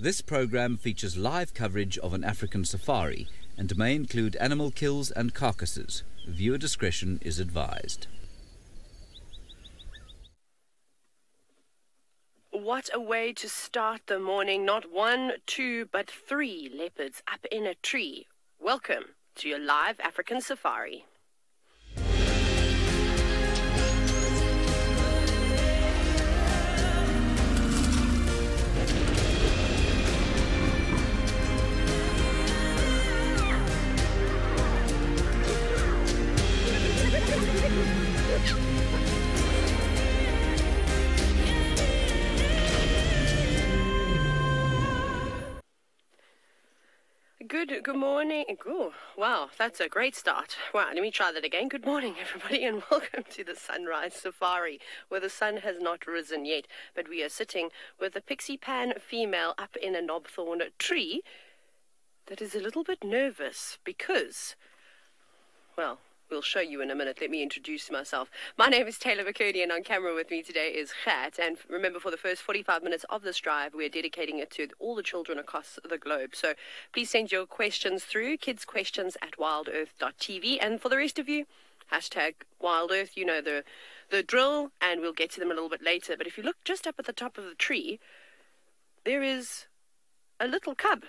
This program features live coverage of an African safari and may include animal kills and carcasses. Viewer discretion is advised. What a way to start the morning. Not 1, 2, but 3 leopards up in a tree. Welcome to your live African safari. Good morning. Oh, wow, that's a great start. Wow, let me try that again. Good morning, everybody, and welcome to the Sunrise Safari, where the sun has not risen yet, but we are sitting with a pixie pan female up in a knobthorn tree that is a little bit nervous because, well, we'll show you in a minute. Let me introduce myself. My name is Taylor McCurdy, and on camera with me today is Gert. And remember, for the first 45 minutes of this drive, we're dedicating it to all the children across the globe. So please send your questions through, kidssquestions@wildearth.tv. And for the rest of you, hashtag WildEarth, you know the drill, and we'll get to them a little bit later. But if you look just up at the top of the tree, there is a little cub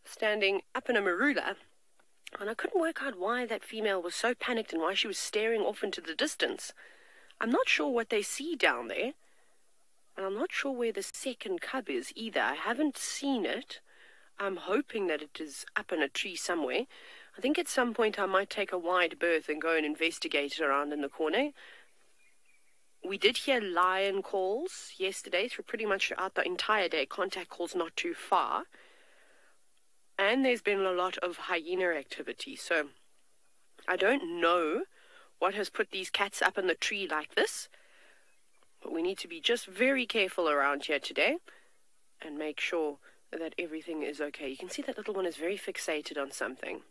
standing up in a marula. And I couldn't work out why that female was so panicked and why she was staring off into the distance. I'm not sure what they see down there. And I'm not sure where the second cub is either. I haven't seen it. I'm hoping that it is up in a tree somewhere. I think at some point I might take a wide berth and go and investigate around in the corner. We did hear lion calls yesterday through pretty much throughout the entire day. Contact calls not too far. And there's been a lot of hyena activity. So I don't know what has put these cats up in the tree like this. But we need to be just very careful around here today and make sure that everything is okay. You can see that little one is very fixated on something.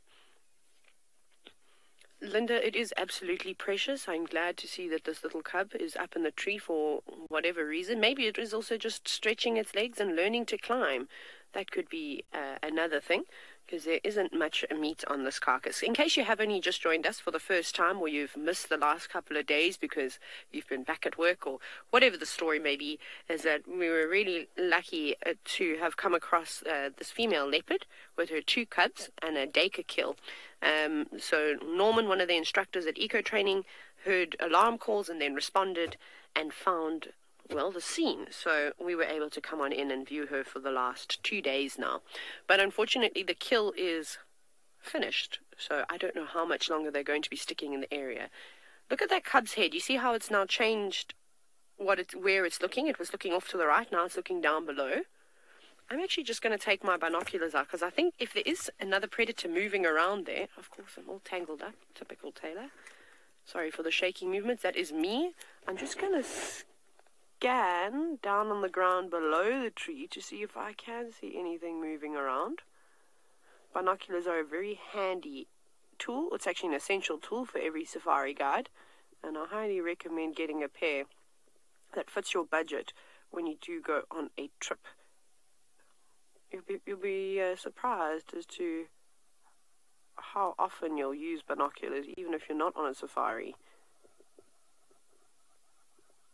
Linda, it is absolutely precious. I'm glad to see that this little cub is up in the tree for whatever reason. Maybe it is also just stretching its legs and learning to climb. That could be another thing, because there isn't much meat on this carcass. In case you have only just joined us for the first time, or you've missed the last couple of days because you've been back at work, or whatever the story may be, is that we were really lucky to have come across this female leopard with her 2 cubs and a dacre kill. So Norman, one of the instructors at Eco Training, heard alarm calls and then responded and found, well, the scene. So we were able to come on in and view her for the last 2 days now. But unfortunately, the kill is finished. So I don't know how much longer they're going to be sticking in the area. Look at that cub's head. You see how it's now changed where it's looking? It was looking off to the right. Now it's looking down below. I'm actually just going to take my binoculars out, because I think if there is another predator moving around there, of course I'm all tangled up, typical Taylor. Sorry for the shaking movements. That is me. I'm just going to scan down on the ground below the tree to see if I can see anything moving around. Binoculars are a very handy tool. It's actually an essential tool for every safari guide, and I highly recommend getting a pair that fits your budget when you do go on a trip. You'll be surprised as to how often you'll use binoculars, even if you're not on a safari.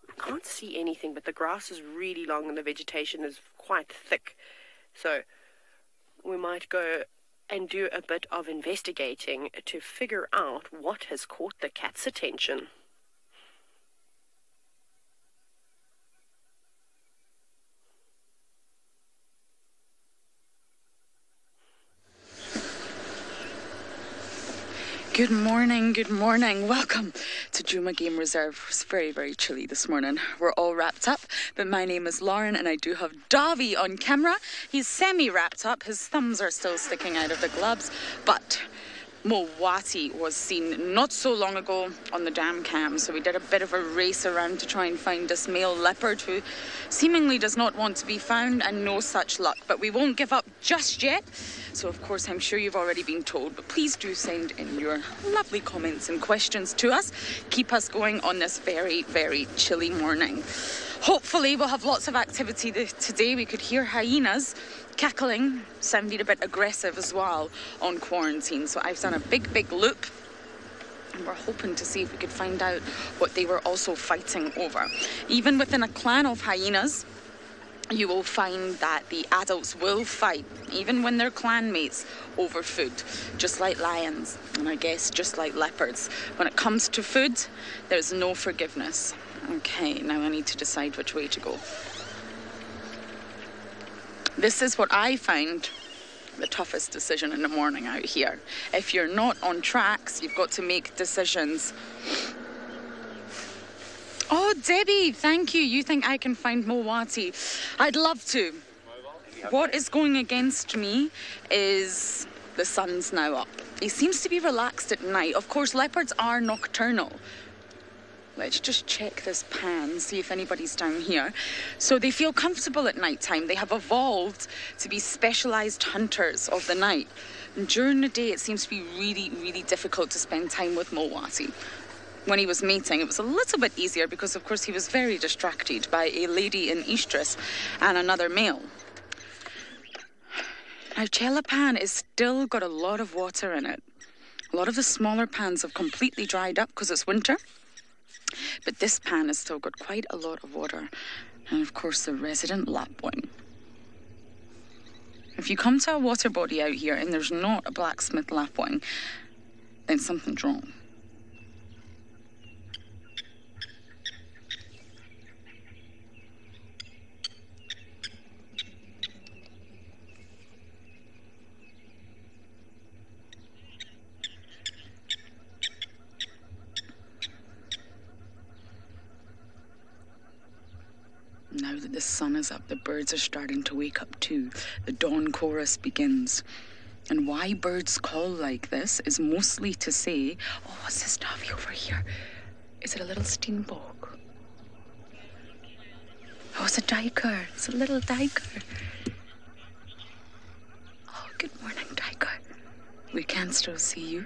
I can't see anything, but the grass is really long and the vegetation is quite thick. So we might go and do a bit of investigating to figure out what has caught the cat's attention. Good morning, good morning. Welcome to Tswalu Game Reserve. It's very, very chilly this morning. We're all wrapped up, but my name is Lauren and I do have Davy on camera. He's semi-wrapped up. His thumbs are still sticking out of the gloves, but Mowati was seen not so long ago on the dam cam, so we did a bit of a race around to try and find this male leopard who seemingly does not want to be found, and no such luck. But we won't give up just yet. So of course I'm sure you've already been told, but please do send in your lovely comments and questions to us. Keep us going on this very, very chilly morning. Hopefully we'll have lots of activity today. We could hear hyenas cackling, sounding a bit aggressive as well on quarantine. So I've done a big loop, and we're hoping to see if we could find out what they were also fighting over. Even within a clan of hyenas, you will find that the adults will fight, even when they're clanmates, over food, just like lions, and I guess just like leopards. When it comes to food, there's no forgiveness. Okay, now I need to decide which way to go. This is what I find the toughest decision in the morning out here. If you're not on tracks, you've got to make decisions. Oh, Debbie, thank you. You think I can find Mowati? I'd love to. What is going against me is the sun's now up. He seems to be relaxed at night. Of course, leopards are nocturnal. Let's just check this pan, see if anybody's down here. So they feel comfortable at night time. They have evolved to be specialized hunters of the night. And during the day, it seems to be really difficult to spend time with Mowati. When he was mating, it was a little bit easier because, of course, he was very distracted by a lady in estrus and another male. Now, Chela Pan is still got a lot of water in it. A lot of the smaller pans have completely dried up because it's winter. But this pan has still got quite a lot of water. And, of course, the resident lapwing. If you come to a water body out here and there's not a blacksmith lapwing, then something's wrong. Now that the sun is up, the birds are starting to wake up too. The dawn chorus begins. And why birds call like this is mostly to say, oh, what's this Davy over here? Is it a little steenbok? Oh, it's a duiker. It's a little duiker. Oh, good morning, duiker. We can still see you.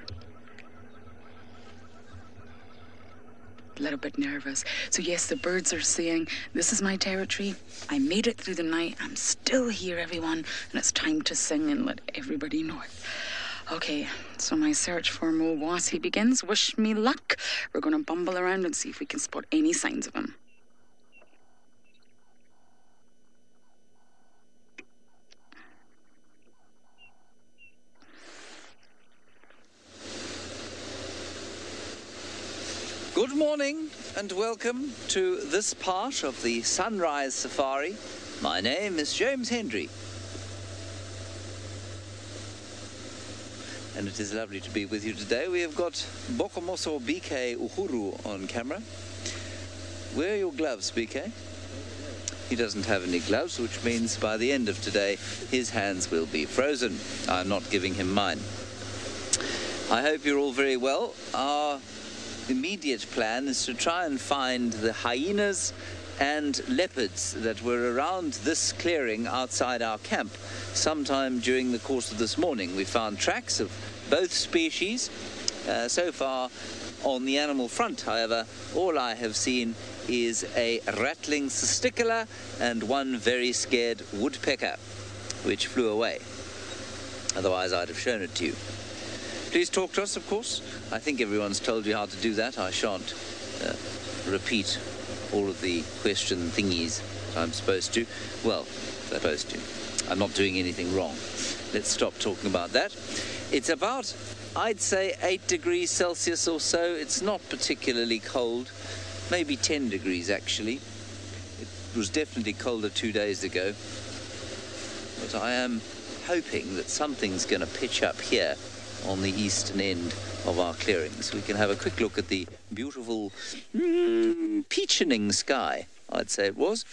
A little bit nervous. So yes, the birds are saying, this is my territory. I made it through the night. I'm still here, everyone. And it's time to sing and let everybody know it. Okay, so my search for Mowati begins. Wish me luck. We're going to bumble around and see if we can spot any signs of him. Good morning and welcome to this part of the Sunrise Safari. My name is James Hendry. And it is lovely to be with you today. We have got Bokomoso BK Uhuru on camera. Where are your gloves, BK? He doesn't have any gloves, which means by the end of today, his hands will be frozen. I'm not giving him mine. I hope you're all very well. Our immediate plan is to try and find the hyenas and leopards that were around this clearing outside our camp sometime during the course of this morning. We found tracks of both species. So far on the animal front, however, all I have seen is a rattling testicular and one very scared woodpecker, which flew away. Otherwise, I'd have shown it to you. Please talk to us, of course. I think everyone's told you how to do that. I shan't repeat all of the question thingies I'm supposed to. Well, supposed to. I'm not doing anything wrong. Let's stop talking about that. It's about, I'd say, 8 degrees Celsius or so. It's not particularly cold. Maybe 10 degrees, actually. It was definitely colder 2 days ago. But I am hoping that something's going to pitch up here on the eastern end of our clearings. We can have a quick look at the beautiful peachening sky, I'd say it was.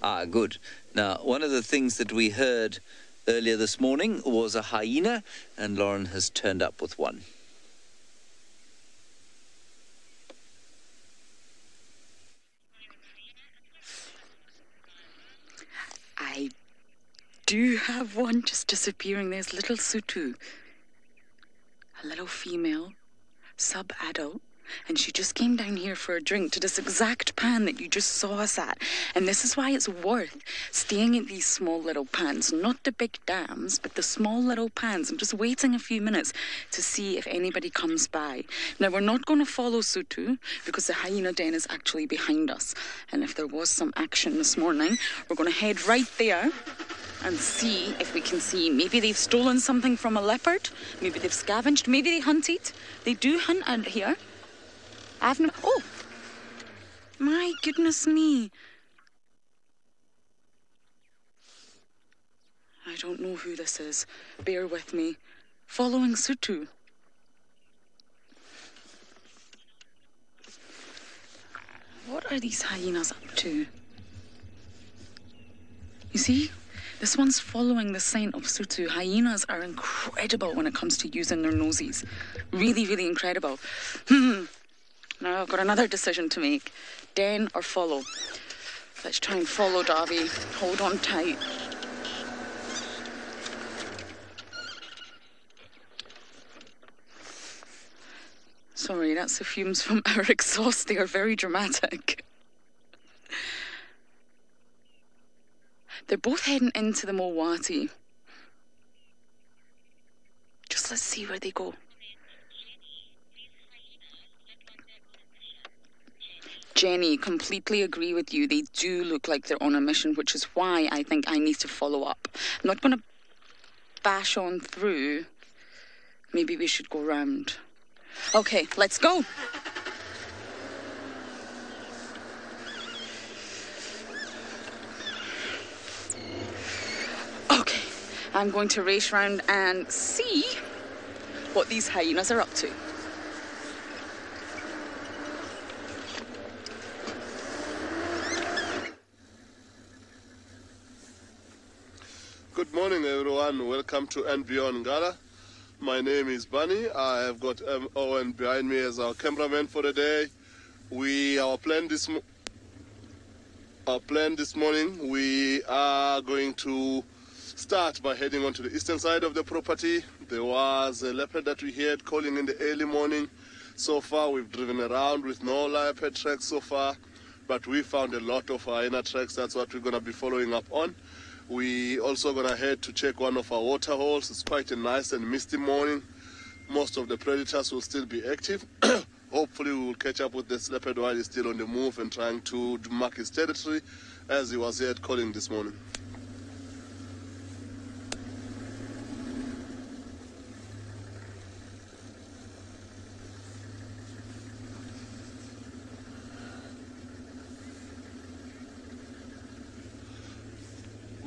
Ah, good. Now, one of the things that we heard earlier this morning was a hyena, and Lauren has turned up with one. I do have one just disappearing. There's little Sutu, a little female, sub-adult. and she just came down here for a drink to this exact pan that you just saw us at. And this is why it's worth staying at these small little pans, not the big dams, but the small little pans, and just waiting a few minutes to see if anybody comes by. Now, we're not going to follow Sutu because the hyena den is actually behind us. And if there was some action this morning, we're going to head right there and see if we can see. Maybe they've stolen something from a leopard. Maybe they've scavenged. Maybe they hunted. They do hunt out here. Oh, my goodness me. I don't know who this is. Bear with me. Following Sutu. What are these hyenas up to? You see? This one's following the scent of Sutu. Hyenas are incredible when it comes to using their noses. Really, really incredible. Now I've got another decision to make. Den or follow? Let's try and follow Davy. Hold on tight. Sorry, that's the fumes from our exhaust. They are very dramatic. They're both heading into the Mulwati. Just let's see where they go. Jenny, completely agree with you. They do look like they're on a mission, which is why I think I need to follow up. I'm not going to bash on through. Maybe we should go round. Okay, let's go. Okay, I'm going to race round and see what these hyenas are up to. Good morning, everyone. Welcome to And Beyond Ngala. My name is Bunny. I have got Owen behind me as our cameraman for the day. Our plan this morning, we are going to start by heading onto the eastern side of the property. There was a leopard that we heard calling in the early morning. So far, we've driven around with no leopard tracks so far, but we found a lot of hyena tracks. That's what we're going to be following up on. We also going to head to check one of our water holes. It's quite a nice and misty morning. Most of the predators will still be active. Hopefully we will catch up with this leopard while he's still on the move and trying to mark his territory as he was here calling this morning.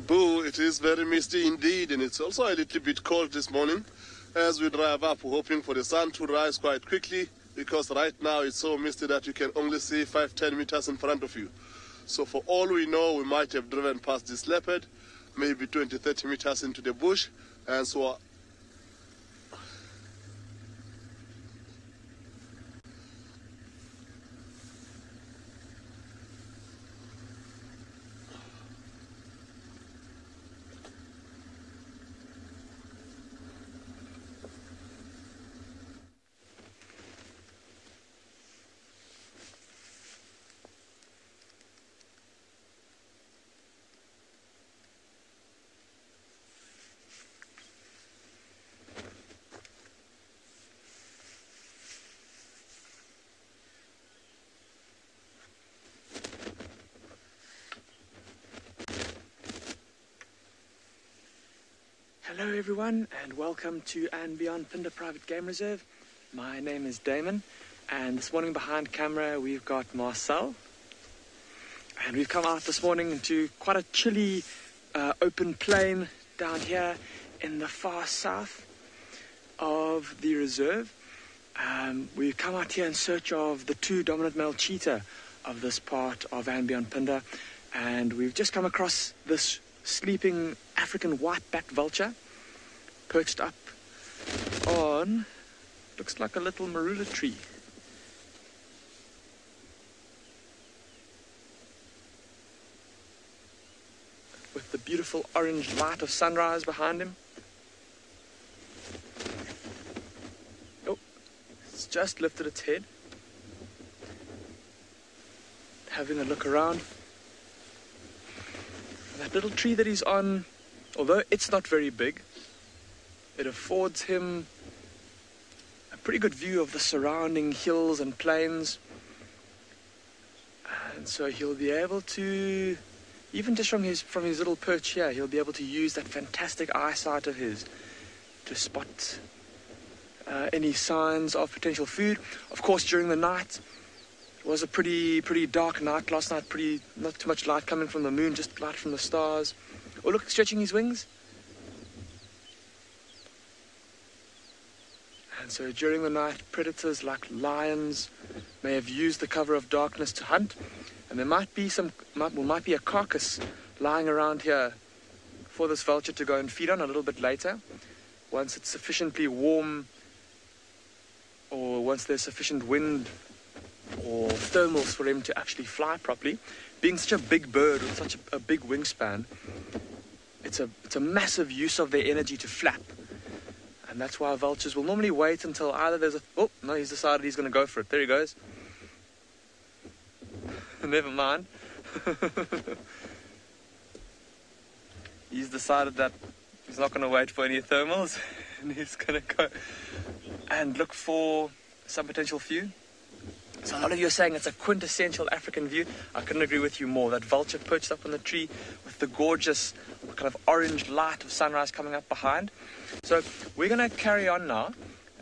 Boo, it is very misty indeed, and it's also a little bit cold this morning. As we drive up, we're hoping for the sun to rise quite quickly, because right now it's so misty that you can only see 5-10 meters in front of you. So for all we know, we might have driven past this leopard, maybe 20-30 meters into the bush, and so Hello everyone and welcome to And Beyond Phinda Private Game Reserve. My name is Damon and this morning behind camera we've got Marcel. And we've come out this morning into quite a chilly open plain down here in the far south of the reserve. We've come out here in search of the two dominant male cheetah of this part of And Beyond Phinda, and we've just come across this sleeping African white-backed vulture perched up on, looks like a little marula tree. With the beautiful orange light of sunrise behind him. Oh, it's just lifted its head. having a look around. And that little tree that he's on, although it's not very big, it affords him a pretty good view of the surrounding hills and plains. And so he'll be able to, even just from his little perch here, he'll be able to use that fantastic eyesight of his to spot any signs of potential food. Of course, during the night, it was a pretty dark night last night, not too much light coming from the moon, just light from the stars. Oh, look, stretching his wings. And so during the night, predators like lions may have used the cover of darkness to hunt, and there might be a carcass lying around here for this vulture to go and feed on a little bit later, once it's sufficiently warm, or once there's sufficient wind or thermals for him to actually fly properly. Being such a big bird with such a big wingspan, it's a massive use of their energy to flap. And that's why vultures will normally wait until either there's oh, no, he's decided he's going to go for it. There he goes. Never mind. He's decided that he's not going to wait for any thermals, and he's going to go and look for some potential food. So a lot of you are saying it's a quintessential African view. I couldn't agree with you more. That vulture perched up on the tree with the gorgeous kind of orange light of sunrise coming up behind. So we're going to carry on now,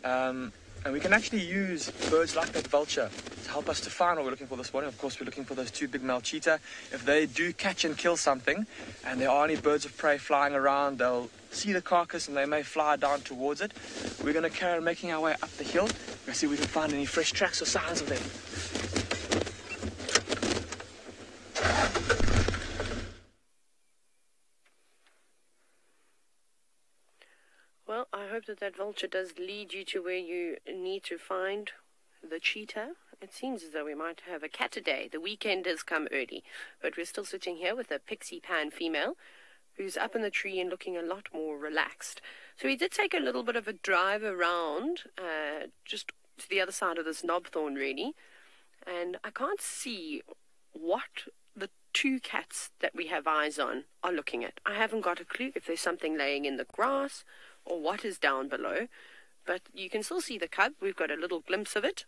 and we can actually use birds like that vulture to help us to find what we're looking for this morning. Of course, we're looking for those two big male cheetah. If they do catch and kill something, and there are any birds of prey flying around, they'll see the carcass and they may fly down towards it. We're going to carry on making our way up the hill. We're going to see if we can find any fresh tracks or signs of them. Well, I hope that vulture does lead you to where you need to find the cheetah. It seems as though we might have a cat today. The weekend has come early, but we're still sitting here with a pixie pan female who's up in the tree and looking a lot more relaxed. So we did take a little bit of a drive around, just to the other side of this knobthorn, really, and I can't see what the two cats that we have eyes on are looking at. I haven't got a clue if there's something laying in the grass or what is down below, but you can still see the cub. We've got a little glimpse of it.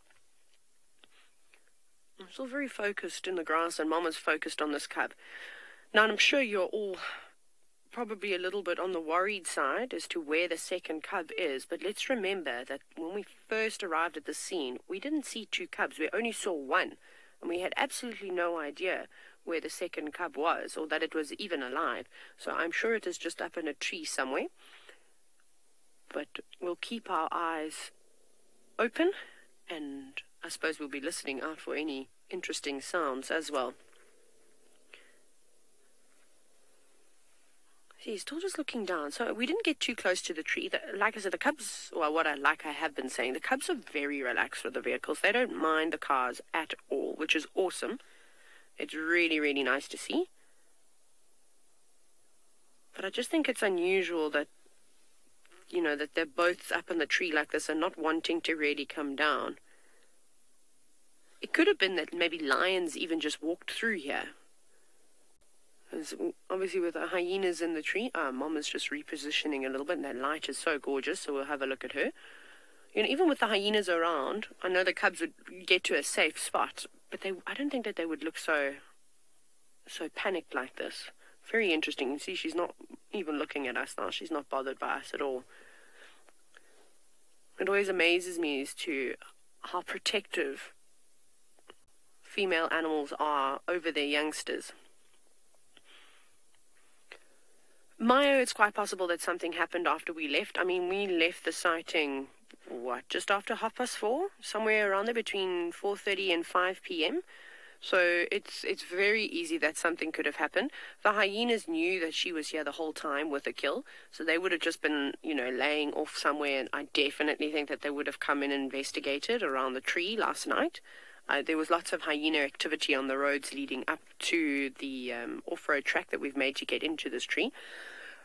I'm still very focused in the grass, and Mama's focused on this cub. Now, I'm sure you're all probably a little bit on the worried side as to where the second cub is, but let's remember that when we first arrived at the scene, we didn't see two cubs. We only saw one, and we had absolutely no idea where the second cub was, or that it was even alive. So I'm sure it is just up in a tree somewhere. But we'll keep our eyes open, and I suppose we'll be listening out for any interesting sounds as well. See, he's still just looking down. So we didn't get too close to the tree. Like I said, the cubs, well, I have been saying, the cubs are very relaxed with the vehicles. They don't mind the cars at all, which is awesome. It's really, really nice to see. But I just think it's unusual that, you know, that they're both up in the tree like this and not wanting to really come down. It could have been that maybe lions even just walked through here. As obviously with the hyenas in the tree, Mama's just repositioning a little bit, and that light is so gorgeous, so we'll have a look at her. You know, even with the hyenas around, I know the cubs would get to a safe spot, but I don't think that they would look so panicked like this. Very interesting. You see, she's not even looking at us now. She's not bothered by us at all. It always amazes me as to how protective female animals are over their youngsters. Mayo, it's quite possible that something happened after we left. I mean, we left the sighting, just after 4:30, somewhere around there between 4:30 and 5 p.m. So it's very easy that something could have happened. The hyenas knew that she was here the whole time with a kill, so they would have just been, you know, laying off somewhere, and I definitely think that they would have come in and investigated around the tree last night. There was lots of hyena activity on the roads leading up to the off-road track that we've made to get into this tree.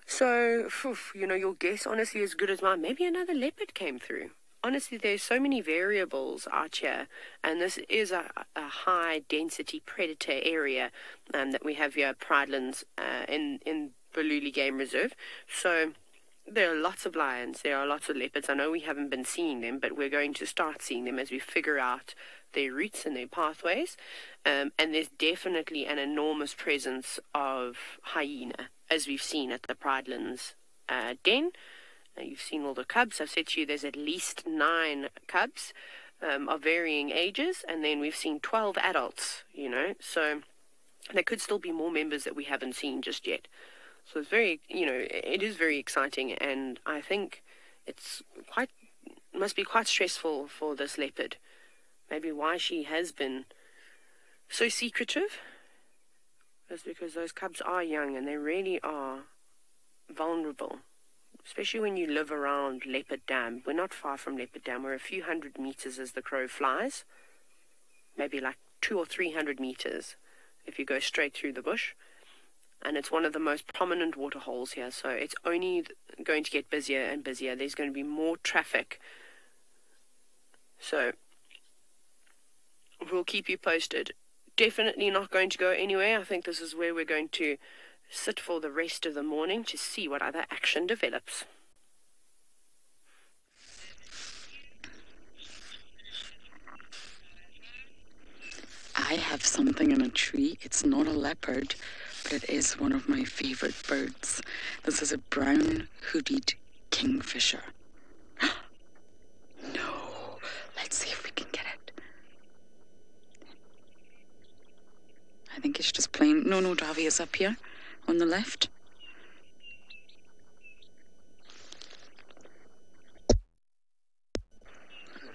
So, you know, your guess honestly is as good as mine. Maybe another leopard came through. honestly, there's so many variables out here, and this is a high density predator area that we have here at Pridelands in Tswalu Game Reserve. So there are lots of lions, there are lots of leopards. I know we haven't been seeing them, but we're going to start seeing them as we figure out their routes and their pathways. And there's definitely an enormous presence of hyena, as we've seen at the Pridelands den. You've seen all the cubs. I've said to you there's at least 9 cubs of varying ages, and then we've seen 12 adults, so there could still be more members that we haven't seen just yet. So it's very, it is very exciting, and I think must be quite stressful for this leopard. Maybe why she has been so secretive is because those cubs are young and they really are vulnerable. Especially when you live around Leopard Dam. We're not far from Leopard Dam. We're a few hundred meters as the crow flies. Maybe like 200 or 300 meters if you go straight through the bush. And it's one of the most prominent water holes here. So it's only going to get busier and busier. There's going to be more traffic. So we'll keep you posted. Definitely not going to go anywhere. I think this is where we're going to sit for the rest of the morning to see what other action develops. I have something in a tree. It's not a leopard, but it is one of my favorite birds. This is a brown hooded kingfisher. No, let's see if we can get it. I think it's just plain. No, Davi is up here. On the left.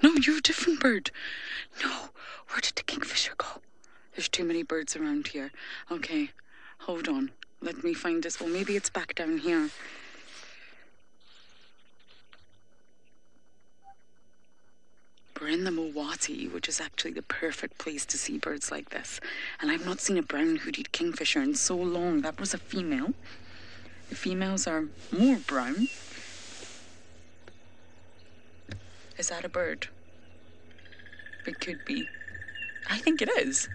No, you're a different bird. No, where did the kingfisher go? There's too many birds around here. Okay, hold on. Let me find this. Oh, maybe it's back down here. We're in the Mowati, which is actually the perfect place to see birds like this. And I've not seen a brown hooded kingfisher in so long. That was a female. The females are more brown. Is that a bird? It could be. I think it is.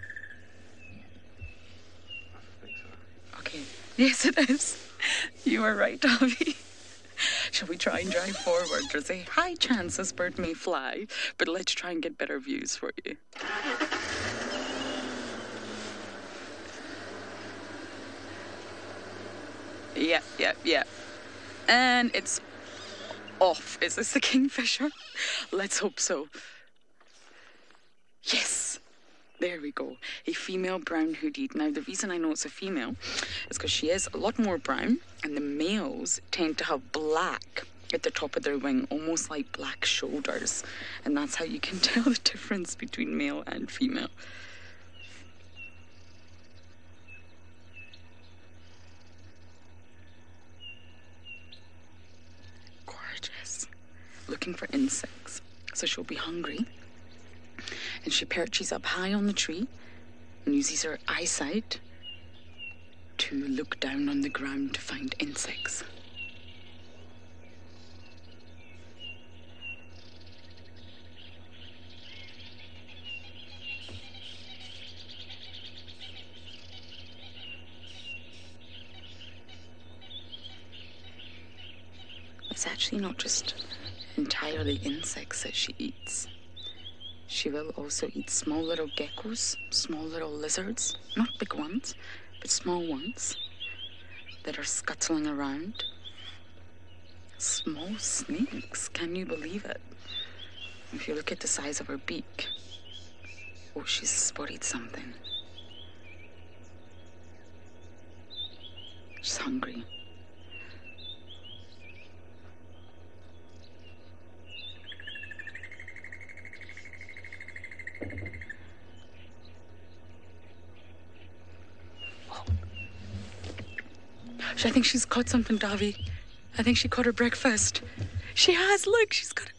I think so. Okay. Yes, it is. You are right, Davi. Shall we try and drive forward? There's a high chance this bird may fly, but let's try and get better views for you. Yeah. And it's off. Is this the kingfisher? Let's hope so. Yes. There we go. A female brown hooded. Now, the reason I know it's a female is because she is a lot more brown, and the males tend to have black at the top of their wing, almost like black shoulders. And that's how you can tell the difference between male and female. Gorgeous. Looking for insects. So she'll be hungry. And she perches up high on the tree and uses her eyesight to look down on the ground to find insects. It's actually not just entirely insects that she eats. She will also eat small little geckos, small little lizards, not big ones, but small ones that are scuttling around. Small snakes, can you believe it? If you look at the size of her beak, oh, she's spotted something. She's hungry. I think she's caught something, Davi. I think she caught her breakfast. She has, look, she's got it.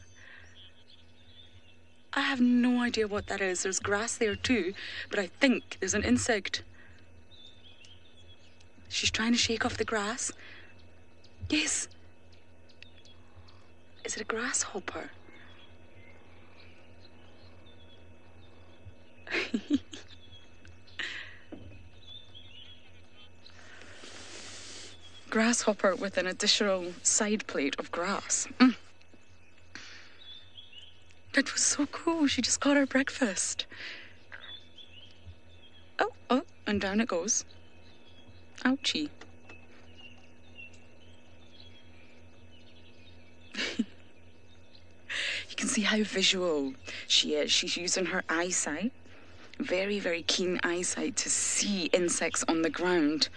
I have no idea what that is. There's grass there too, but I think there's an insect. She's trying to shake off the grass. Yes. Is it a grasshopper? Grasshopper with an additional side plate of grass. That was so cool. She just got her breakfast. Oh, and down it goes. Ouchie. You can see how visual she is. She's using her eyesight. Very, very keen eyesight to see insects on the ground.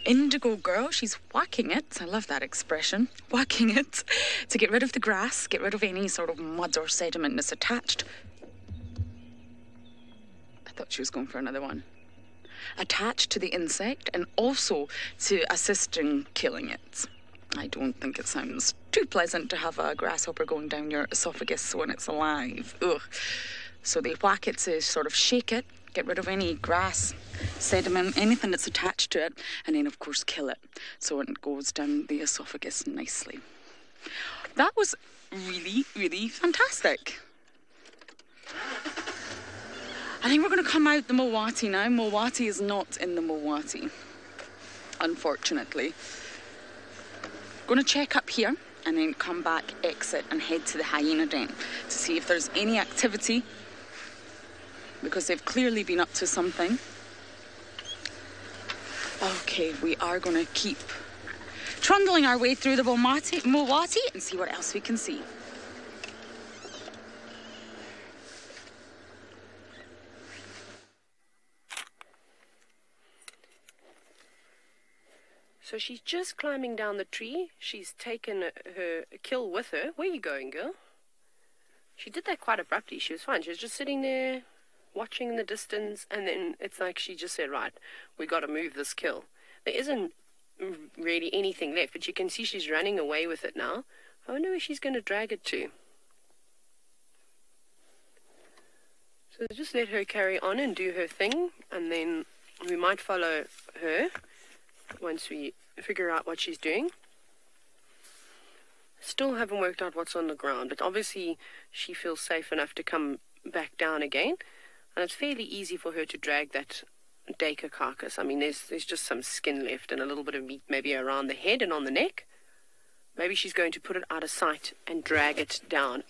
Indigo girl, she's whacking it. I love that expression. Whacking it to get rid of the grass, get rid of any sort of mud or sediment that's attached. I thought she was going for another one. Attached to the insect and also to assist in killing it. I don't think it sounds too pleasant to have a grasshopper going down your esophagus when it's alive. Ugh. So they whack it to sort of shake it, get rid of any grass, sediment, anything that's attached to it, and then of course kill it so it goes down the esophagus nicely. That was really, really fantastic. I think we're going to come out the Mowati now. Mowati is not in the Mowati, unfortunately. Going to check up here and then come back, exit and head to the hyena den to see if there's any activity, because they've clearly been up to something. Okay, we are going to keep trundling our way through the Mowati and see what else we can see. So she's just climbing down the tree. She's taken her kill with her. Where are you going, girl? She did that quite abruptly. She was fine. She was just sitting there, watching in the distance, and then it's like she just said, right, we got to move this kill. There isn't really anything left, but you can see she's running away with it now. I wonder where she's going to drag it to. So just let her carry on and do her thing, and then we might follow her once we figure out what she's doing. Still haven't worked out what's on the ground, but obviously she feels safe enough to come back down again, and it's fairly easy for her to drag that duiker carcass. I mean, there's just some skin left and a little bit of meat maybe around the head and on the neck. Maybe she's going to put it out of sight and drag it down.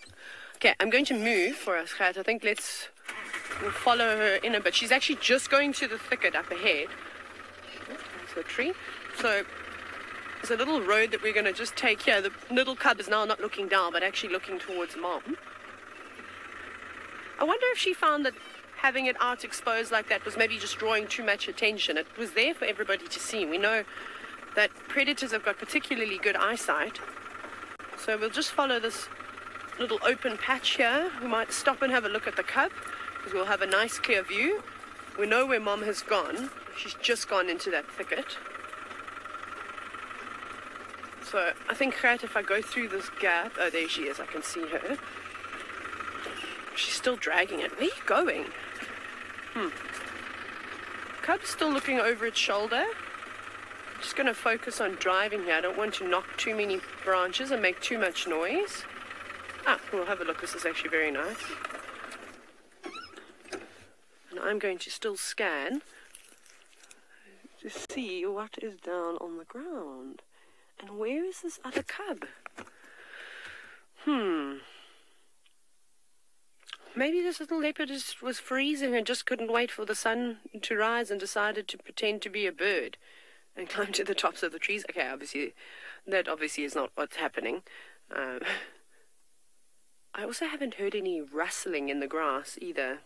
Okay, I'm going to move for us, Gert. I think we'll follow her in a bit. She's actually just going to the thicket up ahead. The tree. So there's a little road that we're going to just take here. The little cub is now not looking down, but actually looking towards mom. I wonder if she found that having it out exposed like that was maybe just drawing too much attention. It was there for everybody to see. We know that predators have got particularly good eyesight. So we'll just follow this little open patch here. We might stop and have a look at the cub, because we'll have a nice clear view. We know where mom has gone. She's just gone into that thicket. So I think, Gert, if I go through this gap... Oh, there she is. I can see her. She's still dragging it. Where are you going? Cub's still looking over its shoulder. I'm just going to focus on driving here. I don't want to knock too many branches and make too much noise. We'll have a look. This is actually very nice. And I'm going to still scan to see what is down on the ground. And where is this other cub? Maybe this little leopard was freezing and just couldn't wait for the sun to rise and decided to pretend to be a bird and climb to the tops of the trees. Okay, that obviously is not what's happening. I also haven't heard any rustling in the grass either.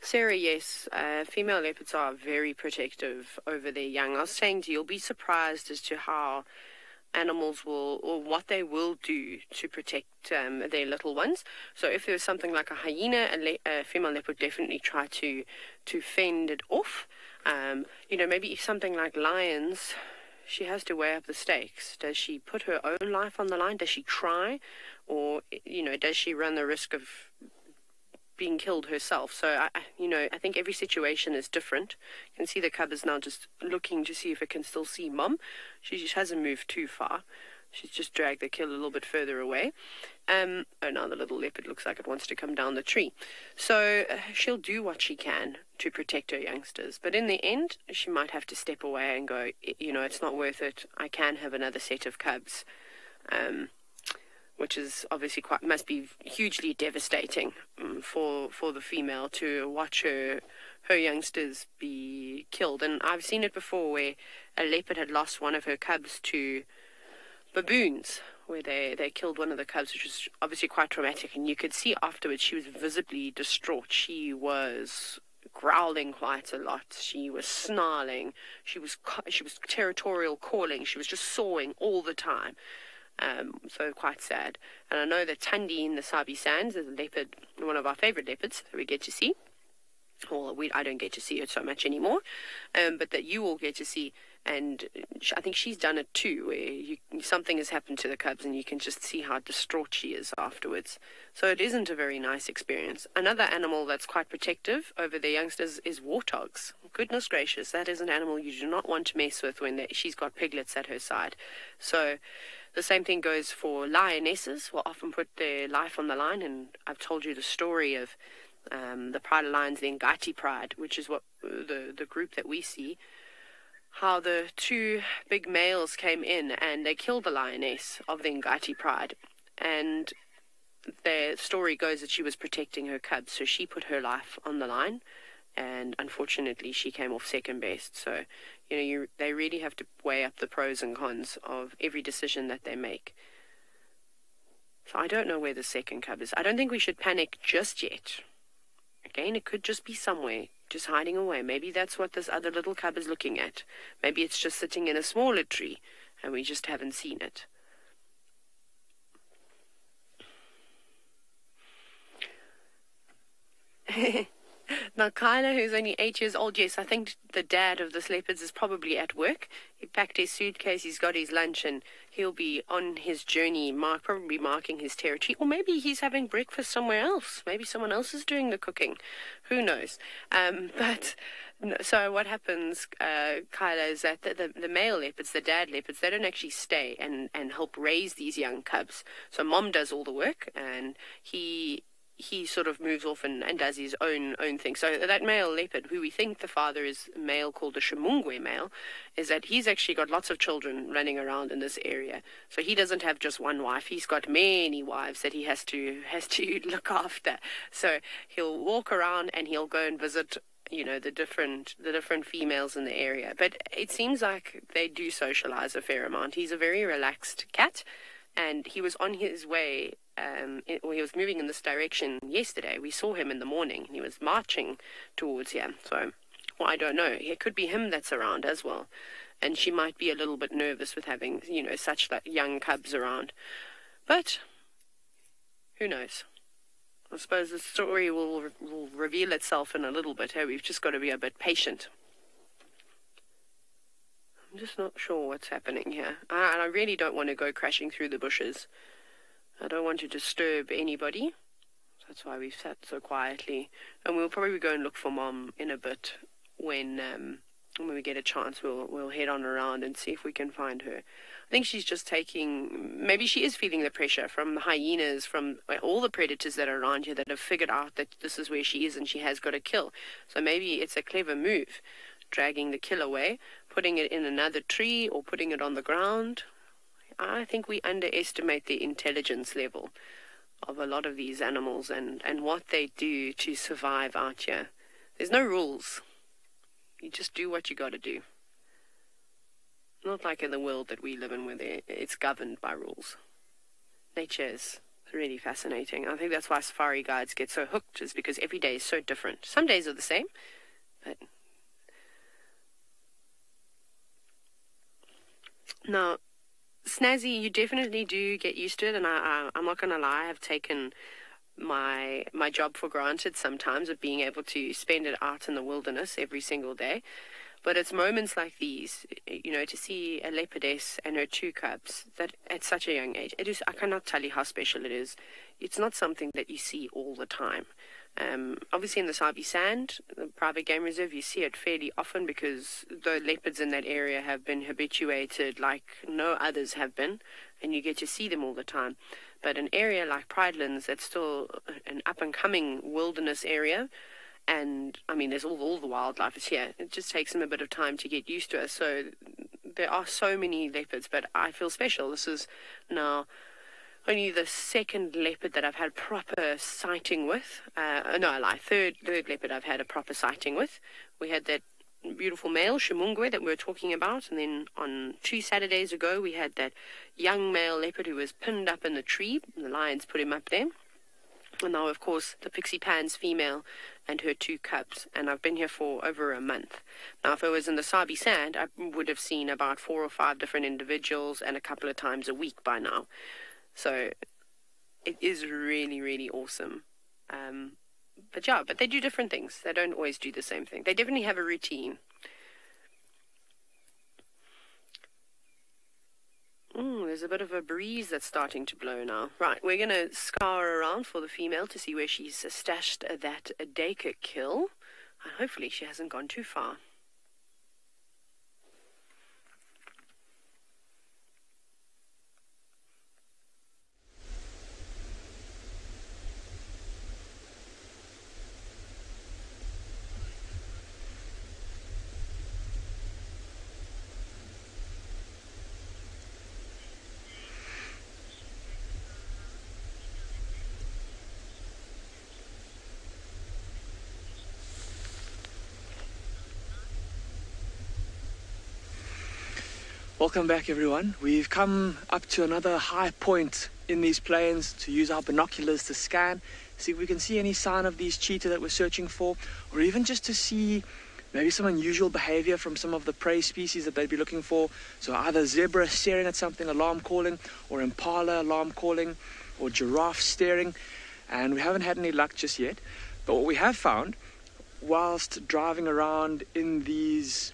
Sarah, yes, female leopards are very protective over their young. I was saying to you, you'll be surprised as to how animals will, or what they will do to protect their little ones. So if there's something like a hyena, a female leopard definitely try to fend it off. Maybe if something like lions, she has to weigh up the stakes. Does she put her own life on the line? Does she try? Or, does she run the risk of being killed herself. So, I think every situation is different. You can see the cub is now just looking to see if it can still see Mom. She just hasn't moved too far. She's just dragged the kill a little bit further away. Oh, now the little leopard looks like it wants to come down the tree. So she'll do what she can to protect her youngsters. But in the end, she might have to step away and go, it's not worth it. I can have another set of cubs. Which is obviously must be hugely devastating for the female to watch her youngsters be killed. And I've seen it before where a leopard had lost one of her cubs to baboons, where they killed one of the cubs, which was obviously quite traumatic. And you could see afterwards she was visibly distraught. She was growling quite a lot. She was snarling. She was territorial calling. She was just sawing all the time. So quite sad. And I know that Tandi in the Sabi Sands is a leopard, one of our favorite leopards that we get to see. Well, I don't get to see it so much anymore, but that you all get to see. And I think she's done it too, where something has happened to the cubs and you can just see how distraught she is afterwards. So it isn't a very nice experience. Another animal that's quite protective over their youngsters is warthogs. Goodness gracious, that is an animal you do not want to mess with when she's got piglets at her side. So the same thing goes for lionesses, will often put their life on the line. And I've told you the story of the Pride of Lions, the Ngati Pride, which is what the group that we see, how the two big males came in and they killed the lioness of the Ngati Pride. And the story goes that she was protecting her cubs, so she put her life on the line. And unfortunately, she came off second best. So, they really have to weigh up the pros and cons of every decision that they make. So I don't know where the second cub is. I don't think we should panic just yet. Again, it could just be somewhere, just hiding away. Maybe that's what this other little cub is looking at. Maybe it's just sitting in a smaller tree, and we just haven't seen it. Now, Kyla, who's only 8 years old, yes, I think the dad of this leopards is probably at work. He packed his suitcase, he's got his lunch, and he'll be on his journey, probably marking his territory. Or maybe he's having breakfast somewhere else. Maybe someone else is doing the cooking. Who knows? So what happens, Kyla, is that the male leopards, the dad leopards, they don't actually stay and help raise these young cubs. So Mom does all the work, and he sort of moves off and does his own thing. So that male leopard, who we think the father is a male called the Shimungwe male, is that he's actually got lots of children running around in this area. So he doesn't have just one wife. He's got many wives that he has to look after. So he'll walk around and he'll go and visit, the different females in the area. But it seems like they do socialize a fair amount. He's a very relaxed cat, and he was on his way. He was moving in this direction yesterday. We saw him in the morning. He was marching towards here. So, I don't know. It could be him that's around as well. And she might be a little bit nervous with having, such young cubs around. But who knows? I suppose the story will reveal itself in a little bit. We've just got to be a bit patient. I'm just not sure what's happening here. And I really don't want to go crashing through the bushes. I don't want to disturb anybody. That's why we've sat so quietly. And we'll probably go and look for Mom in a bit. When we get a chance, we'll head on around and see if we can find her. I think she's just maybe she is feeling the pressure from the hyenas, from all the predators that are around here that have figured out that this is where she is and she has got to kill. So maybe it's a clever move, dragging the kill away, putting it in another tree or putting it on the ground. I think we underestimate the intelligence level of a lot of these animals and what they do to survive out here. There's no rules. You just do what you got to do. Not like in the world that we live in where it's governed by rules. Nature is really fascinating. I think that's why safari guides get so hooked, is because every day is so different. Some days are the same, but... Now, Snazzy, you definitely do get used to it, and I'm not going to lie, I've taken my job for granted sometimes, of being able to spend it out in the wilderness every single day. But it's moments like these, to see a leopardess and her two cubs that at such a young age, I cannot tell you how special it is. It's not something that you see all the time. Obviously in the Sabi Sand, the private game reserve, you see it fairly often because the leopards in that area have been habituated like no others have been, and you get to see them all the time. But an area like Pridelands, that's still an up-and-coming wilderness area, and I mean, there's all the wildlife is here. It just takes them a bit of time to get used to us. So there are so many leopards, but I feel special. This is now only the second leopard that I've had proper sighting with. No, I lie. Third leopard I've had a proper sighting with. We had that beautiful male, Shimungwe, that we were talking about. And then on 2 Saturdays ago, we had that young male leopard who was pinned up in the tree. The lions put him up there. And now, of course, the Pixie Pan's female and her 2 cubs. And I've been here for over a month. Now, if I was in the Sabi Sand, I would have seen about 4 or 5 different individuals and a couple of times a week by now. So it is really, really awesome. But they do different things. They don't always do the same thing. They definitely have a routine. There's a bit of a breeze that's starting to blow now. Right, we're going to scour around for the female to see where she's stashed that Dacre kill. And hopefully she hasn't gone too far. Welcome back, everyone. We've come up to another high point in these plains to use our binoculars to scan, see if we can see any sign of these cheetah that we're searching for, or even just to see maybe some unusual behavior from some of the prey species that they'd be looking for. So either zebra staring at something, alarm calling, or impala alarm calling, or giraffe staring. And we haven't had any luck just yet. But what we have found, whilst driving around in these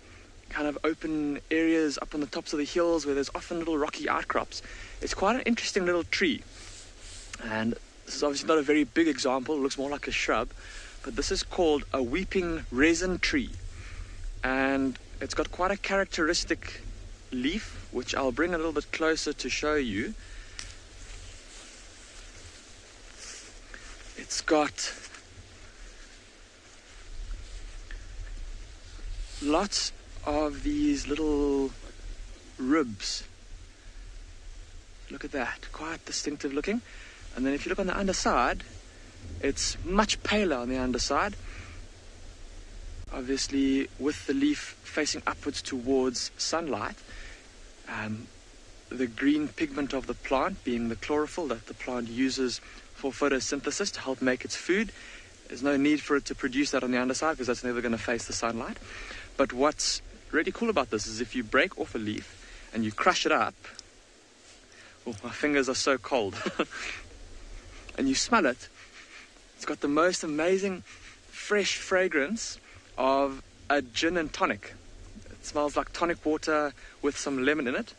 kind of open areas up on the tops of the hills where there's often little rocky outcrops, it's quite an interesting little tree. And this is obviously not a very big example, it looks more like a shrub, but this is called a weeping resin tree. And it's got quite a characteristic leaf, which I'll bring a little bit closer to show you. It's got lots of these little ribs. Look at that, quite distinctive looking. And then if you look on the underside, it's much paler on the underside, obviously with the leaf facing upwards towards sunlight. The green pigment of the plant being the chlorophyll that the plant uses for photosynthesis to help make its food. There's no need for it to produce that on the underside because that's never going to face the sunlight. But what's really cool about this is if you break off a leaf and you crush it up, oh, my fingers are so cold, and you smell it, it's got the most amazing fresh fragrance of a gin and tonic. It smells like tonic water with some lemon in it.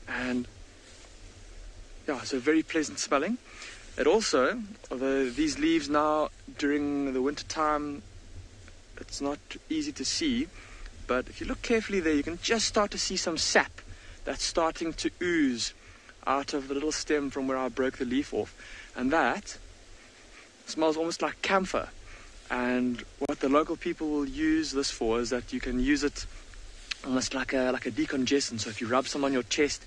And yeah, so very pleasant smelling. It also, although these leaves now during the winter time, it's not easy to see, but if you look carefully there, you can just start to see some sap that's starting to ooze out of the little stem from where I broke the leaf off. And that smells almost like camphor. And what the local people will use this for is that you can use it almost like a decongestant. So if you rub some on your chest,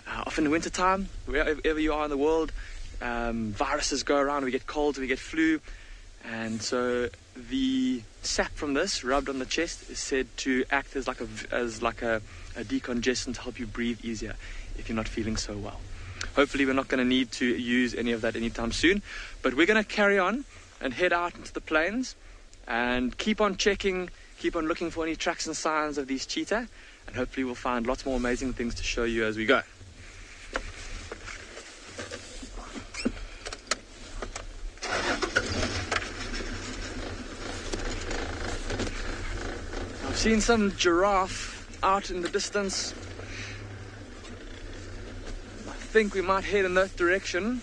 often in the winter time, wherever you are in the world, viruses go around, we get colds, we get flu. And so the sap from this rubbed on the chest is said to act as like a decongestant to help you breathe easier if you're not feeling so well. Hopefully we're not going to need to use any of that anytime soon, but we're going to carry on and head out into the plains and keep on checking, keep on looking for any tracks and signs of these cheetah, and hopefully we'll find lots more amazing things to show you as we go. Seen some giraffe out in the distance. I think we might head in that direction.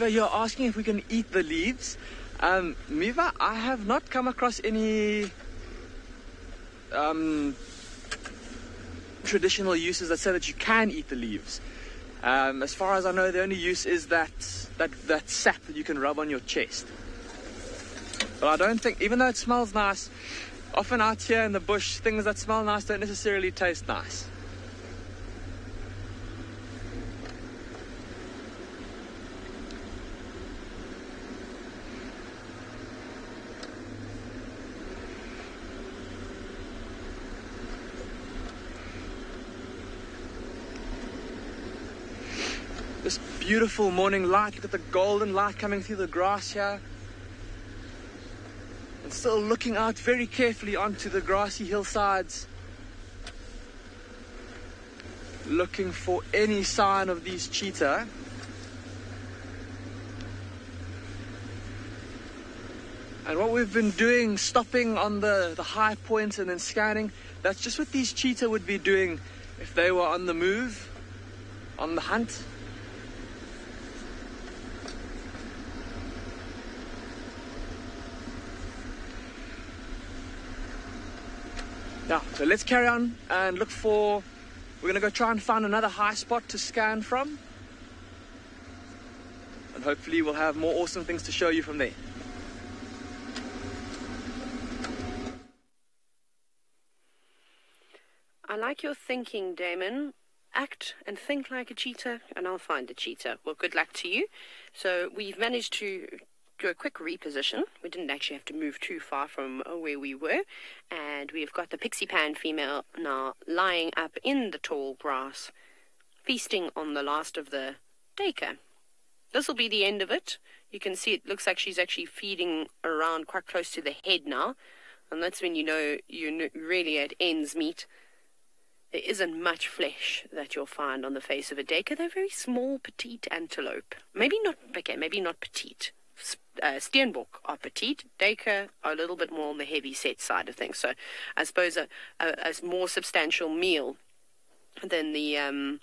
Miva, you're asking if we can eat the leaves. Miva, I have not come across any traditional uses that say that you can eat the leaves. As far as I know, the only use is that sap that you can rub on your chest. But I don't think, even though it smells nice, often out here in the bush, things that smell nice don't necessarily taste nice. This beautiful morning light, look at the golden light coming through the grass here. And still looking out very carefully onto the grassy hillsides. Looking for any sign of these cheetah. And what we've been doing, stopping on the high points and then scanning, that's just what these cheetah would be doing if they were on the move, on the hunt. Yeah, so let's carry on and look for, we're going to go try and find another high spot to scan from. And hopefully we'll have more awesome things to show you from there. I like your thinking, Damon. Act and think like a cheetah, and I'll find the cheetah. Well, good luck to you. So we've managed to do a quick reposition. We didn't actually have to move too far from where we were. And we've got the pixie pan female now lying up in the tall grass, feasting on the last of the duiker. This will be the end of it. You can see it looks like she's actually feeding around quite close to the head now. And that's when you know you're really at ends meet. There isn't much flesh that you'll find on the face of a duiker. They're very small, petite antelope. Maybe not petite. Steenbok are petite. Duiker are a little bit more on the heavy set side of things. So I suppose a more substantial meal than a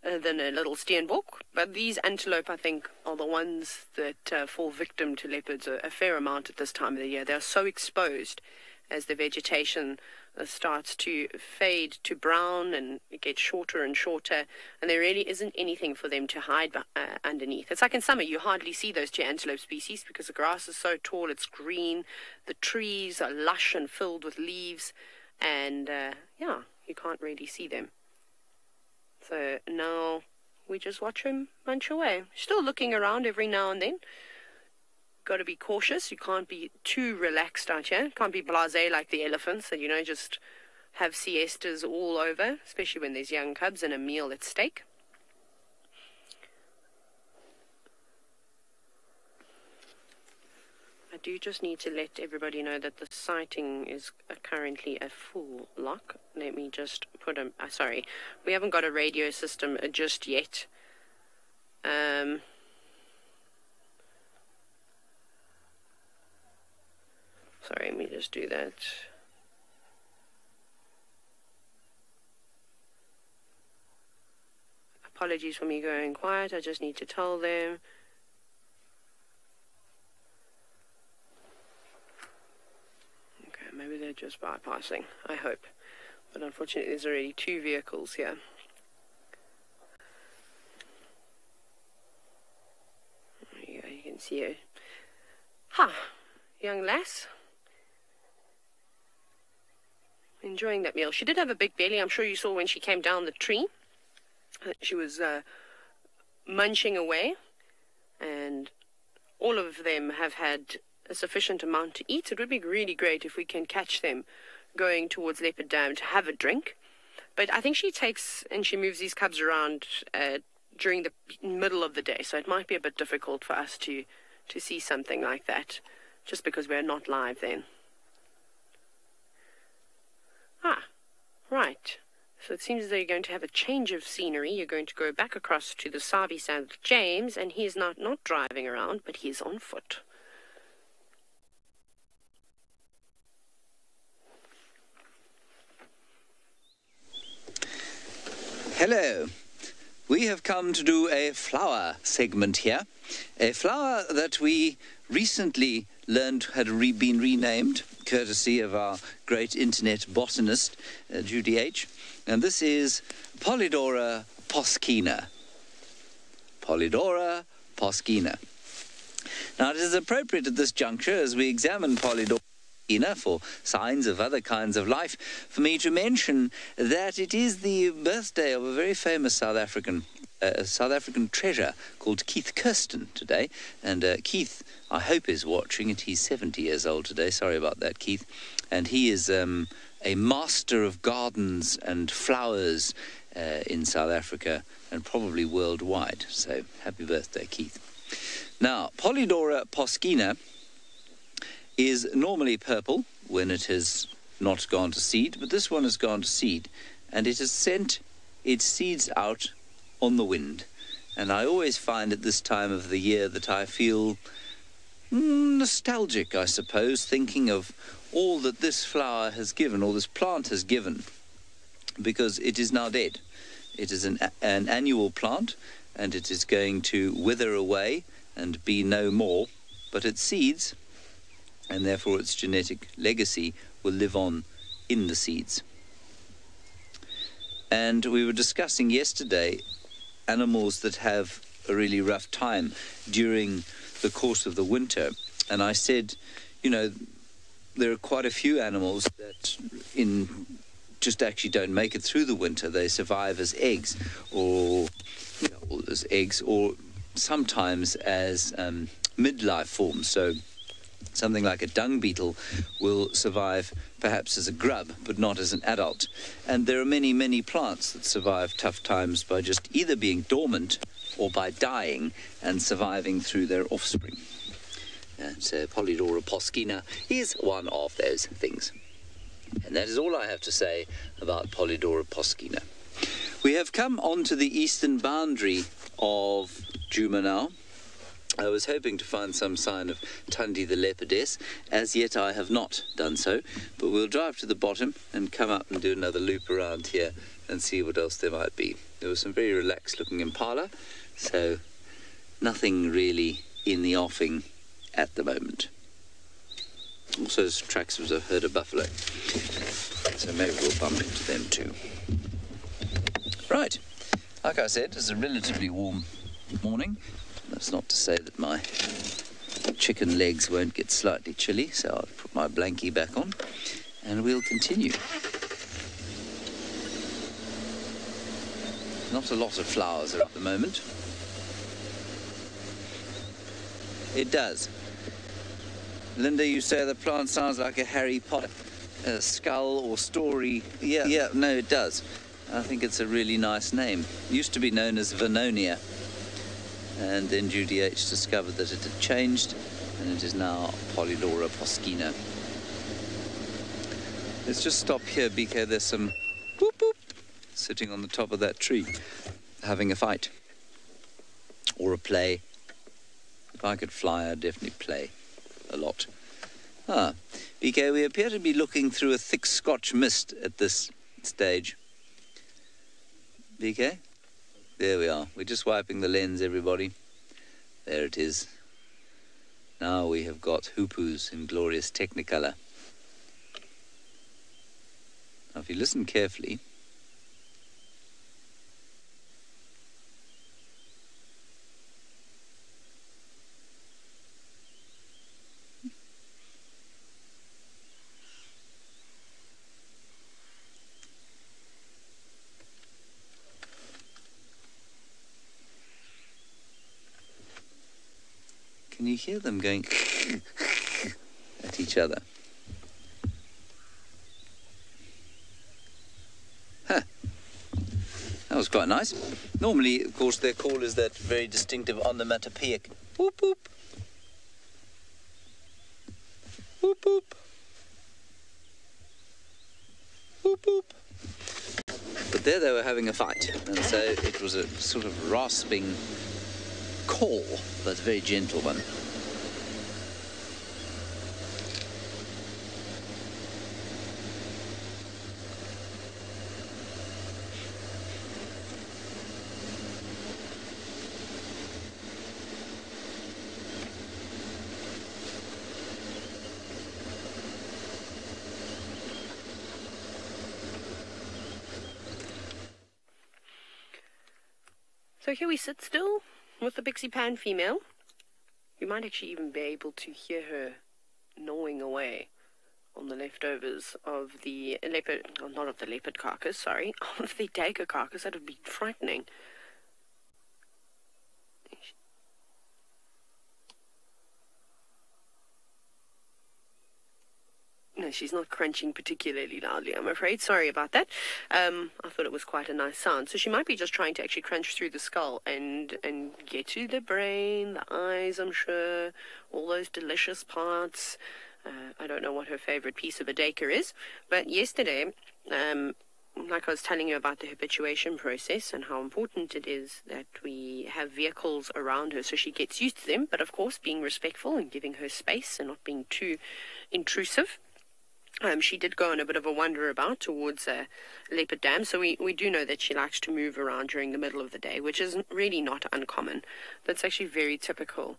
little steenbok. But these antelope, I think, are the ones that fall victim to leopards a fair amount at this time of the year. They're so exposed as the vegetation starts to fade to brown and it gets shorter and shorter, and there really isn't anything for them to hide underneath. It's like in summer, you hardly see those two antelope species because the grass is so tall, it's green, the trees are lush and filled with leaves, and you can't really see them. So now we just watch him munch away. Still looking around every now and then. Got to be cautious. You can't be too relaxed out here. Can't be blasé like the elephants and, just have siestas all over, especially when there's young cubs and a meal at stake. I do just need to let everybody know that the sighting is currently a full lock. Let me just put sorry, we haven't got a radio system just yet. Sorry, let me just do that. Apologies for me going quiet. I just need to tell them. Okay, maybe they're just bypassing, I hope. But unfortunately, there's already two vehicles here. There you go, you can see her. Ha! Young lass. Enjoying that meal. She did have a big belly. I'm sure you saw when she came down the tree. She was munching away, and all of them have had a sufficient amount to eat. It would be really great if we can catch them going towards Leopard Dam to have a drink. But I think she takes and she moves these cubs around during the middle of the day, so it might be a bit difficult for us to see something like that, just because we're not live then. Ah, right. So it seems as though you're going to have a change of scenery. You're going to go back across to the Sabi side of James, and he's not driving around, but he's on foot. Hello. We have come to do a flower segment here. A flower that we recently learned had been renamed, courtesy of our great internet botanist, Judy H. And this is Polydora poskina. Polydora poskina. Now, it is appropriate at this juncture, as we examine Polydora for signs of other kinds of life, for me to mention that it is the birthday of a very famous South African treasure called Keith Kirsten today. And Keith, I hope, is watching it. He's 70 years old today. Sorry about that, Keith. And he is a master of gardens and flowers in South Africa and probably worldwide. So happy birthday, Keith. Now, Polydora poskina is normally purple when it has not gone to seed, but this one has gone to seed, and it has sent its seeds out on the wind. And I always find at this time of the year that I feel nostalgic, I suppose, thinking of all that this flower has given, or this plant has given, because it is now dead. It is an annual plant, and it is going to wither away and be no more, but its seeds, and therefore its genetic legacy, will live on in the seeds. And we were discussing yesterday animals that have a really rough time during the course of the winter. And I said, you know, there are quite a few animals that just actually don't make it through the winter. They survive as eggs, or sometimes as midlife forms. So something like a dung beetle will survive perhaps as a grub, but not as an adult. And there are many, many plants that survive tough times by just either being dormant or by dying and surviving through their offspring. And so Polydora poskina is one of those things. And that is all I have to say about Polydora poskina. We have come on to the eastern boundary of Djuma now. I was hoping to find some sign of Tundi the leopardess. As yet I have not done so, but we'll drive to the bottom and come up and do another loop around here and see what else there might be. There was some very relaxed looking impala, so nothing really in the offing at the moment. Also there's tracks of a herd of buffalo, so maybe we'll bump into them too. Right, like I said, it's a relatively warm morning. That's not to say that my chicken legs won't get slightly chilly, so I'll put my blankie back on and we'll continue. Not a lot of flowers at the moment. It does. Linda, you say the plant sounds like a Harry Potter skull or story. Yeah, no, it does. I think it's a really nice name. It used to be known as Vernonia. And then Judy H. discovered that it had changed, and it is now Polydora poskina. Let's just stop here, BK. There's some whoop whoop sitting on the top of that tree, having a fight. Or a play. If I could fly, I'd definitely play a lot. BK, we appear to be looking through a thick Scotch mist at this stage. BK? There we are. We're just wiping the lens, everybody. There it is. Now we have got hoopoes in glorious technicolor. Now, if you listen carefully, can you hear them going at each other? Huh. That was quite nice. Normally, of course, their call is that very distinctive onomatopoeic whoop whoop. Whoop whoop. Whoop whoop. But there they were having a fight, and so it was a sort of rasping call, but a very gentle one. So here we sit still with the Pixie Pan female. You might actually even be able to hear her gnawing away on the leftovers of the leopard, not of the leopard carcass, sorry, of the dagger carcass. That would be frightening. No, she's not crunching particularly loudly, I'm afraid. Sorry about that. I thought it was quite a nice sound. So she might be just trying to actually crunch through the skull and get to the brain, the eyes, I'm sure, all those delicious parts. I don't know what her favorite piece of a dacre is, but yesterday, like I was telling you about the habituation process and how important it is that we have vehicles around her so she gets used to them, but of course being respectful and giving her space and not being too intrusive. She did go on a bit of a wander about towards Leopard Dam, so we do know that she likes to move around during the middle of the day, which is really not uncommon. That's actually very typical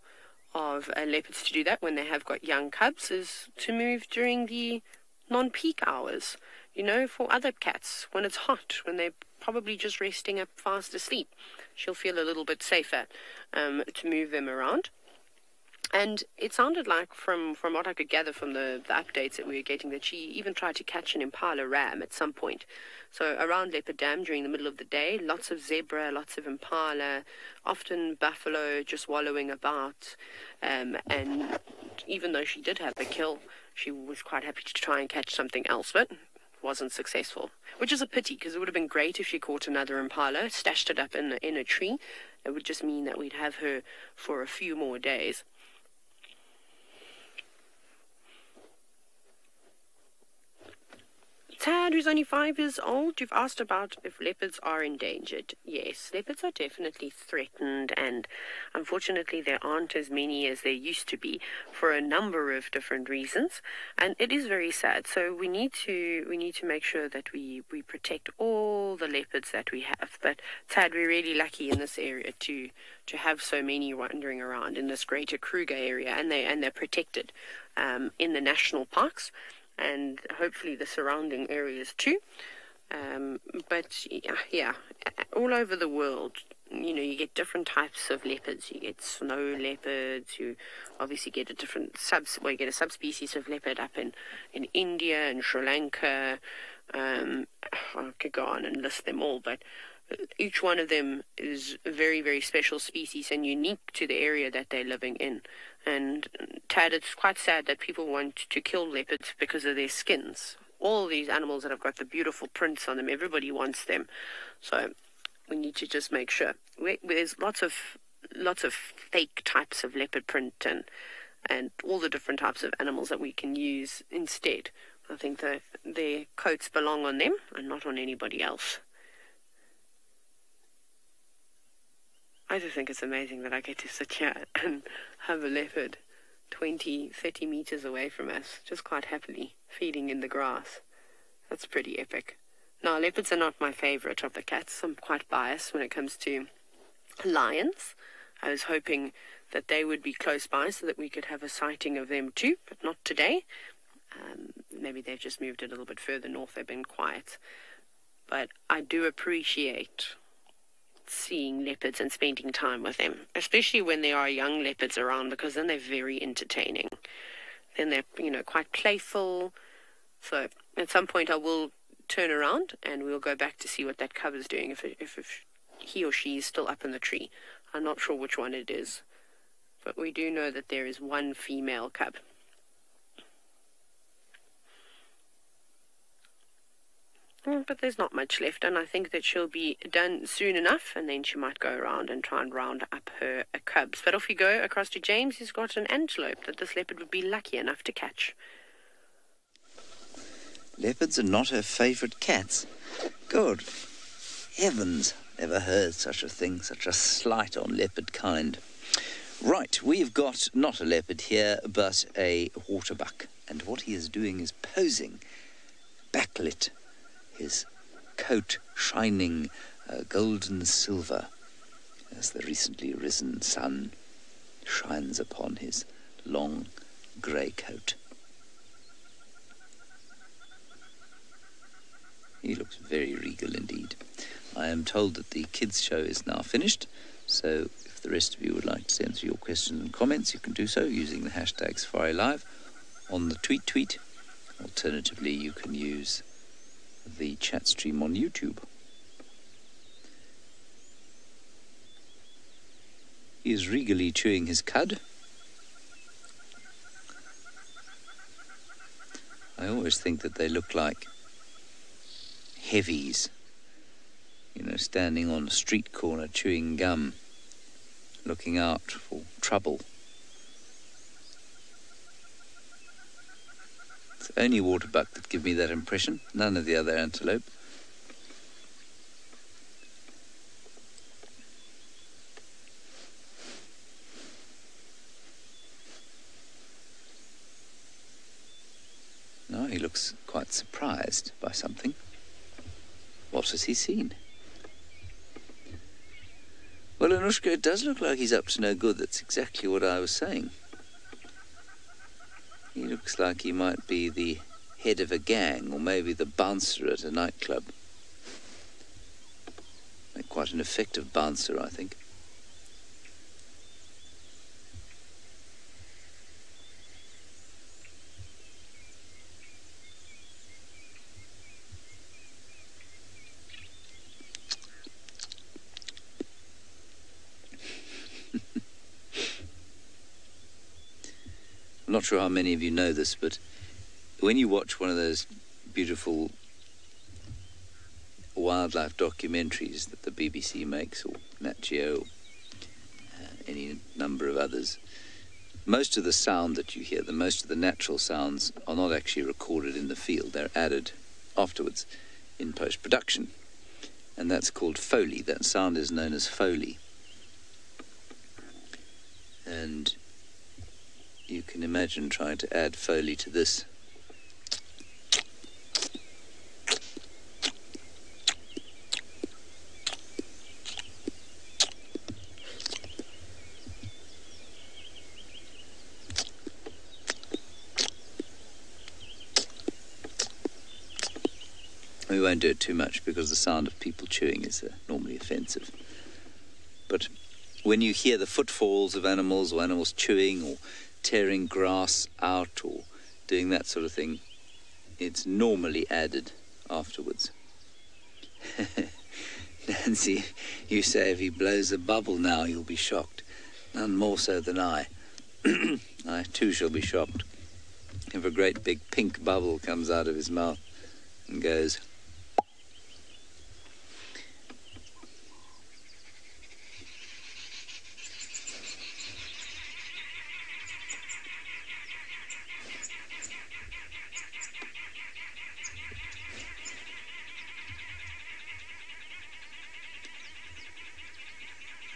of leopards to do that when they have got young cubs, is to move during the non-peak hours. You know, for other cats, when it's hot, when they're probably just resting up fast asleep, she'll feel a little bit safer to move them around. And it sounded like, from what I could gather from the updates that we were getting, that she even tried to catch an impala ram at some point. So around Leopard Dam during the middle of the day, lots of zebra, lots of impala, often buffalo just wallowing about. And even though she did have a kill, she was quite happy to try and catch something else, but wasn't successful. Which is a pity, because it would have been great if she caught another impala, stashed it up in a tree. It would just mean that we'd have her for a few more days. Tad, who's only 5 years old, you've asked about if leopards are endangered. Yes, leopards are definitely threatened, and unfortunately there aren't as many as there used to be for a number of different reasons, and it is very sad. So we need to make sure that we protect all the leopards that we have. But Tad, we're really lucky in this area to have so many wandering around in this greater Kruger area, and they're protected in the national parks, and hopefully the surrounding areas too. But yeah, all over the world, you know, you get different types of leopards. You get snow leopards. You obviously get you get a subspecies of leopard up in India and Sri Lanka. I could go on and list them all, but each one of them is a very, very special species and unique to the area that they're living in. And Tad, it's quite sad that people want to kill leopards because of their skins. All these animals that have got the beautiful prints on them, everybody wants them. So we need to just make sure. There's lots of fake types of leopard print and all the different types of animals that we can use instead. I think that their coats belong on them and not on anybody else. I just think it's amazing that I get to sit here and have a leopard 20, 30 meters away from us, just quite happily feeding in the grass. That's pretty epic. Now, leopards are not my favorite of the cats. I'm quite biased when it comes to lions. I was hoping that they would be close by so that we could have a sighting of them too, but not today. Maybe they've just moved a little bit further north. They've been quiet. But I do appreciate seeing leopards and spending time with them, especially when there are young leopards around, because then they're very entertaining. Then they're, you know, quite playful. So at some point I will turn around and we'll go back to see what that cub is doing, if he or she is still up in the tree. I'm not sure which one it is, but we do know that there is one female cub. But there's not much left, and I think that she'll be done soon enough, and then she might go around and try and round up her cubs. But off we go across to James, who's got an antelope that this leopard would be lucky enough to catch. Leopards are not her favourite cats. Good heavens, never heard such a thing, such a slight on leopard kind. Right, we've got not a leopard here, but a waterbuck, and what he is doing is posing, backlit, his coat shining golden silver as the recently risen sun shines upon his long grey coat. He looks very regal indeed. I am told that the kids show is now finished, so if the rest of you would like to send through your questions and comments, you can do so using the hashtag Tswalu Live on the tweet. Alternatively, you can use the chat stream on YouTube. He is regally chewing his cud. I always think that they look like heavies, you know, standing on a street corner chewing gum, looking out for trouble. It's only waterbuck that give me that impression, none of the other antelope. No, he looks quite surprised by something. What has he seen? Well, Anushka, it does look like he's up to no good. That's exactly what I was saying. He looks like he might be the head of a gang, or maybe the bouncer at a nightclub. Quite an effective bouncer, I think. I'm not sure how many of you know this, but when you watch one of those beautiful wildlife documentaries that the BBC makes, or Nat Geo, any number of others, most of the sound that you hear, most of the natural sounds, are not actually recorded in the field. They're added afterwards in post-production, and that's called Foley. That sound is known as Foley. And you can imagine trying to add Foley to this. We won't do it too much because the sound of people chewing is normally offensive. But when you hear the footfalls of animals, or animals chewing or tearing grass out or doing that sort of thing, it's normally added afterwards. Nancy, you say if he blows a bubble now, you'll be shocked. None more so than I. I too shall be shocked if a great big pink bubble comes out of his mouth and goes.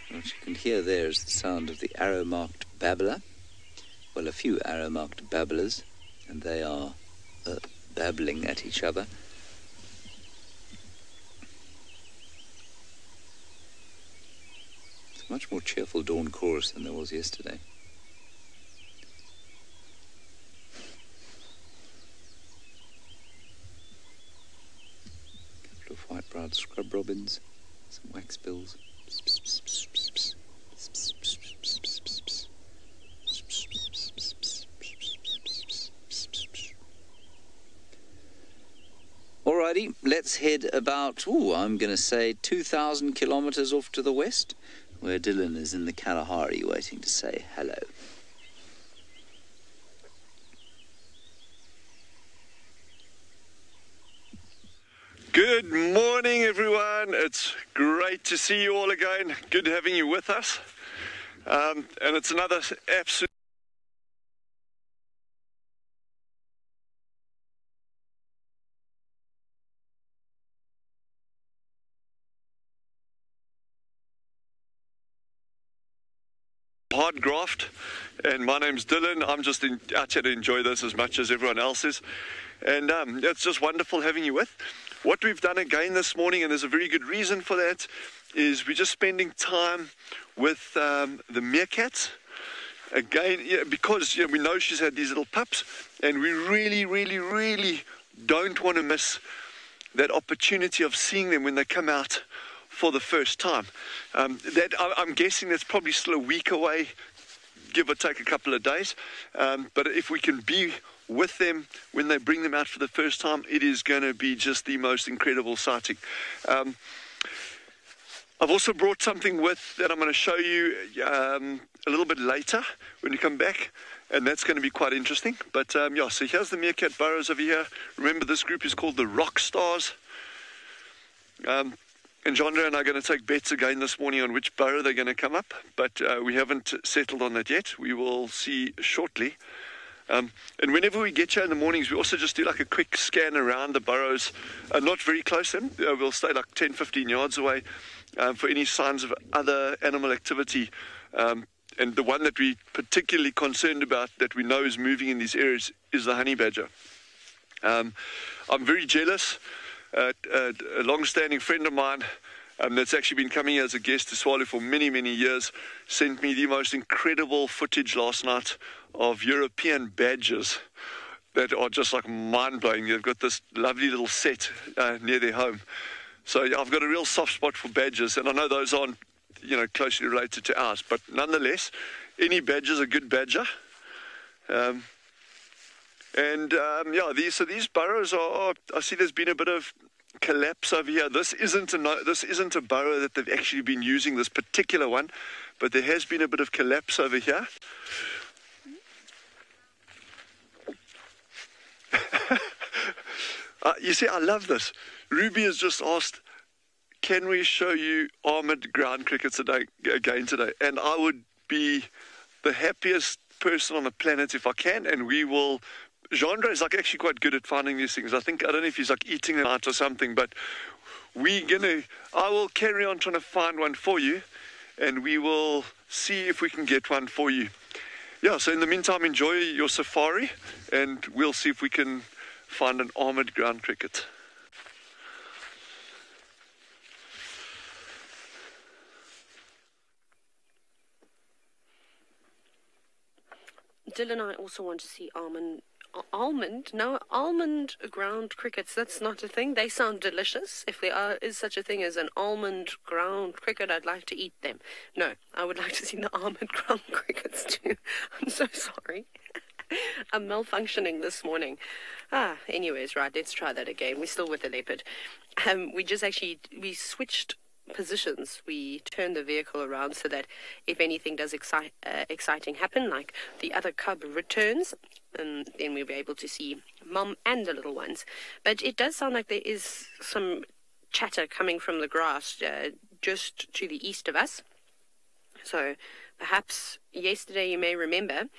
What you can hear there is the sound of the arrow-marked babbler. Well, a few arrow-marked babblers, and they are babbling at each other. It's a much more cheerful dawn chorus than there was yesterday. A couple of white-browed scrub robins, some waxbills. Alrighty, let's head about, I'm going to say 2,000 kilometers off to the west, where Dylan is in the Kalahari waiting to say hello. Good morning, everyone. It's great to see you all again. Good having you with us. And it's another absolute hard graft. And my name's Dylan. I'm just out here to enjoy this as much as everyone else is. And it's just wonderful having you with. What we've done again this morning, and there's a very good reason for that, is we're just spending time with the meerkats. Again, because we know she's had these little pups, and we really don't want to miss that opportunity of seeing them when they come out for the first time. I'm guessing that's probably still a week away, give or take a couple of days. But if we can be with them when they bring them out for the first time, it is going to be just the most incredible sighting. I've also brought something with that I'm going to show you a little bit later when we come back, and that's going to be quite interesting. But yeah, so here's the meerkat burrows over here. Remember, this group is called the Rock Stars. And Jandra and I are going to take bets again this morning on which burrow they're going to come up, but we haven't settled on that yet. We will see shortly. And whenever we get here in the mornings, we also just do like a quick scan around the burrows, not very close to them. We'll stay like 10-15 yards away for any signs of other animal activity. And the one that we're particularly concerned about that we know is moving in these areas is the honey badger. I'm very jealous. A long-standing friend of mine that's actually been coming as a guest to Tswalu for many, many years sent me the most incredible footage last night of European badgers that are just like mind-blowing. They've got this lovely little set near their home. So yeah, I've got a real soft spot for badgers, and I know those aren't, closely related to ours, but nonetheless, any badger's a good badger. Yeah, these burrows are. I see there's been a bit of collapse over here. This isn't a burrow that they've actually been using, this particular one, but there has been a bit of collapse over here. You see, I love this. Ruby has just asked, can we show you armoured ground crickets again today? And I would be the happiest person on the planet if I can, and we will. Jandra is actually quite good at finding these things. I don't know if he's eating them out or something, but I will carry on trying to find one for you, and we will see if we can get one for you. Yeah, so in the meantime, enjoy your safari, and we'll see if we can find an armoured ground cricket. Dylan and I also want to see almond ground crickets. That's not a thing. They sound delicious. If there is such a thing as an almond ground cricket, I'd like to eat them. No, I would like to see the almond ground crickets too. I'm so sorry. I'm malfunctioning this morning. Anyways, right, let's try that again. We're still with the leopard. We switched positions. We turned the vehicle around so that if anything does exciting happen, like the other cub returns, then we'll be able to see Mum and the little ones. But it does sound like there is some chatter coming from the grass just to the east of us. So perhaps yesterday, you may remember,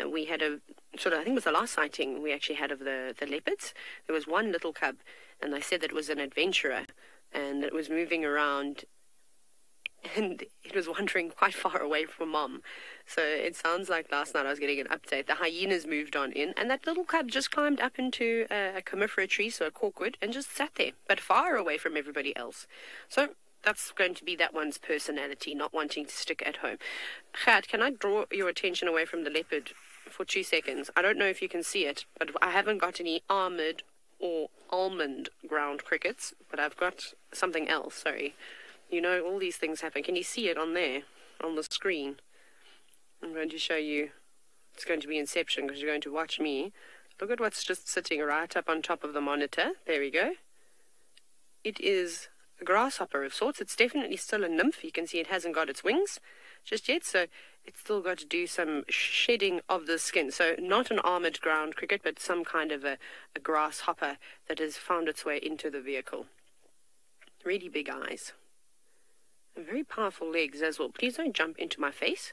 we had I think it was the last sighting we actually had of the leopards. There was one little cub, and they said that it was an adventurer, and it was moving around, and it was wandering quite far away from Mom. So it sounds like last night I was getting an update. The hyenas moved on in, and that little cub just climbed up into a comifera tree, so a corkwood, and just sat there, but far away from everybody else. So that's going to be that one's personality, not wanting to stick at home. Gert, can I draw your attention away from the leopard for 2 seconds? I don't know if you can see it, but I haven't got any armoured or almond ground crickets, but I've got something else. Sorry, all these things happen. Can you see it on there on the screen? I'm going to show you. It's going to be Inception, because you're going to watch me. Look at what's just sitting right up on top of the monitor. There we go. It is a grasshopper of sorts. It's definitely still a nymph. You can see it hasn't got its wings just yet, so it's still got to do some shedding of the skin. So not an armoured ground cricket, but some kind of a grasshopper that has found its way into the vehicle. Really big eyes. And very powerful legs as well. Please don't jump into my face,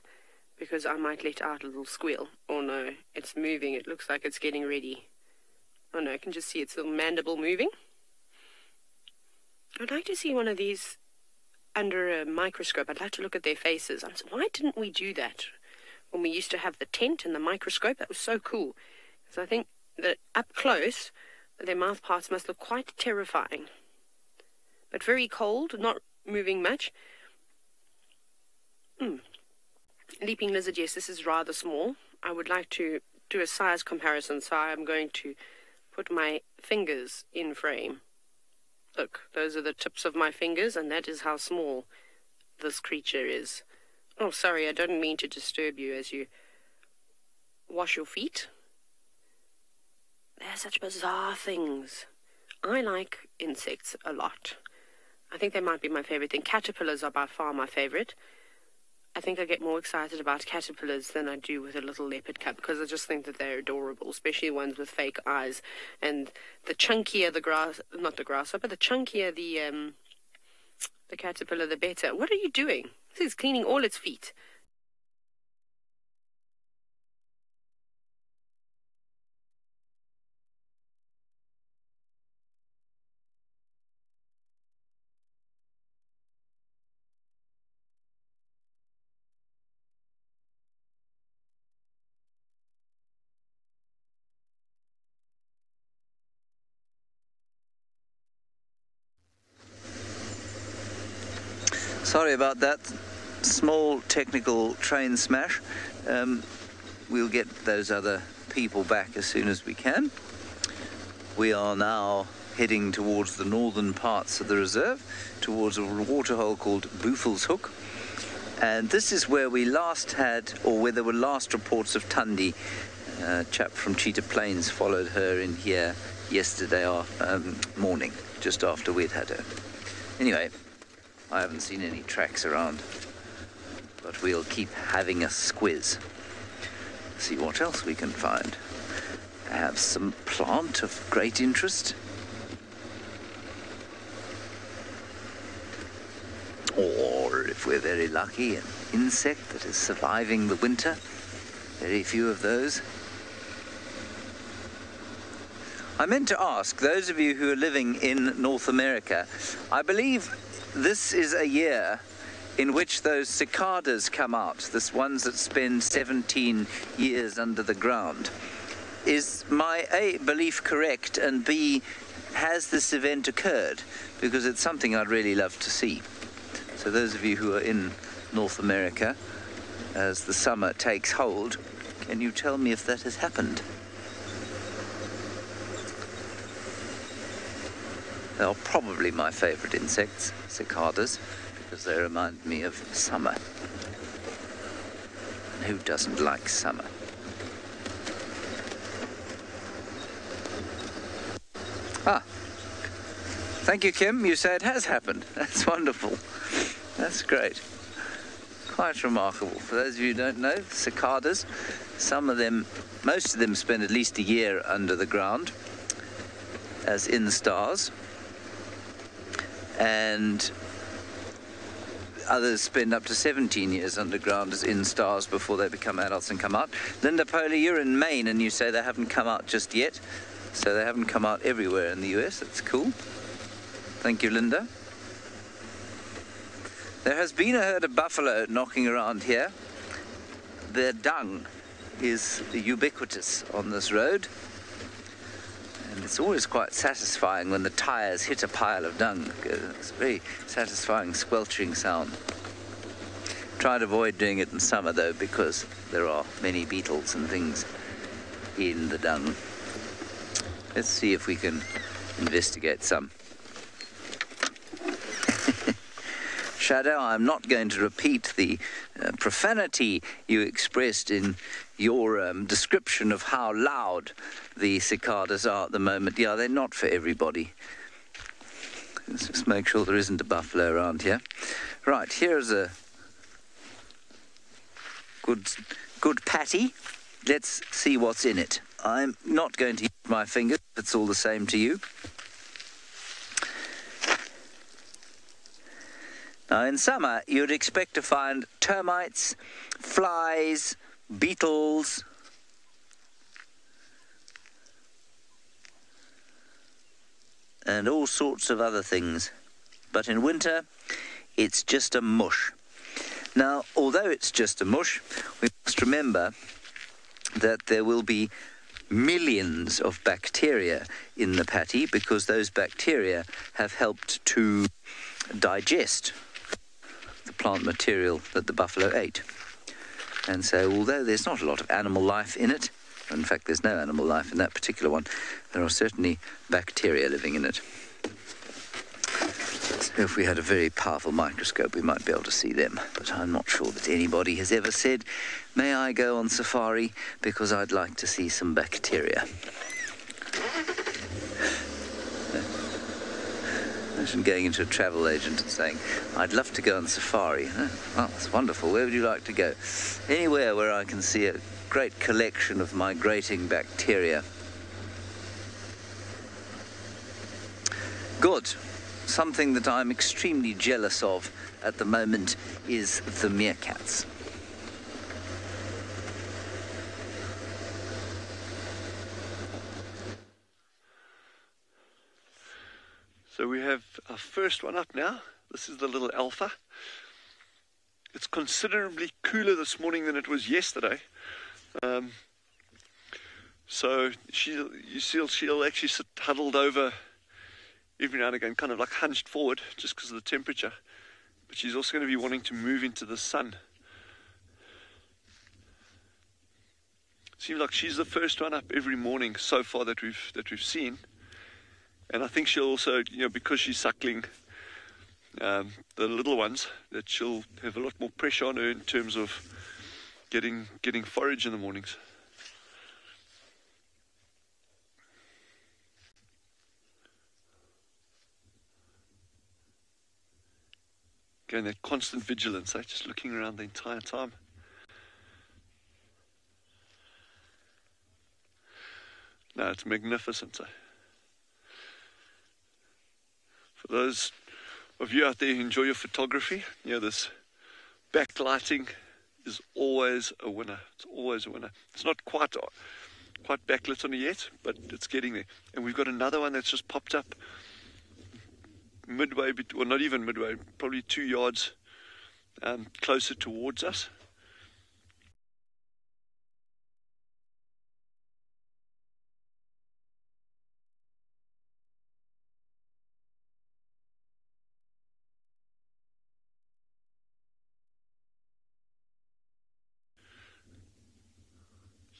because I might let out a little squeal. Oh no, it's moving. It looks like it's getting ready. Oh no, I can just see its little mandible moving. I'd like to see one of these under a microscope. I'd like to look at their faces. Why didn't we do that when we used to have the tent and the microscope? That was so cool. So I think that up close, their mouth parts must look quite terrifying. But very cold, not moving much. Leaping lizard, yes, this is rather small. I would like to do a size comparison, so I'm going to put my fingers in frame. Look, those are the tips of my fingers, and that is how small this creature is. Oh, sorry, I don't mean to disturb you as you wash your feet. They're such bizarre things. I like insects a lot. I think they might be my favorite thing. Caterpillars are by far my favorite. I think I get more excited about caterpillars than I do with a little leopard cub, because I just think that they're adorable, especially ones with fake eyes. And the chunkier the grasshopper, the chunkier the caterpillar, the better. What are you doing? This is cleaning all its feet. Sorry about that small technical train smash. We'll get those other people back as soon as we can. We are now heading towards the northern parts of the reserve, towards a waterhole called Buffels Hook. And this is where we last had, or where there were last reports of Tundi. A chap from Cheetah Plains followed her in here yesterday morning, just after we'd had her. Anyway, I haven't seen any tracks around, but we'll keep having a squiz. See what else we can find. I have some plant of great interest. Or, if we're very lucky, an insect that is surviving the winter. Very few of those. I meant to ask, those of you who are living in North America, I believe this is a year in which those cicadas come out, the ones that spend 17 years under the ground. Is my A, belief correct, and B, has this event occurred? Because it's something I'd really love to see. So those of you who are in North America, as the summer takes hold, can you tell me if that has happened? They are probably my favourite insects, cicadas, because they remind me of summer. And who doesn't like summer? Ah, thank you, Kim. You say it has happened. That's wonderful. That's great. Quite remarkable. For those of you who don't know, cicadas, some of them, most of them spend at least a year under the ground as instars. And others spend up to 17 years underground as instars before they become adults and come out. Linda Poehler, you're in Maine and you say they haven't come out just yet. So they haven't come out everywhere in the US. That's cool. Thank you, Linda. There has been a herd of buffalo knocking around here. Their dung is ubiquitous on this road. And it's always quite satisfying when the tyres hit a pile of dung. It's a very satisfying squelching sound. Try to avoid doing it in summer though, because there are many beetles and things in the dung. Let's see if we can investigate some. Shadow, I'm not going to repeat the profanity you expressed in your description of how loud the cicadas are at the moment. Yeah, they're not for everybody. Let's just make sure there isn't a buffalo around here. Right, here's a good patty. Let's see what's in it. I'm not going to use my fingers, if it's all the same to you. Now, in summer, you'd expect to find termites, flies, beetles, and all sorts of other things. But in winter, it's just a mush. Now, although it's just a mush, we must remember that there will be millions of bacteria in the patty, because those bacteria have helped to digest the plant material that the buffalo ate. And so, although there's not a lot of animal life in it, in fact there's no animal life in that particular one, there are certainly bacteria living in it. If we had a very powerful microscope, we might be able to see them. But I'm not sure that anybody has ever said, may I go on safari because I'd like to see some bacteria. Imagine going into a travel agent and saying, I'd love to go on safari. Oh, well, that's wonderful. Where would you like to go? Anywhere where I can see a great collection of migrating bacteria. Good. Something that I'm extremely jealous of at the moment is the meerkats. So we have our first one up now. This is the little alpha. It's considerably cooler this morning than it was yesterday. So she'll actually sit huddled over every now and again, kind of like hunched forward just because of the temperature. But she's also going to be wanting to move into the sun. Seems like she's the first one up every morning so far that we've seen. And I think she'll also, because she's suckling the little ones, that she'll have a lot more pressure on her in terms of getting forage in the mornings. Again, that constant vigilance, just looking around the entire time. No, it's magnificent. For those of you out there who enjoy your photography, this backlighting is always a winner. It's always a winner. It's not quite backlit on it yet, but it's getting there. And we've got another one that's just popped up midway, or not even midway, probably 2 yards closer towards us.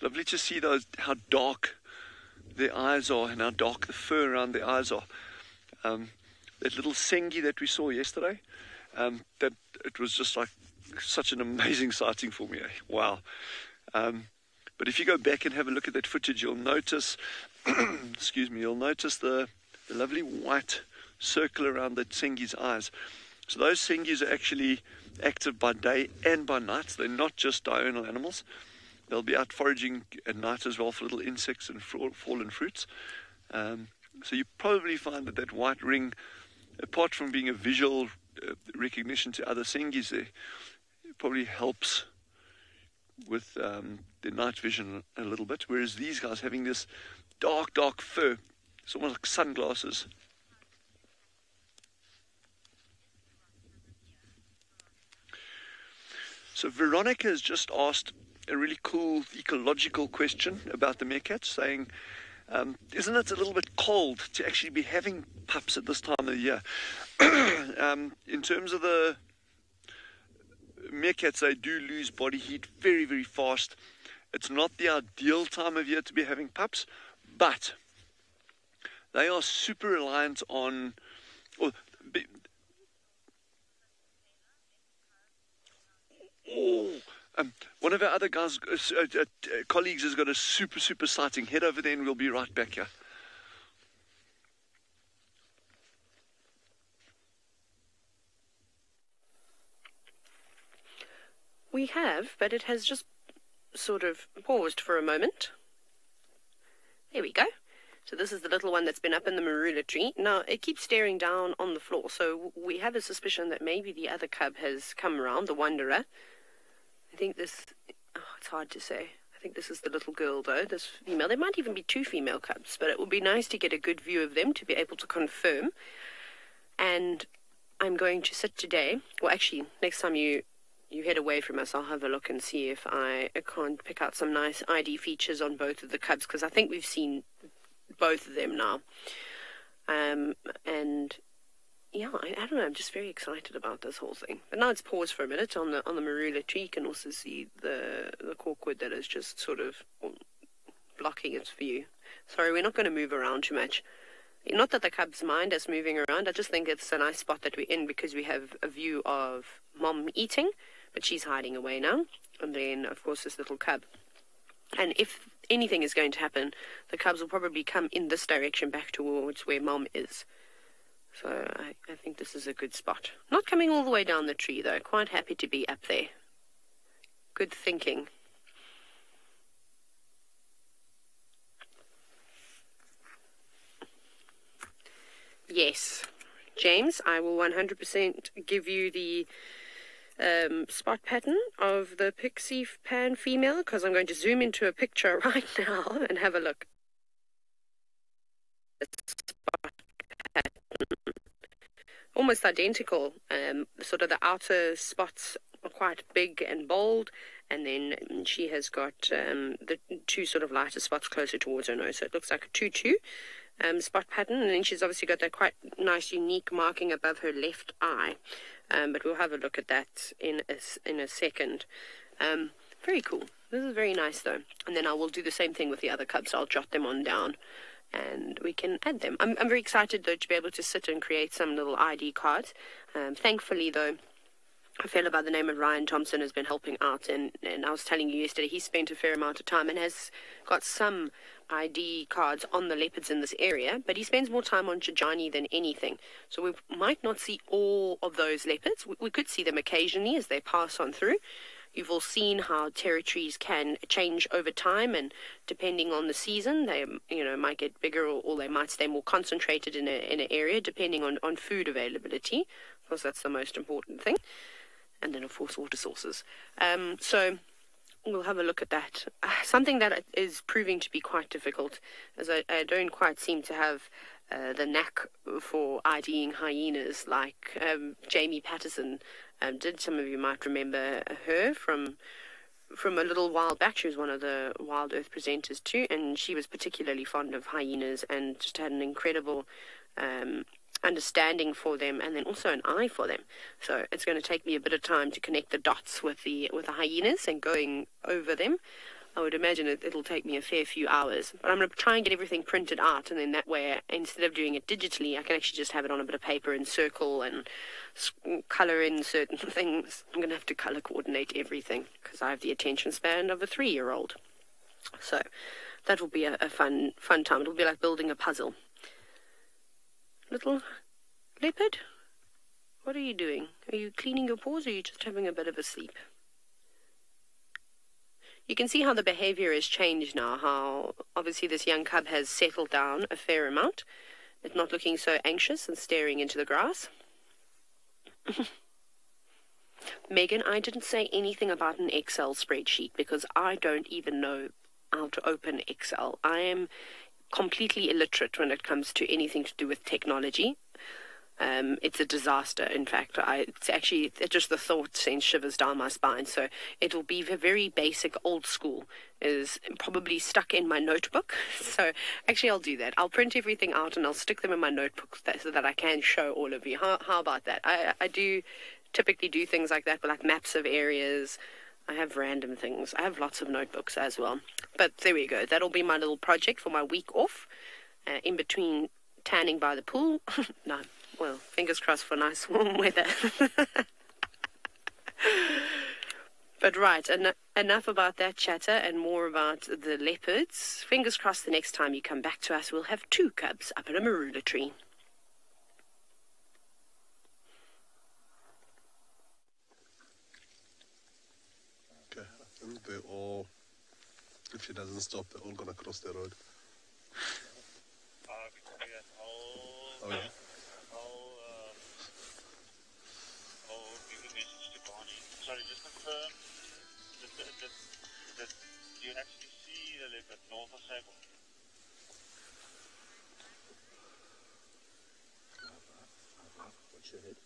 Lovely to see how dark their eyes are and how dark the fur around their eyes are. That little sengi that we saw yesterday, that it was just like such an amazing sighting for me. Wow. But if you go back and have a look at that footage, you'll notice, you'll notice the lovely white circle around that sengi's eyes. So those sengis are actually active by day and by night. So they're not just diurnal animals. They'll be out foraging at night as well for little insects and fallen fruits. So you probably find that white ring, apart from being a visual recognition to other sengis there, it probably helps with the night vision a little bit. Whereas these guys having this dark fur, it's almost like sunglasses. So Veronica has just asked a really cool ecological question about the meerkats, saying, isn't it a little bit cold to actually be having pups at this time of the year? In terms of the meerkats, they do lose body heat very, very fast. It's not the ideal time of year to be having pups, but they are super reliant on... one of our other guys, colleagues, has got a super sighting. Head over there and we'll be right back here. We have, but it has just sort of paused for a moment. There we go. So this is the little one that's been up in the marula tree. Now, it keeps staring down on the floor, so we have a suspicion that maybe the other cub has come around, the wanderer. I think this, it's hard to say. I think this is the little girl, though, this female. There might even be 2 female cubs, but it would be nice to get a good view of them to be able to confirm. And I'm going to sit today, well, actually, next time you head away from us, I'll have a look and see if I can't pick out some nice ID features on both of the cubs, because I think we've seen both of them now. And yeah, I don't know, I'm just very excited about this whole thing. But now it's paused for a minute on the marula tree. You can also see the corkwood that is just sort of blocking its view. Sorry, we're not going to move around too much. Not that the cubs mind us moving around. I just think it's a nice spot that we're in because we have a view of Mom eating, but she's hiding away now. And then, of course, this little cub. And if anything is going to happen, the cubs will probably come in this direction back towards where Mom is. So I think this is a good spot. Not coming all the way down the tree, though. Quite happy to be up there. Good thinking. Yes, James, I will 100% give you the spot pattern of the pixie pan female, because I'm going to zoom into a picture right now and have a look. Spot pattern. Almost identical. Sort of the outer spots are quite big and bold, and then she has got the two sort of lighter spots closer towards her nose, so it looks like a 2-2. Spot pattern, and then she's obviously got that quite nice unique marking above her left eye, but we'll have a look at that in a second. Very cool. This is very nice though, and then I will do the same thing with the other cubs. I'll jot them on down and we can add them. I'm very excited though to be able to sit and create some little ID cards. Thankfully though, a fellow by the name of Ryan Thompson has been helping out, and I was telling you yesterday, he spent a fair amount of time and has got some ID cards on the leopards in this area, but he spends more time on Jajani than anything. So we might not see all of those leopards. We could see them occasionally as they pass on through. You've all seen how territories can change over time, and depending on the season, they might get bigger or they might stay more concentrated in an area, depending on food availability. Of course, that's the most important thing. And then, of course, water sources. So we'll have a look at that. Something that is proving to be quite difficult, as I don't quite seem to have the knack for IDing hyenas like Jamie Patterson did. Some of you might remember her from a little while back. She was one of the Wild Earth presenters too, and she was particularly fond of hyenas and just had an incredible understanding for them, and then also an eye for them. So it's going to take me a bit of time to connect the dots with the hyenas and going over them. I would imagine it'll take me a fair few hours, but I'm going to try and get everything printed out, and then that way, instead of doing it digitally, I can actually just have it on a bit of paper and circle and colour in certain things. I'm going to have to colour coordinate everything because I have the attention span of a 3-year-old. So that will be a fun time. It'll be like building a puzzle. Little leopard, what are you doing? Are you cleaning your paws, or are you just having a bit of a sleep? You can see how the behavior has changed now, how obviously this young cub has settled down a fair amount. It's not looking so anxious and staring into the grass. Megan, I didn't say anything about an Excel spreadsheet because I don't even know how to open Excel. I am completely illiterate when it comes to anything to do with technology. It's a disaster, in fact. It's just the thought sends shivers down my spine. So it'll be very basic, old school, is probably stuck in my notebook. So actually I'll do that. I'll print everything out and I'll stick them in my notebook so that I can show all of you. How about that? I do typically do things like that, but like maps of areas. I have random things. I have lots of notebooks as well. But there we go. That'll be my little project for my week off, in between tanning by the pool. No, well, fingers crossed for nice warm weather. But right, enough about that chatter and more about the leopards. Fingers crossed the next time you come back to us, we'll have 2 cubs up in a marula tree. They all, if she doesn't stop, they're all gonna cross the road. Oh yeah. I'll give a message to Barney. Sorry, just confirm that you actually see the leopard north of Sable. Watch your head.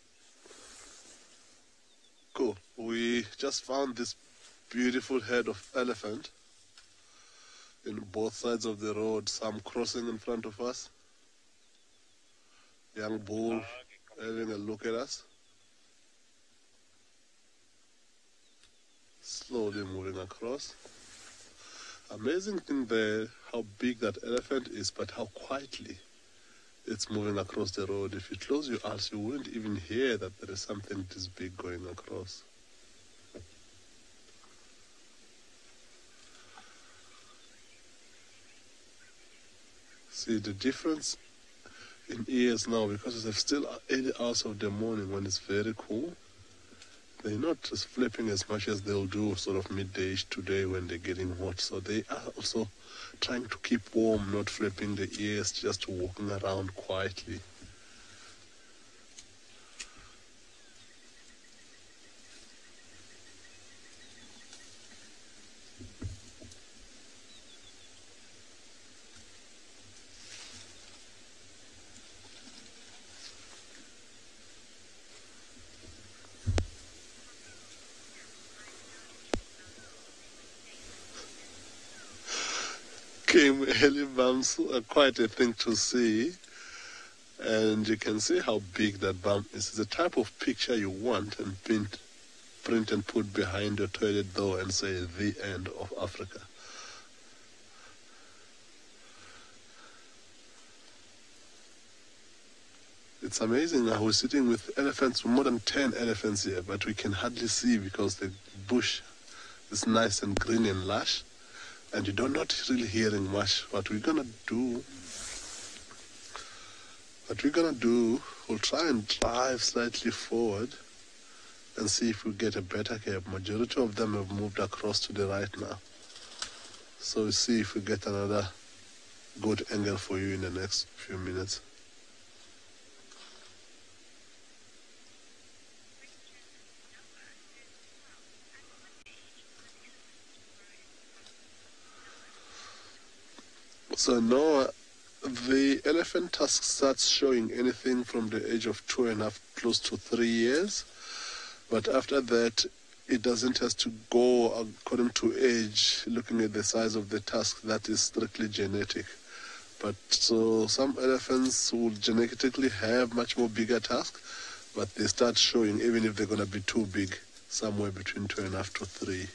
Cool. We just found this beautiful herd of elephant in both sides of the road, some crossing in front of us. Young bull having a look at us. Slowly moving across. Amazing thing there, how big that elephant is, but how quietly it's moving across the road. If you close your eyes, you wouldn't even hear that there is something this big going across. See the difference in ears now, because it's still early hours of the morning when it's very cool. They're not just flapping as much as they'll do sort of midday today when they're getting hot. So they are also trying to keep warm, not flapping the ears, just walking around quietly. Heli bumps are quite a thing to see, and you can see how big that bump is. It's the type of picture you want and print and put behind your toilet door and say the end of Africa. It's amazing now we're sitting with elephants, more than 10 elephants here, but we can hardly see because the bush is nice and green and lush. And you're not really hearing much. What we're gonna do, we'll try and drive slightly forward and see if we get a better cab. Majority of them have moved across to the right now. So we'll see if we get another good angle for you in the next few minutes. So now the elephant tusk starts showing anything from the age of 2.5 close to 3 years, but after that it doesn't have to go according to age. Looking at the size of the tusk, that is strictly genetic. But so some elephants will genetically have much more bigger tusk, but they start showing even if they're going to be too big, somewhere between 2.5 to 3.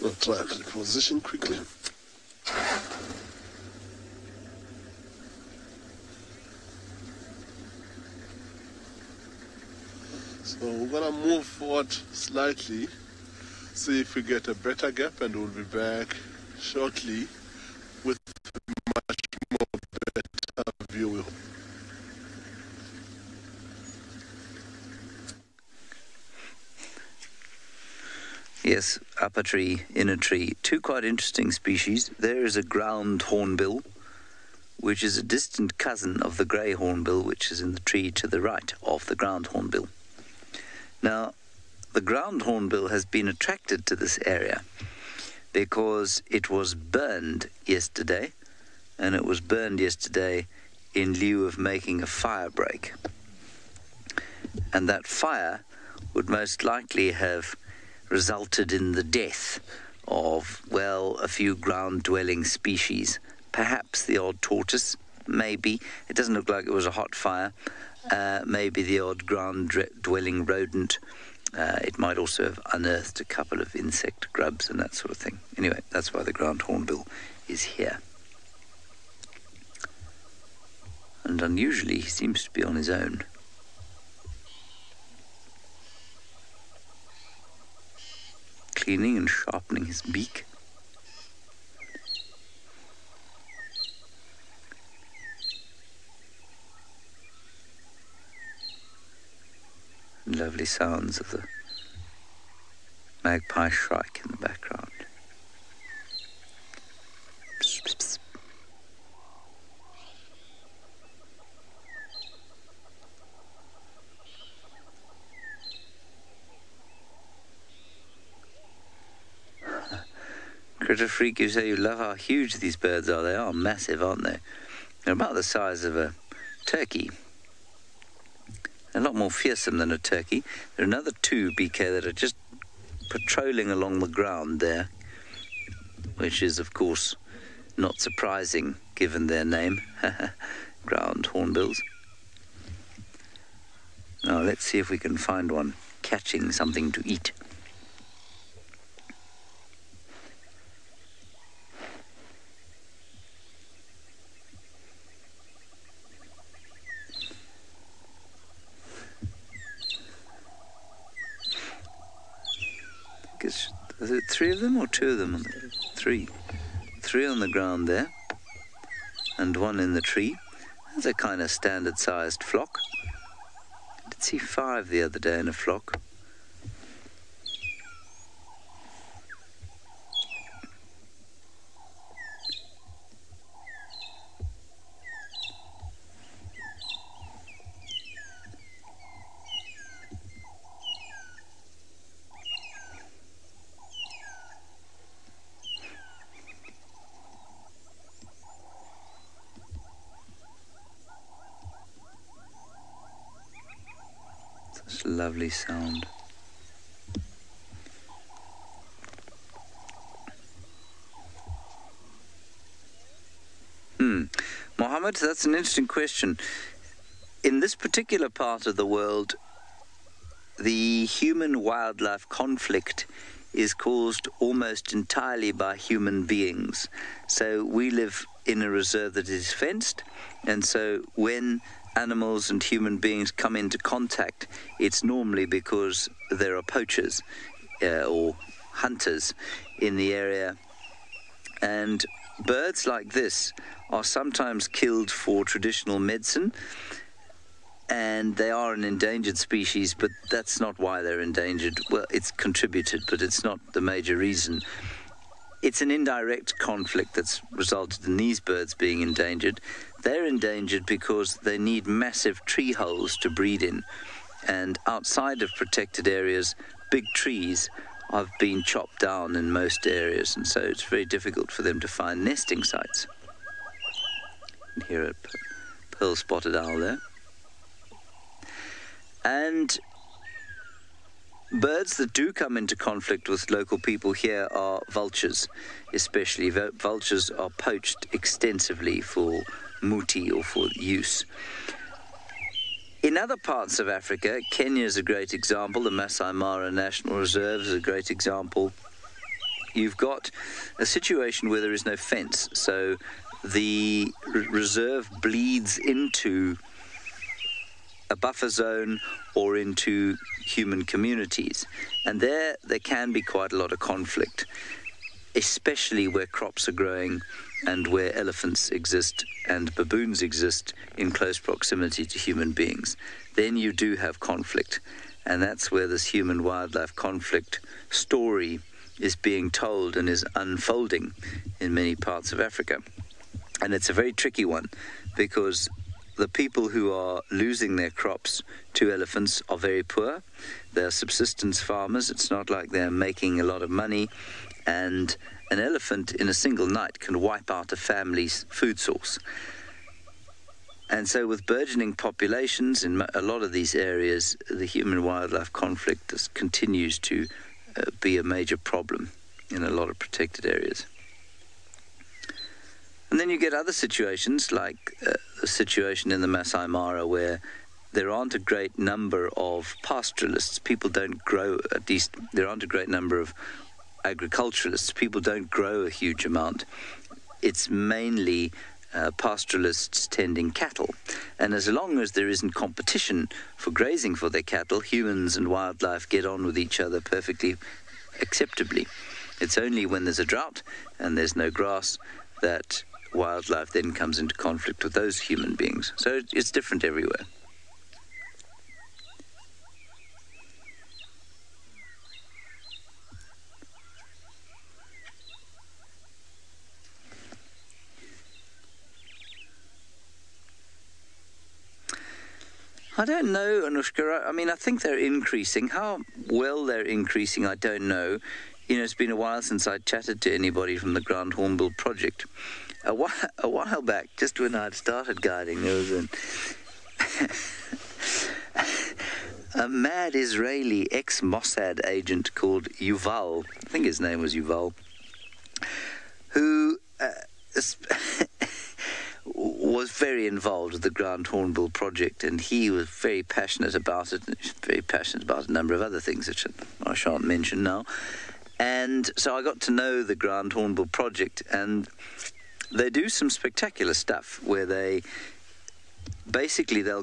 I'll try and reposition quickly. So we're gonna move forward slightly, see if we get a better gap, and we'll be back shortly with much more better view, we hope. Yes, upper tree, inner tree, two quite interesting species. There is a ground hornbill, which is a distant cousin of the grey hornbill, which is in the tree to the right of the ground hornbill. Now, the ground hornbill has been attracted to this area because it was burned yesterday, and it was burned yesterday in lieu of making a fire break. And that fire would most likely have resulted in the death of, well, a few ground-dwelling species, perhaps the odd tortoise, maybe. It doesn't look like it was a hot fire. Maybe the odd ground-dwelling rodent. It might also have unearthed a couple of insect grubs and that sort of thing. Anyway, that's why the ground hornbill is here. And unusually, he seems to be on his own. Cleaning and sharpening his beak. And lovely sounds of the magpie shrike in the background. Psst, psst, psst. Critter Freak, you say you love how huge these birds are. They are massive, aren't they? They're about the size of a turkey. A lot more fearsome than a turkey. There are another two BK that are just patrolling along the ground there, which is, of course, not surprising given their name. ground hornbills. Now let's see if we can find one catching something to eat. Is it 3 of them or 2 of them? 3. 3 on the ground there, and 1 in the tree. That's a kind of standard-sized flock. I did see 5 the other day in a flock. Such a lovely sound. Mohammed, that's an interesting question. In this particular part of the world, the human-wildlife conflict is caused almost entirely by human beings. So we live in a reserve that is fenced, and so when animals and human beings come into contact, it's normally because there are poachers or hunters in the area. And birds like this are sometimes killed for traditional medicine, and they are an endangered species, but that's not why they're endangered. Well, it's contributed, but it's not the major reason. It's an indirect conflict that's resulted in these birds being endangered. They're endangered because they need massive tree holes to breed in, and outside of protected areas, big trees have been chopped down in most areas, and so it's very difficult for them to find nesting sites. You can hear a pearl-spotted owl there. And birds that do come into conflict with local people here are vultures, especially. Vultures are poached extensively for muti or for use. In other parts of Africa, Kenya is a great example. The Masai Mara National Reserve is a great example. You've got a situation where there is no fence, so the reserve bleeds into a buffer zone or into human communities, and there can be quite a lot of conflict, especially where crops are growing and where elephants exist and baboons exist in close proximity to human beings. Then you do have conflict, and that's where this human-wildlife conflict story is being told and is unfolding in many parts of Africa. And it's a very tricky one, because the people who are losing their crops to elephants are very poor. They're subsistence farmers. It's not like they're making a lot of money. And an elephant in a single night can wipe out a family's food source. And so with burgeoning populations in a lot of these areas, the human-wildlife conflict continues to be a major problem in a lot of protected areas. And then you get other situations, like a situation in the Masai Mara where there aren't a great number of pastoralists. People don't grow, at least there aren't a great number of agriculturalists. People don't grow a huge amount. It's mainly pastoralists tending cattle. And as long as there isn't competition for grazing for their cattle, humans and wildlife get on with each other perfectly acceptably. It's only when there's a drought and there's no grass that wildlife then comes into conflict with those human beings. So it's different everywhere. I don't know, Anushka. I mean, I think they're increasing. How well they're increasing, I don't know. You know, it's been a while since I chatted to anybody from the Ground Hornbill Project. A while back, just when I'd started guiding, there was a mad Israeli ex-Mossad agent called Yuval, I think his name was Yuval, who was very involved with the Ground Hornbill project, and he was very passionate about it, and he's very passionate about a number of other things which I shan't mention now. And so I got to know the Ground Hornbill project, and they do some spectacular stuff where they'll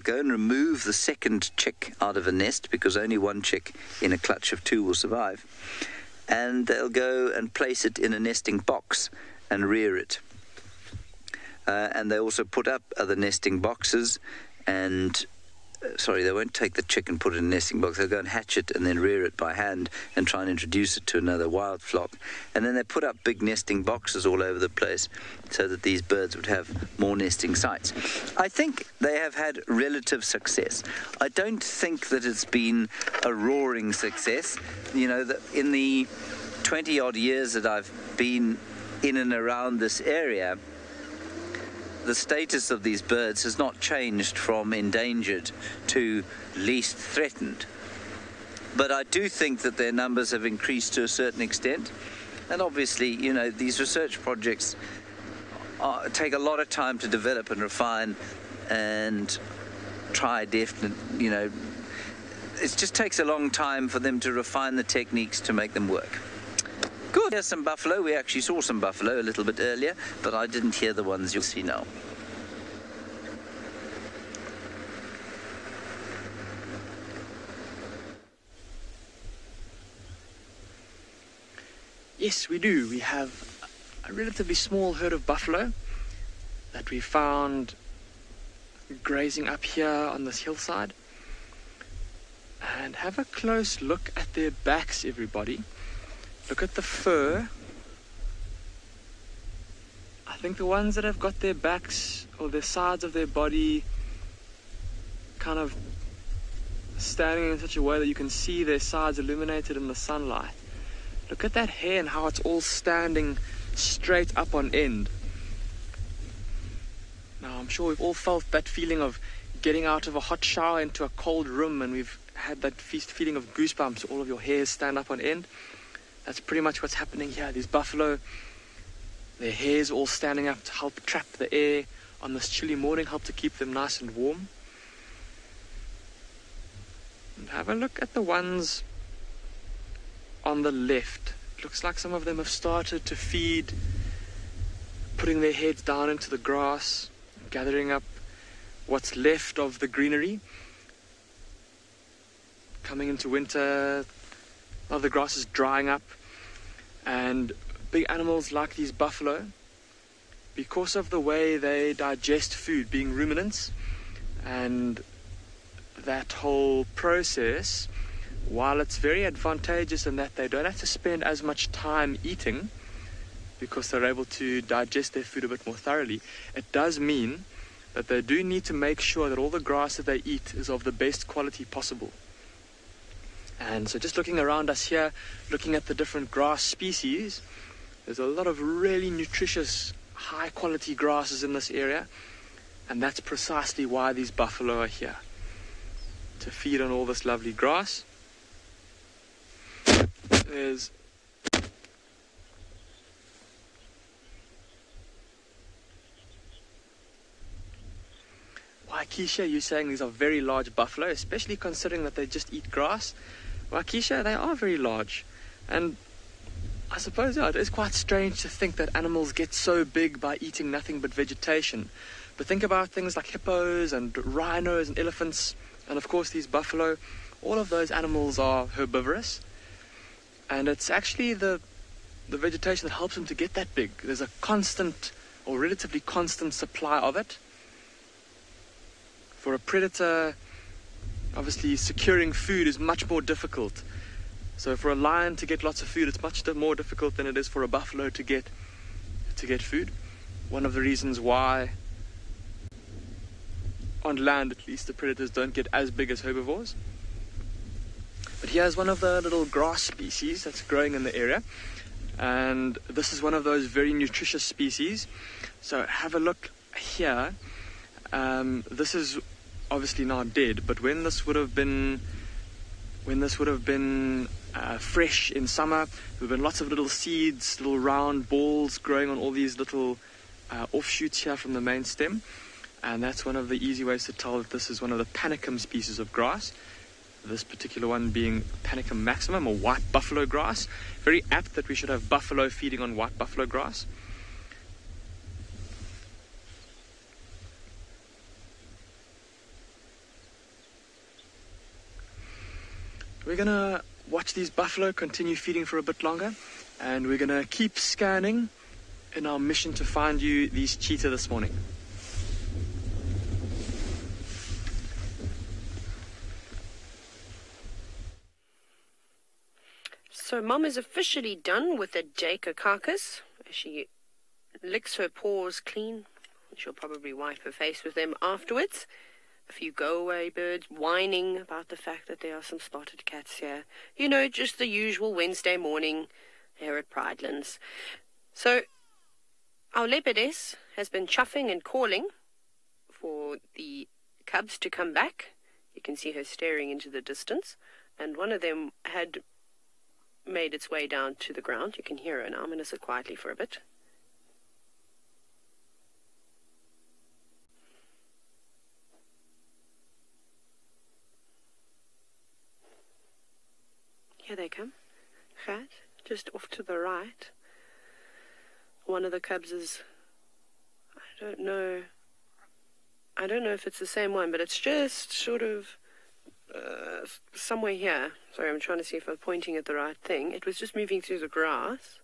go and remove the second chick out of a nest, because only one chick in a clutch of 2 will survive, and they'll go and place it in a nesting box and rear it. And they also put up other nesting boxes, and they won't take the chick and put it in a nesting box. They'll go and hatch it and then rear it by hand and try and introduce it to another wild flock. And then they put up big nesting boxes all over the place so that these birds would have more nesting sites. I think they have had relative success. I don't think that it's been a roaring success. You know, in the 20-odd years that I've been in and around this area, the status of these birds has not changed from endangered to least threatened. But I do think that their numbers have increased to a certain extent. And obviously, you know, these research projects take a lot of time to develop and refine and try definite, you know, it just takes a long time for them to refine the techniques to make them work. Good. Here's some buffalo. We actually saw some buffalo a little bit earlier, but I didn't hear the ones you'll see now. Yes, we do. We have a relatively small herd of buffalo that we found grazing up here on this hillside. And have a close look at their backs, everybody. Look at the fur. I think the ones that have got their backs or their sides of their body kind of standing in such a way that you can see their sides illuminated in the sunlight. Look at that hair and how it's all standing straight up on end. Now, I'm sure we've all felt that feeling of getting out of a hot shower into a cold room, and we've had that feeling of goosebumps, all of your hairs stand up on end. That's pretty much what's happening here. These buffalo, their hairs all standing up to help trap the air on this chilly morning, help to keep them nice and warm. And have a look at the ones on the left. It looks like some of them have started to feed, putting their heads down into the grass, gathering up what's left of the greenery. Coming into winter, well, the grass is drying up, and big animals like these buffalo, because of the way they digest food, being ruminants, and that whole process, while it's very advantageous in that they don't have to spend as much time eating because they're able to digest their food a bit more thoroughly, it does mean that they do need to make sure that all the grass that they eat is of the best quality possible. And so just looking around us here, looking at the different grass species, there's a lot of really nutritious, high quality grasses in this area, and that's precisely why these buffalo are here, to feed on all this lovely grass. There's Waikisha, you're saying these are very large buffalo, especially considering that they just eat grass. Waikisha, they are very large, and I suppose, yeah, it is quite strange to think that animals get so big by eating nothing but vegetation. But think about things like hippos and rhinos and elephants, and of course these buffalo. All of those animals are herbivorous, and it's actually the vegetation that helps them to get that big. There's a constant or relatively constant supply of it. For a predator, obviously securing food is much more difficult. So for a lion to get lots of food, it's much more difficult than it is for a buffalo to get food. One of the reasons why, on land at least, the predators don't get as big as herbivores. But here's one of the little grass species that's growing in the area, and this is one of those very nutritious species. So have a look here. This is obviously now dead, but when this would have been fresh in summer, there would have been lots of little seeds, little round balls growing on all these little offshoots here from the main stem. and that's one of the easy ways to tell that this is one of the panicum species of grass. This particular one being Panicum maximum, or white buffalo grass. Very apt that we should have buffalo feeding on white buffalo grass. We're going to watch these buffalo continue feeding for a bit longer, and we're going to keep scanning in our mission to find you these cheetah this morning. So Mom is officially done with the Jacob carcass. She licks her paws clean. She'll probably wipe her face with them afterwards. A few go-away birds whining about the fact that there are some spotted cats here. You know, just the usual Wednesday morning here at Pridelands. So our leopardess has been chuffing and calling for the cubs to come back. You can see her staring into the distance. And one of them had made its way down to the ground. You can hear her now. I'm going to sit quietly for a bit. Here they come. Right, just off to the right. One of the cubs is, I don't know if it's the same one, but it's just sort of somewhere here. Sorry, I'm trying to see if I'm pointing at the right thing. It was just moving through the grass.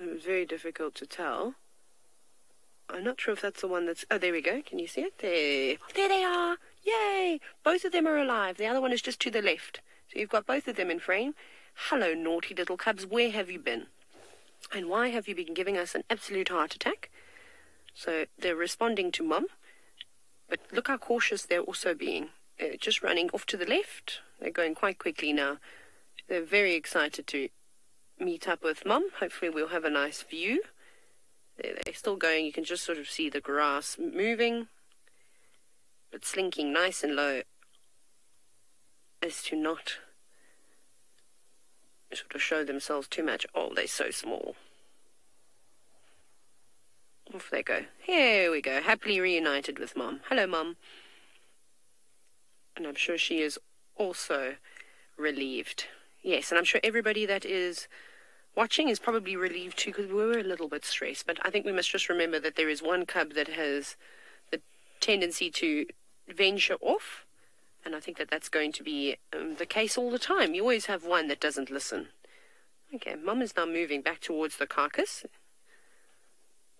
It was very difficult to tell. I'm not sure if that's the one that's... Oh, there we go. Can you see it? There they are. Yay! Both of them are alive. The other one is just to the left. So you've got both of them in frame. Hello, naughty little cubs. Where have you been? And why have you been giving us an absolute heart attack? So they're responding to Mum. But look how cautious they're also being. Just running off to the left. They're going quite quickly now. They're very excited to meet up with Mum. Hopefully we'll have a nice view. They're still going. You can just sort of see the grass moving, but slinking nice and low as to not sort of show themselves too much. Oh, they're so small. Off they go. Here we go. Happily reunited with Mum. Hello, Mum. And I'm sure she is also relieved. Yes, and I'm sure everybody that is watching is probably relieved too, because we were a little bit stressed. But I think we must just remember that there is one cub that has the tendency to venture off. And I think that that's going to be the case all the time. You always have one that doesn't listen. Okay, Mum is now moving back towards the carcass.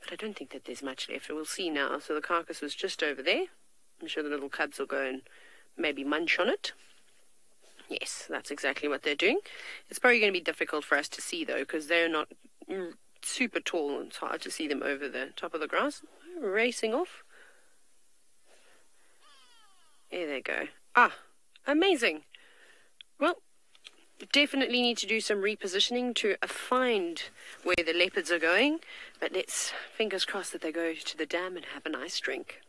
But I don't think that there's much left. We'll see now. So the carcass was just over there. I'm sure the little cubs will go and maybe munch on it. Yes, that's exactly what they're doing. It's probably going to be difficult for us to see, though, because they're not super tall. It's hard to see them over the top of the grass. Racing off. There they go. Ah, amazing. Well, definitely need to do some repositioning to find where the leopards are going. But let's, fingers crossed, that they go to the dam and have a nice drink.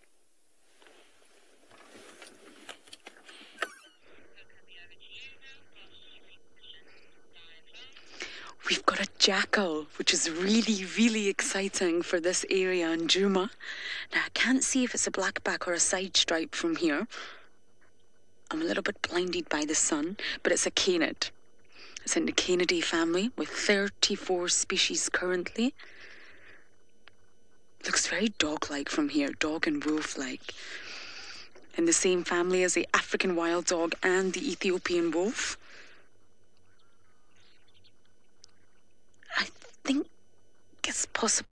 We've got a jackal, which is really, really exciting for this area in Djuma. Now, I can't see if it's a blackback or a side stripe from here. I'm a little bit blinded by the sun, but it's a canid. It's in the Canidae family with 34 species currently. Looks very dog-like from here, dog and wolf-like. In the same family as the African wild dog and the Ethiopian wolf. I think it's possible.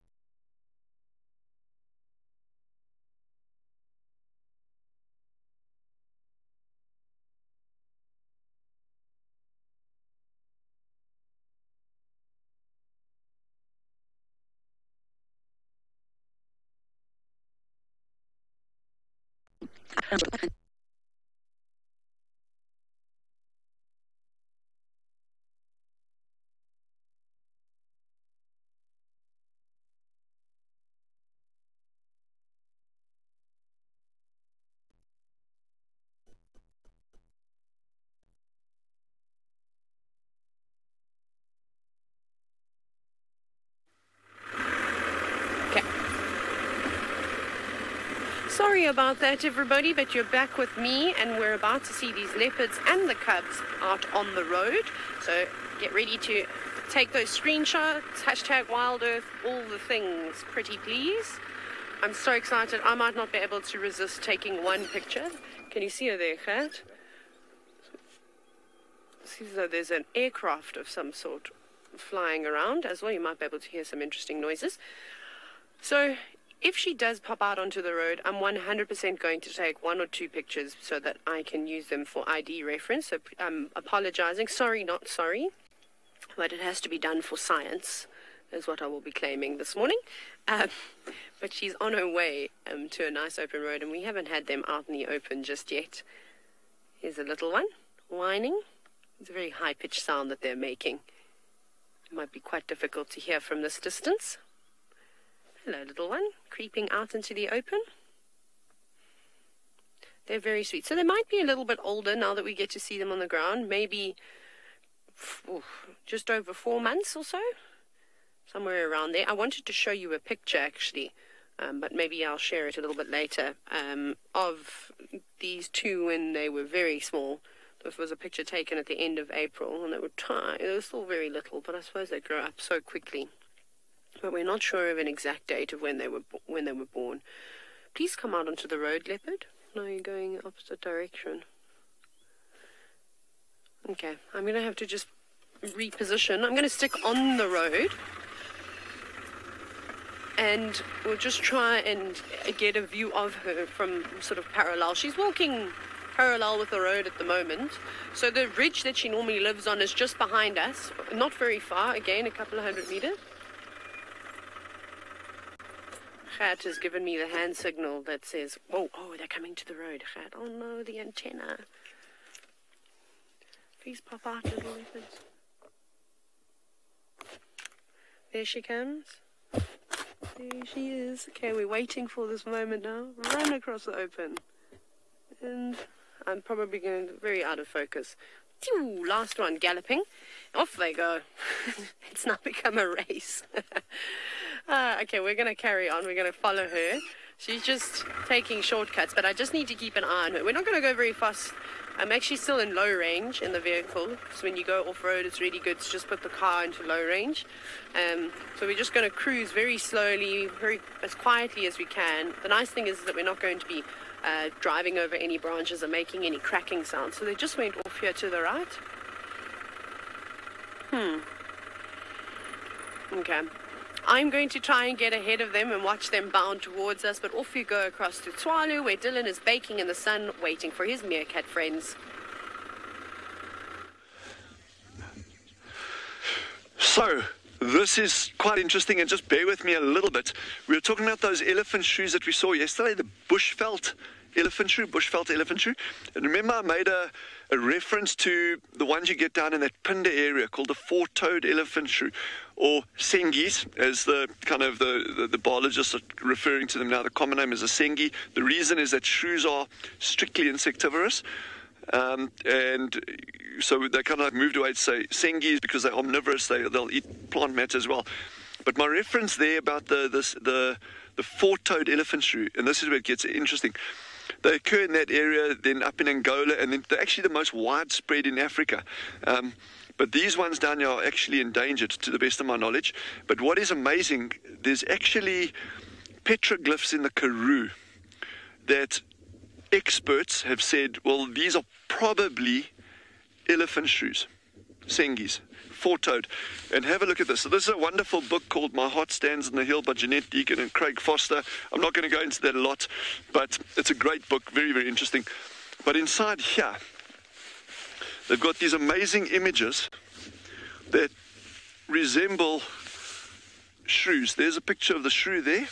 Sorry about that, everybody, but you're back with me, and we're about to see these leopards and the cubs out on the road. So get ready to take those screenshots, hashtag Wild Earth, all the things, pretty please. I'm so excited. I might not be able to resist taking one picture. Can you see her there, Kat? Seems as though there's an aircraft of some sort flying around as well. You might be able to hear some interesting noises. So if she does pop out onto the road, I'm 100% going to take 1 or 2 pictures so that I can use them for ID reference. So I'm apologizing. Sorry, not sorry. But it has to be done for science, is what I will be claiming this morning. But she's on her way to a nice open road, and we haven't had them out in the open just yet. Here's a little one, whining. It's a very high-pitched sound that they're making. It might be quite difficult to hear from this distance. Hello, little one, creeping out into the open. They're very sweet. So they might be a little bit older now that we get to see them on the ground. Maybe just over 4 months or so. Somewhere around there. I wanted to show you a picture, actually. But maybe I'll share it a little bit later. Of these two when they were very small. This was a picture taken at the end of April, and they were tiny. They were still very little, but I suppose they grow up so quickly. But we're not sure of an exact date of when they were born. Please come out onto the road, leopard. No, you're going opposite direction. Okay, I'm going to have to just reposition. I'm going to stick on the road, and we'll just try and get a view of her from sort of parallel. She's walking parallel with the road at the moment. So the ridge that she normally lives on is just behind us, not very far, again, a couple of 100 meters. Kat has given me the hand signal that says, oh, they're coming to the road, Kat. Oh no, the antenna. Please pop out, little leopards. There she comes. There she is. Okay, we're waiting for this moment now. Run across the open. And I'm probably going very out of focus. Last one, galloping. Off they go. It's now become a race. Okay, we're going to carry on. We're going to follow her. She's just taking shortcuts, but I just need to keep an eye on her. We're not going to go very fast. I'm actually still in low range in the vehicle. So when you go off-road, it's really good to just put the car into low range. So we're just going to cruise very slowly, as quietly as we can. The nice thing is that we're not going to be driving over any branches or making any cracking sounds. So they just went off here to the right. Okay. I'm going to try and get ahead of them and watch them bound towards us, but off you go across to Tswalu, where Dylan is baking in the sun, waiting for his meerkat friends. So, this is quite interesting, and just bear with me a little bit. We were talking about those elephant shoes that we saw yesterday, the bushveld elephant shoe. And remember, I made a reference to the ones you get down in that Pinda area called the four-toed elephant shoe, or sengis, as the kind of the biologists are referring to them now. The common name is a sengi. The reason is that shoes are strictly insectivorous. And so they kind of like moved away to say sengis because they're omnivorous. They'll eat plant matter as well. But my reference there about the four-toed elephant shoe, and this is where it gets interesting. They occur in that area, then up in Angola, and then they're actually the most widespread in Africa. But these ones down here are actually endangered, to the best of my knowledge. But what is amazing, there's actually petroglyphs in the Karoo that experts have said, well, these are probably elephant shoes, sengis, four-toed. And have a look at this. So this is a wonderful book called My Heart Stands in the Hill by Jeanette Deacon and Craig Foster. I'm not going to go into that a lot, but it's a great book, very, very interesting. But inside here, they've got these amazing images that resemble shrews. There's a picture of the shrew there,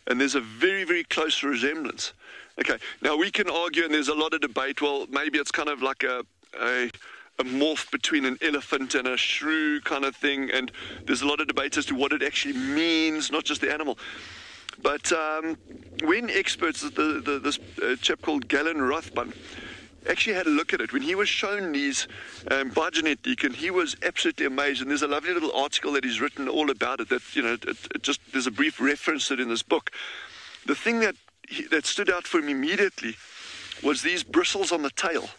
and there's a very, very close resemblance. Okay, now we can argue, and there's a lot of debate, well, maybe it's kind of like a morph between an elephant and a shrew kind of thing, and there's a lot of debate as to what it actually means, not just the animal. But when experts, this chap called Galen Rothbun, actually had a look at it, when he was shown these by Jeanette Deacon, he was absolutely amazed. And there's a lovely little article that he's written all about it, that, you know, it just, there's a brief reference to it in this book. The thing that that stood out for him immediately was these bristles on the tail.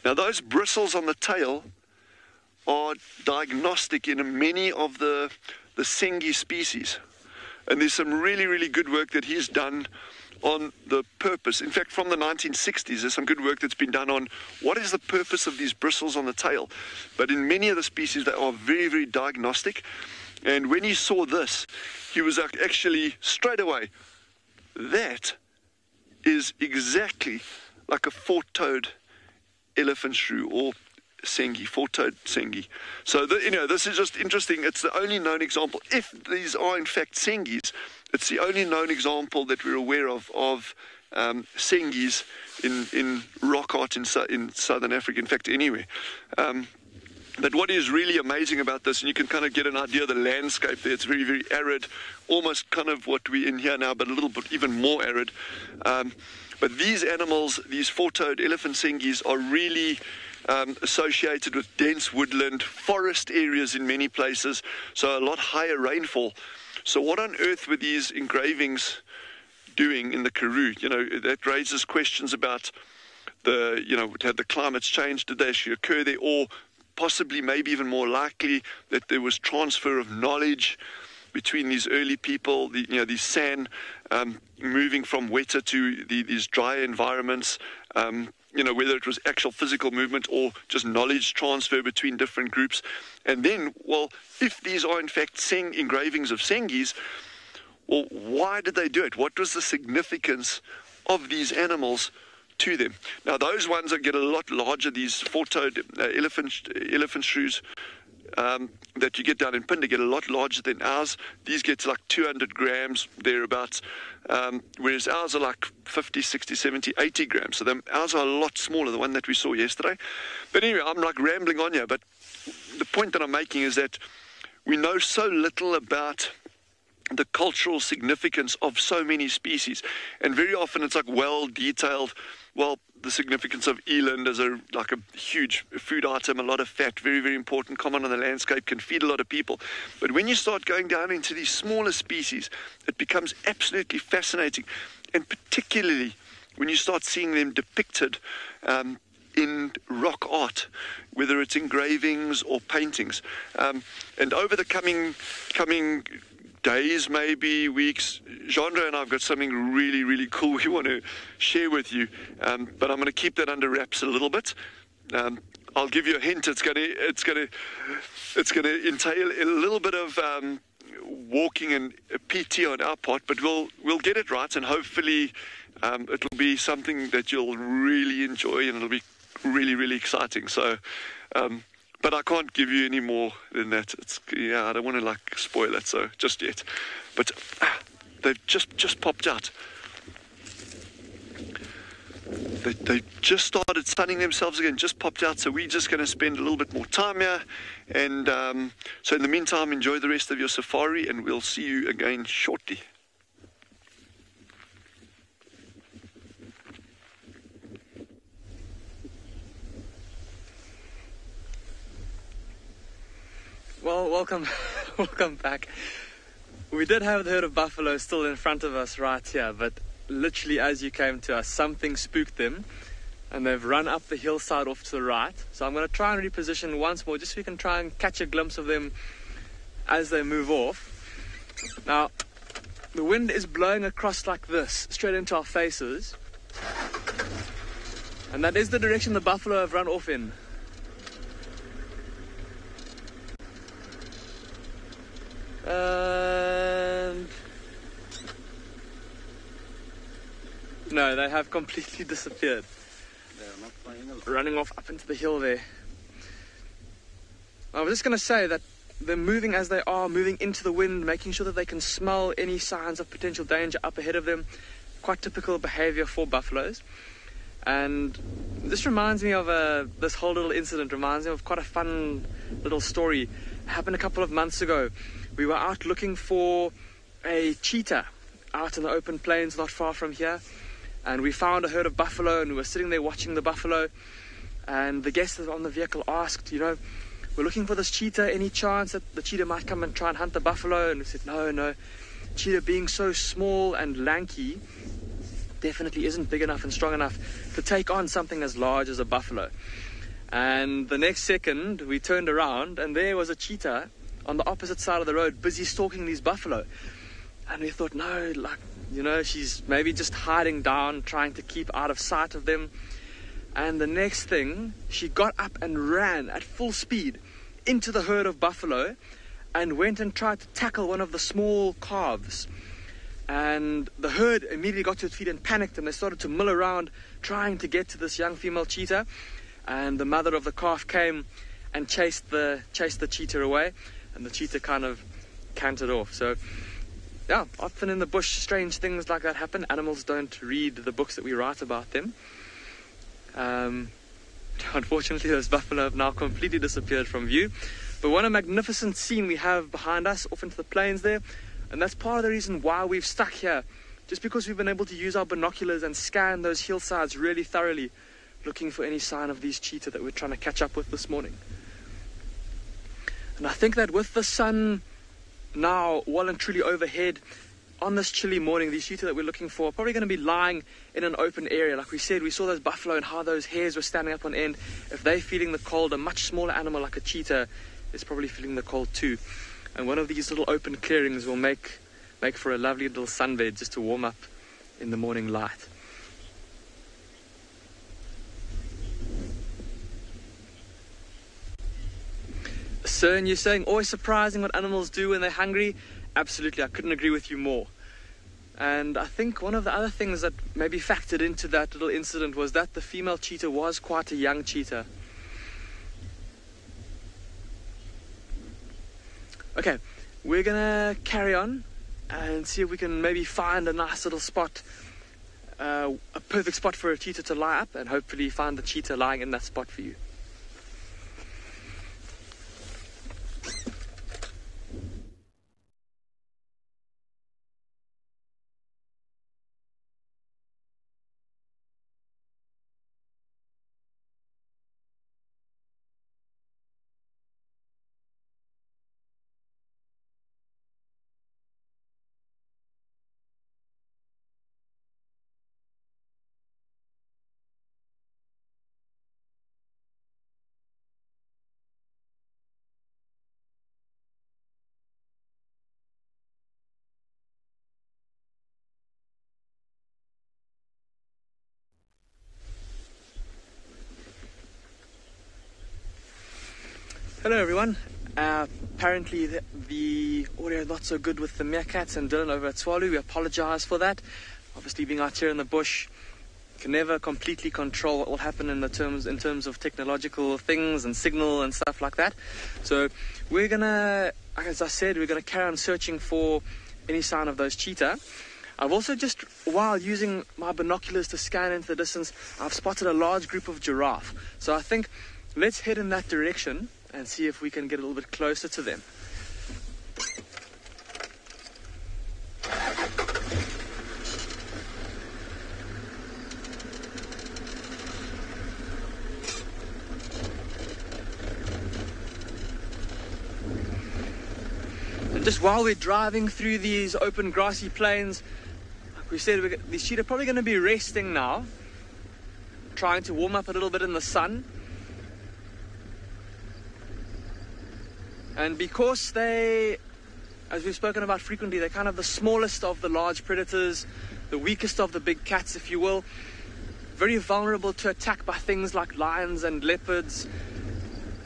Now those bristles on the tail are diagnostic in many of the Sengi species. And there's some really, really good work that he's done on the purpose. In fact, from the 1960s, there's some good work that's been done on what is the purpose of these bristles on the tail. But in many of the species, they are very, very diagnostic. And when he saw this, he was actually straight away, that is exactly like a four-toed elephant shrew or Sengi, four-toed Sengi. So, this is just interesting. It's the only known example. If these are in fact Sengis, it's the only known example that we're aware of Sengis in rock art in Southern Africa, in fact, anywhere. But what is really amazing about this, and you can kind of get an idea of the landscape there, it's very, very arid, almost kind of what we're in here now, but a little bit even more arid. But these animals, these four-toed elephant Sengis, are really associated with dense woodland, forest areas in many places, so a lot higher rainfall. So what on earth were these engravings doing in the Karoo? That raises questions about had the climates changed? Did they actually occur there? Or possibly, maybe even more likely, that there was transfer of knowledge between these early people, these San, moving from wetter to these drier environments, whether it was actual physical movement or just knowledge transfer between different groups. And then, well, if these are in fact engravings of Sengis, well, why did they do it? What was the significance of these animals to them? Now, those ones that get a lot larger, these four-toed elephant shrews that you get down in Pinde, get a lot larger than ours. These get to like 200 grams, thereabouts, whereas ours are like 50, 60, 70, 80 grams. So ours are a lot smaller, the one that we saw yesterday. But anyway, I'm like rambling on here, but the point that I'm making is that we know so little about the cultural significance of so many species, and very often it's like well detailed. Well, the significance of eland as a huge food item, a lot of fat, very, very important, common on the landscape, can feed a lot of people. But when you start going down into these smaller species, it becomes absolutely fascinating, and particularly when you start seeing them depicted in rock art, whether it's engravings or paintings. And over the coming days, maybe weeks, Jean-Andre and I have got something really, really cool we want to share with you, but I'm going to keep that under wraps a little bit. I'll give you a hint. It's going to entail a little bit of walking and PT on our part, but we'll get it right, and hopefully it'll be something that you'll really enjoy, and it'll be really, really exciting. So but I can't give you any more than that. I don't want to spoil it, so just yet. But they've just popped out. They just started sunning themselves again, just popped out. So we're just going to spend a little bit more time here. And so in the meantime, enjoy the rest of your safari, and we'll see you again shortly. Well, welcome back. We did have the herd of buffalo still in front of us right here, but literally as you came to us, something spooked them, and they've run up the hillside off to the right. So I'm going to try and reposition once more, just so we can try and catch a glimpse of them as they move off. Now, the wind is blowing across like this, straight into our faces, and that is the direction the buffalo have run off in. And no, they have completely disappeared. They're not flying out. Running off up into the hill there. I was just going to say that they're moving as they are, moving into the wind, making sure that they can smell any signs of potential danger up ahead of them. Quite typical behavior for buffaloes. And this reminds me of this whole little incident reminds me of quite a fun little story. It happened a couple of months ago. We were out looking for a cheetah out in the open plains not far from here, and we found a herd of buffalo, and we were sitting there watching the buffalo, and the guest on the vehicle asked, we're looking for this cheetah, any chance that the cheetah might come and try and hunt the buffalo? And we said, no. cheetah, being so small and lanky, definitely isn't big enough and strong enough to take on something as large as a buffalo. And the next second we turned around and there was a cheetah on the opposite side of the road busy stalking these buffalo. And we thought, no, like, you know, she's maybe just hiding down, trying to keep out of sight of them. And the next thing, she got up and ran at full speed into the herd of buffalo and went and tried to tackle one of the small calves. And the herd immediately got to its feet and panicked, and they started to mill around trying to get to this young female cheetah. And the mother of the calf came and chased the cheetah away, and the cheetah kind of cantered off. So yeah, often in the bush strange things like that happen. Animals don't read the books that we write about them. Unfortunately, those buffalo have now completely disappeared from view. But what a magnificent scene we have behind us off into the plains there. And that's part of the reason why we've stuck here. Just because we've been able to use our binoculars and scan those hillsides really thoroughly, looking for any sign of these cheetah that we're trying to catch up with this morning. And I think that with the sun now well and truly overhead, on this chilly morning, these cheetah that we're looking for are probably going to be lying in an open area. Like we said, we saw those buffalo and how those hairs were standing up on end. If they're feeling the cold, a much smaller animal like a cheetah is probably feeling the cold too. And one of these little open clearings will make for a lovely little sunbed just to warm up in the morning light. So, and you're saying always surprising what animals do when they're hungry. Absolutely, I couldn't agree with you more. And I think one of the other things that maybe factored into that little incident was that the female cheetah was quite a young cheetah. Okay, we're gonna carry on and see if we can maybe find a nice little spot, a perfect spot for a cheetah to lie up, and hopefully find the cheetah lying in that spot for you. Hello everyone. Apparently the audio is not so good with the meerkats and Dylan over at Tswalu. We apologize for that. Obviously being out here in the bush, can never completely control what will happen in terms of technological things and signal and stuff like that. So we're gonna, as I said, we're gonna carry on searching for any sign of those cheetah. I've also just, while using my binoculars to scan into the distance, I've spotted a large group of giraffe. So I think let's head in that direction and see if we can get a little bit closer to them. And just while we're driving through these open grassy plains, like we said, these cheetah are probably going to be resting now, trying to warm up a little bit in the sun. And because they, as we've spoken about frequently, they're kind of the smallest of the large predators, the weakest of the big cats, if you will, very vulnerable to attack by things like lions and leopards.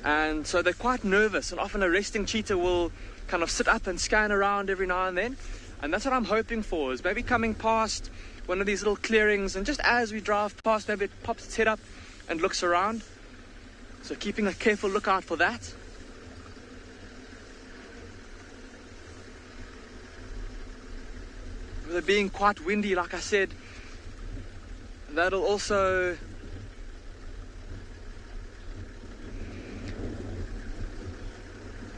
And so they're quite nervous, and often a resting cheetah will kind of sit up and scan around every now and then. And that's what I'm hoping for, is maybe coming past one of these little clearings, and just as we drive past, maybe it pops its head up and looks around. So keeping a careful lookout for that. With it being quite windy, like I said, that'll also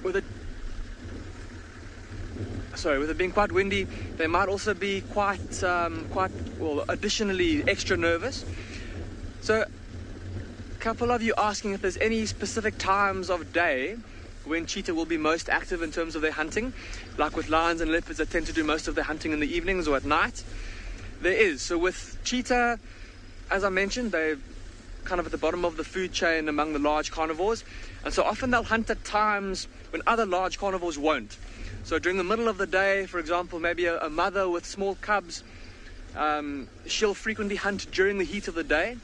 with it being quite windy, they might also be quite additionally extra nervous. So a couple of you asking if there's any specific times of day when cheetah will be most active in terms of their hunting. Like with lions and leopards, they tend to do most of their hunting in the evenings or at night. There is. So with cheetah, as I mentioned, they're kind of at the bottom of the food chain among the large carnivores. And so often they'll hunt at times when other large carnivores won't. So during the middle of the day, for example, maybe a mother with small cubs, she'll frequently hunt during the heat of the day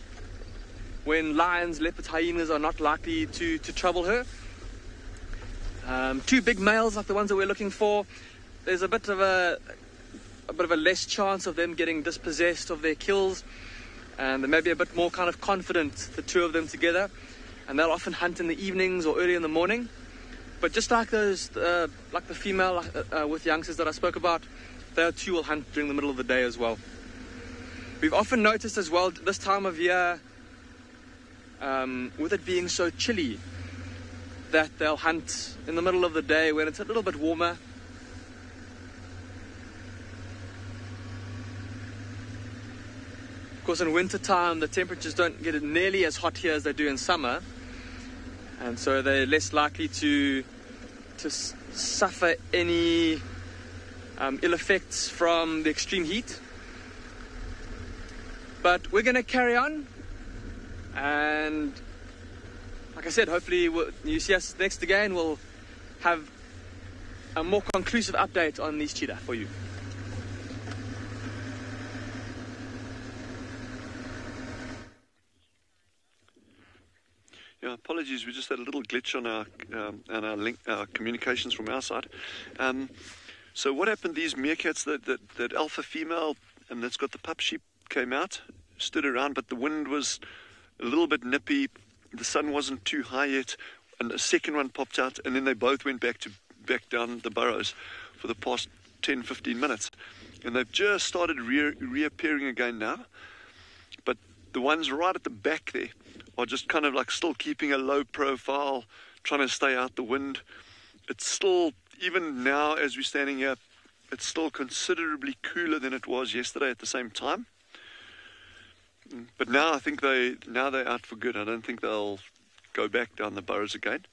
when lions, leopards, hyenas are not likely to trouble her. Two big males like the ones that we're looking for, there's a bit of a less chance of them getting dispossessed of their kills, and they may be a bit more kind of confident, the two of them together, and they'll often hunt in the evenings or early in the morning. But just like those, like the female with youngsters that I spoke about, they too will hunt during the middle of the day as well. We've often noticed as well this time of year, with it being so chilly, that they'll hunt in the middle of the day when it's a little bit warmer. Of course, in winter time, the temperatures don't get nearly as hot here as they do in summer, and so they're less likely to suffer any ill effects from the extreme heat. But we're going to carry on, and like I said, hopefully you see us next again, we'll have a more conclusive update on these cheetah for you. Yeah, apologies, we just had a little glitch on our link, our communications from our side. So what happened, these meerkats, that alpha female that's got the pup sheep came out, stood around, but the wind was a little bit nippy, the sun wasn't too high yet, and a second one popped out, and then they both went back down the burrows for the past 10-15 minutes, and they've just started reappearing again now. But the ones right at the back there are just kind of like still keeping a low profile, trying to stay out the wind. It's still, even now as we're standing here, it's still considerably cooler than it was yesterday at the same time. But now I think they're out for good. I don't think they'll go back down the burrows again.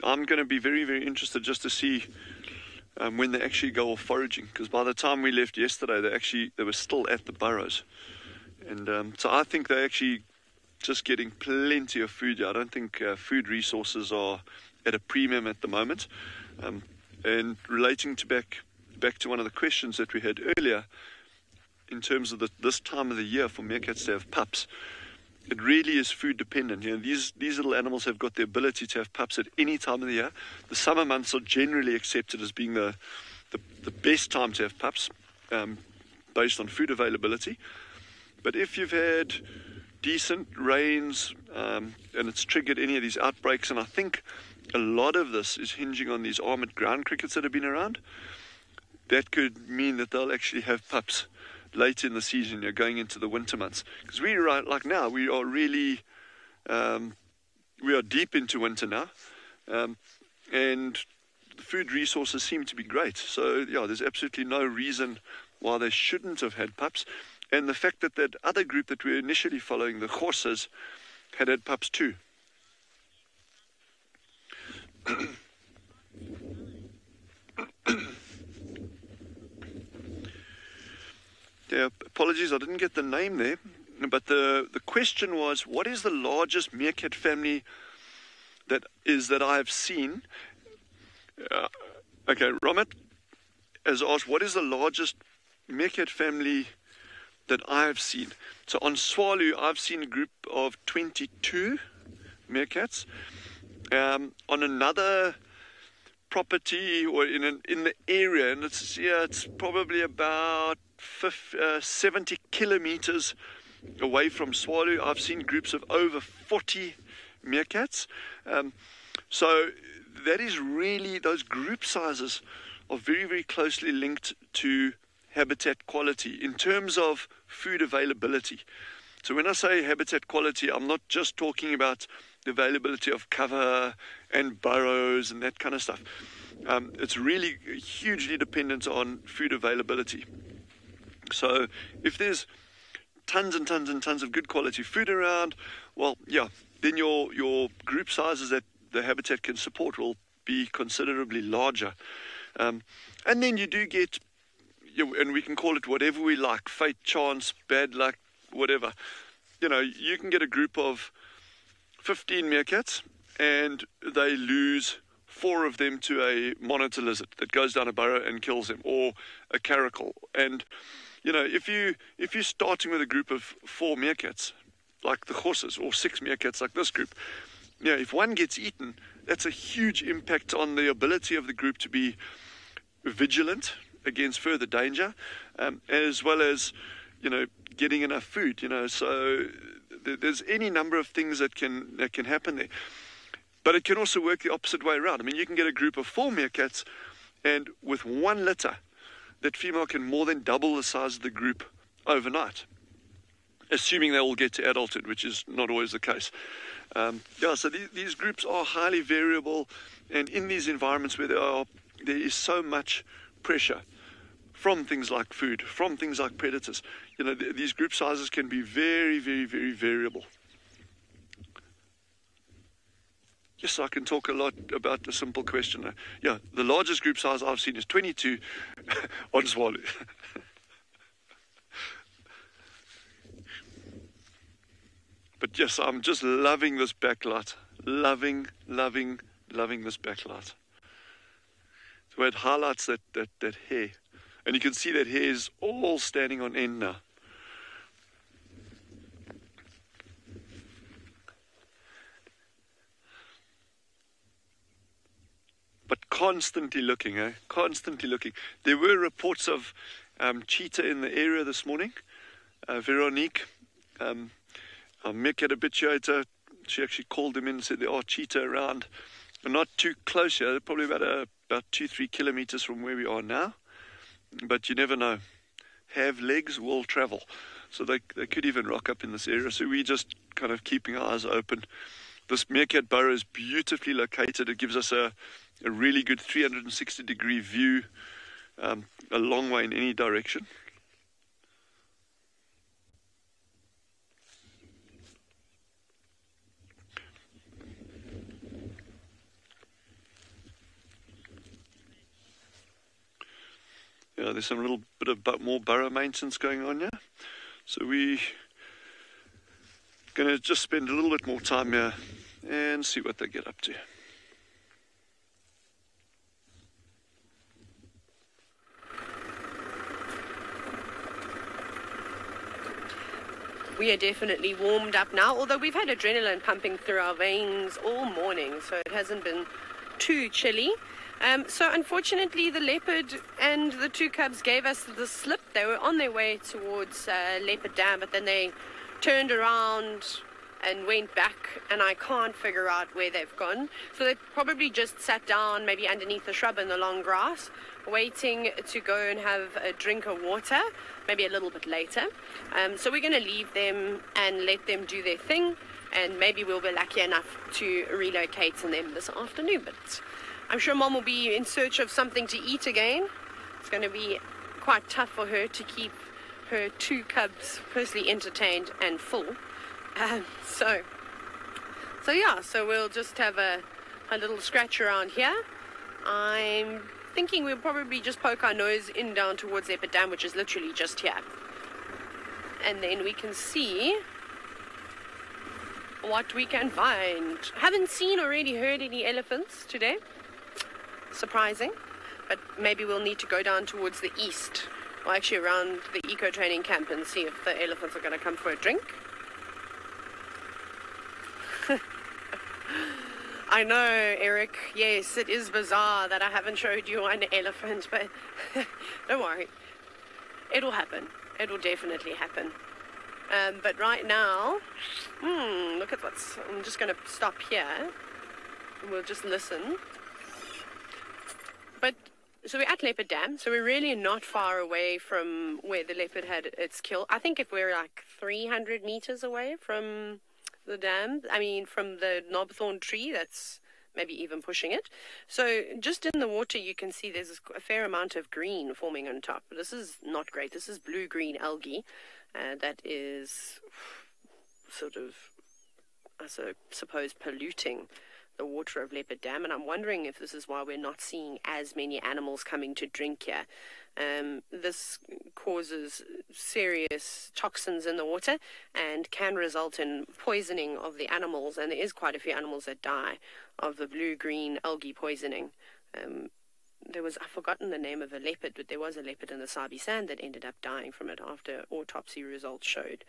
I'm going to be very, very interested just to see when they actually go off foraging, because by the time we left yesterday, they were still at the burrows, and so I think they're actually just getting plenty of food. I don't think food resources are at a premium at the moment. And relating to back to one of the questions that we had earlier, in terms of this time of the year for meerkats to have pups, it really is food dependent. You know, these little animals have got the ability to have pups at any time of the year. The summer months are generally accepted as being the best time to have pups, based on food availability. But if you've had decent rains and it's triggered any of these outbreaks, and I think a lot of this is hinging on these armoured ground crickets that have been around, that could mean that they'll actually have pups late in the season, you're going into the winter months. Because we are really, we are deep into winter now, and the food resources seem to be great. So yeah, there's absolutely no reason why they shouldn't have had pups. And the fact that other group that we were initially following, the horses, had pups too. Yeah, apologies, I didn't get the name there, but the question was, what is the largest meerkat family that I have seen? Okay, Romit has asked, what is the largest meerkat family that I have seen? So on Tswalu, I've seen a group of 22 meerkats. On another property or in the area, and it's probably about 70 kilometers away from Tswalu, I've seen groups of over 40 meerkats. So that is really, those group sizes are very, very closely linked to habitat quality in terms of food availability. So when I say habitat quality, I'm not just talking about the availability of cover and burrows and that kind of stuff. It's really hugely dependent on food availability. So if there's tons and tons and tons of good quality food around, well, yeah, then your group sizes that the habitat can support will be considerably larger. And then you do get, and we can call it whatever we like, fate, chance, bad luck, whatever. You know, you can get a group of 15 meerkats and they lose 4 of them to a monitor lizard that goes down a burrow and kills them, or a caracal. And you know, if you're starting with a group of 4 meerkats, like the horses, or 6 meerkats like this group, you know, if one gets eaten, that's a huge impact on the ability of the group to be vigilant against further danger, as well as, you know, getting enough food. You know, so there's any number of things that can happen there. But it can also work the opposite way around. I mean, you can get a group of 4 meerkats, and with 1 litter, that female can more than double the size of the group overnight, assuming they all get to adulthood, which is not always the case. Yeah, so these groups are highly variable, and in these environments where there is so much pressure from things like food, from things like predators, you know, these group sizes can be very, very, very variable. Yes, I can talk a lot about a simple question. Yeah, the largest group size I've seen is 22 on Tswalu. But yes, I'm just loving this backlight. Loving this backlight. So it highlights that hair. And you can see that hair is all standing on end now. But constantly looking, constantly looking. There were reports of cheetah in the area this morning. Veronique, our meerkat habituator, she actually called them in and said there are cheetah around. They're not too close here, they're probably about 2-3 kilometers from where we are now. But you never know. Have legs, will travel. So they could even rock up in this area. So we're just kind of keeping our eyes open. This meerkat burrow is beautifully located. It gives us a really good 360-degree view, a long way in any direction. Yeah, there's some little bit of more burrow maintenance going on here. So we're going to just spend a little bit more time here and see what they get up to. We are definitely warmed up now, although we've had adrenaline pumping through our veins all morning, so it hasn't been too chilly. So unfortunately the leopard and the 2 cubs gave us the slip. They were on their way towards Leopard Dam, but then they turned around and went back, and I can't figure out where they've gone. So they probably just sat down maybe underneath the shrub in the long grass, waiting to go and have a drink of water, maybe a little bit later. So we're going to leave them and let them do their thing, and maybe we'll be lucky enough to relocate in them this afternoon. But I'm sure Mom will be in search of something to eat again. It's going to be quite tough for her to keep her 2 cubs firstly entertained and full. So yeah, so we'll just have a little scratch around here. I'm thinking we'll probably just poke our nose in down towards Leopard Dam, which is literally just here. And then we can see what we can find. Haven't seen or really heard any elephants today. Surprising. But maybe we'll need to go down towards the east, or actually around the eco training camp, and see if the elephants are going to come for a drink. I know, Eric. Yes, it is bizarre that I haven't showed you an elephant, but don't worry. It'll happen. It will definitely happen. But right now, look at what's... I'm just going to stop here, and we'll just listen. But, so we're at Leopard Dam, so we're really not far away from where the leopard had its kill. I think if we're like 300 meters away from the dam, I mean from the knobthorn tree, that's maybe even pushing it. So just in the water, you can see there's a fair amount of green forming on top. This is not great. This is blue-green algae that is sort of, I suppose, polluting the water of Leopard Dam, and I'm wondering if this is why we're not seeing as many animals coming to drink here. This causes serious toxins in the water and can result in poisoning of the animals, and there is quite a few animals that die of the blue-green algae poisoning. I've forgotten the name of a leopard, but there was a leopard in the Sabi Sand that ended up dying from it after autopsy results showed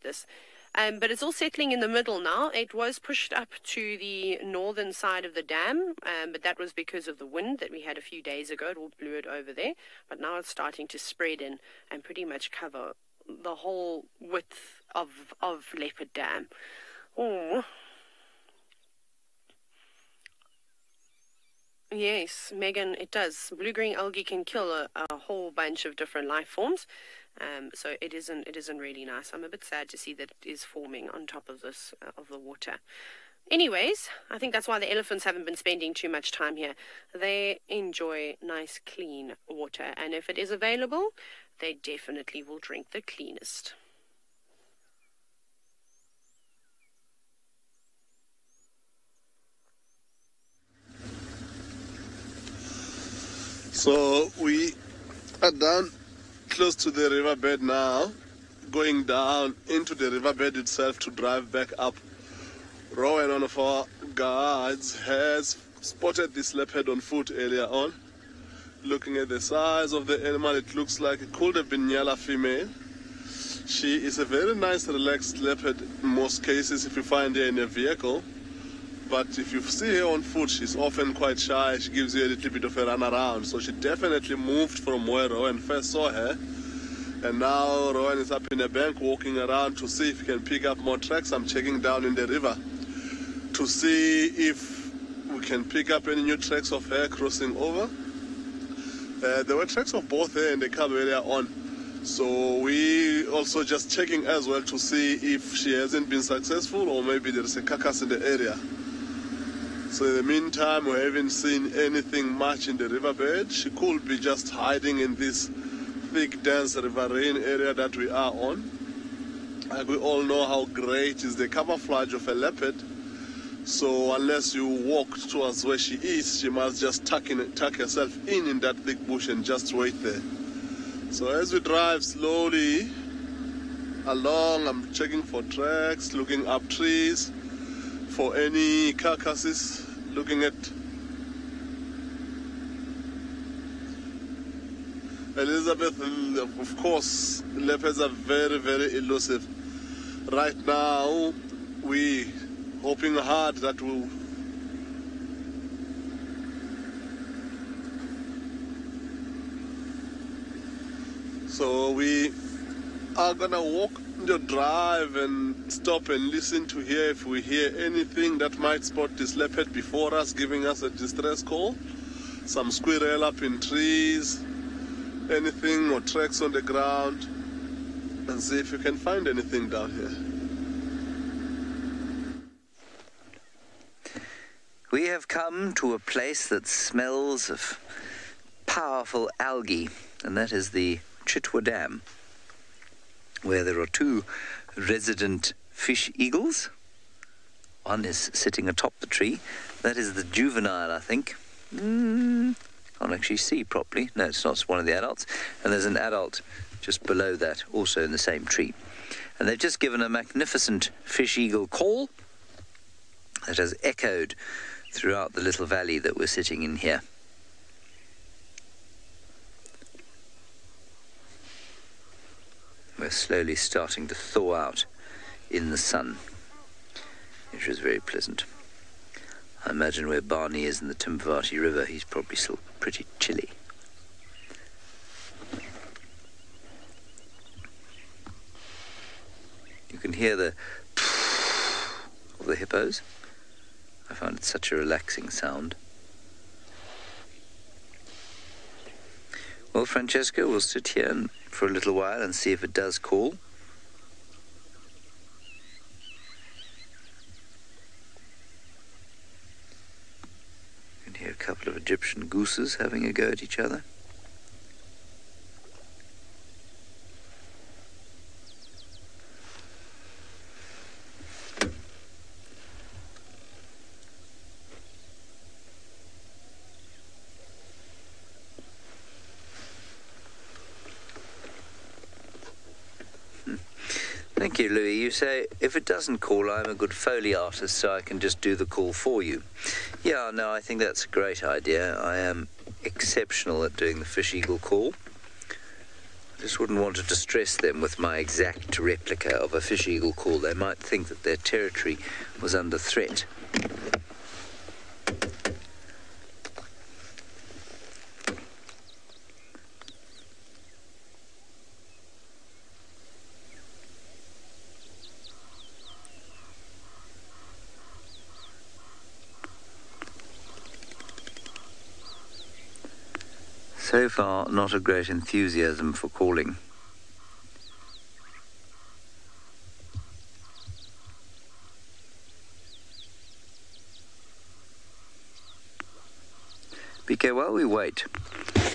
this. But it's all settling in the middle now. It was pushed up to the northern side of the dam, but that was because of the wind that we had a few days ago. It all blew it over there. But now it's starting to spread in and pretty much cover the whole width of Leopard Dam. Oh. Yes, Megan, it does. Blue-green algae can kill a whole bunch of different life forms. So it isn't really nice. I'm a bit sad to see that it is forming on top of this, of the water. Anyways, I think that's why the elephants haven't been spending too much time here. They enjoy nice, clean water. And if it is available, they definitely will drink the cleanest. So we are down close to the riverbed now, going down into the riverbed itself to drive back up. Rowan, one of our guides, has spotted this leopard on foot earlier on. Looking at the size of the animal, it looks like it could have been Nyala female. She is a very nice, relaxed leopard in most cases if you find her in a vehicle. But if you see her on foot, she's often quite shy. She gives you a little bit of a run around. So she definitely moved from where Rowan first saw her. And now Rowan is up in a bank walking around to see if he can pick up more tracks. I'm checking down in the river to see if we can pick up any new tracks of her crossing over. There were tracks of both her and the cub earlier on. So we also just checking as well to see if she hasn't been successful or maybe there's a carcass in the area. So in the meantime, we haven't seen anything much in the riverbed. She could be just hiding in this thick, dense riverine area that we are on. Like we all know how great is the camouflage of a leopard. So unless you walk towards where she is, she must just tuck herself in that thick bush and just wait there. So as we drive slowly along, I'm checking for tracks, looking up trees for any carcasses, looking at Elizabeth. Of course, leopards are very, very elusive. Right now, we hoping hard that we'll so we are gonna walk the drive and stop and listen to hear if we hear anything that might spot this leopard before us, giving us a distress call. Some squirrel up in trees, anything or tracks on the ground, and see if you can find anything down here. We have come to a place that smells of powerful algae, and that is the Tswalu Dam, where there are two resident fish eagles. One is sitting atop the tree. That is the juvenile, I think. Can't actually see properly. No, it's not. It's one of the adults. And there's an adult just below that, also in the same tree. And they've just given a magnificent fish eagle call that has echoed throughout the little valley that we're sitting in here. We're slowly starting to thaw out in the sun, which is very pleasant. I imagine where Barney is in the Timbavati River, he's probably still pretty chilly. You can hear the of the hippos. I find it such a relaxing sound. Well, Francesca, we'll sit here for a little while and see if it does call. Here are a couple of Egyptian gooses having a go at each other. Thank you, Louis. You say, if it doesn't call, I'm a good Foley artist, so I can just do the call for you. Yeah, no, I think that's a great idea. I am exceptional at doing the fish eagle call. I just wouldn't want to distress them with my exact replica of a fish eagle call. They might think that their territory was under threat. So far, not a great enthusiasm for calling. BK, while we wait,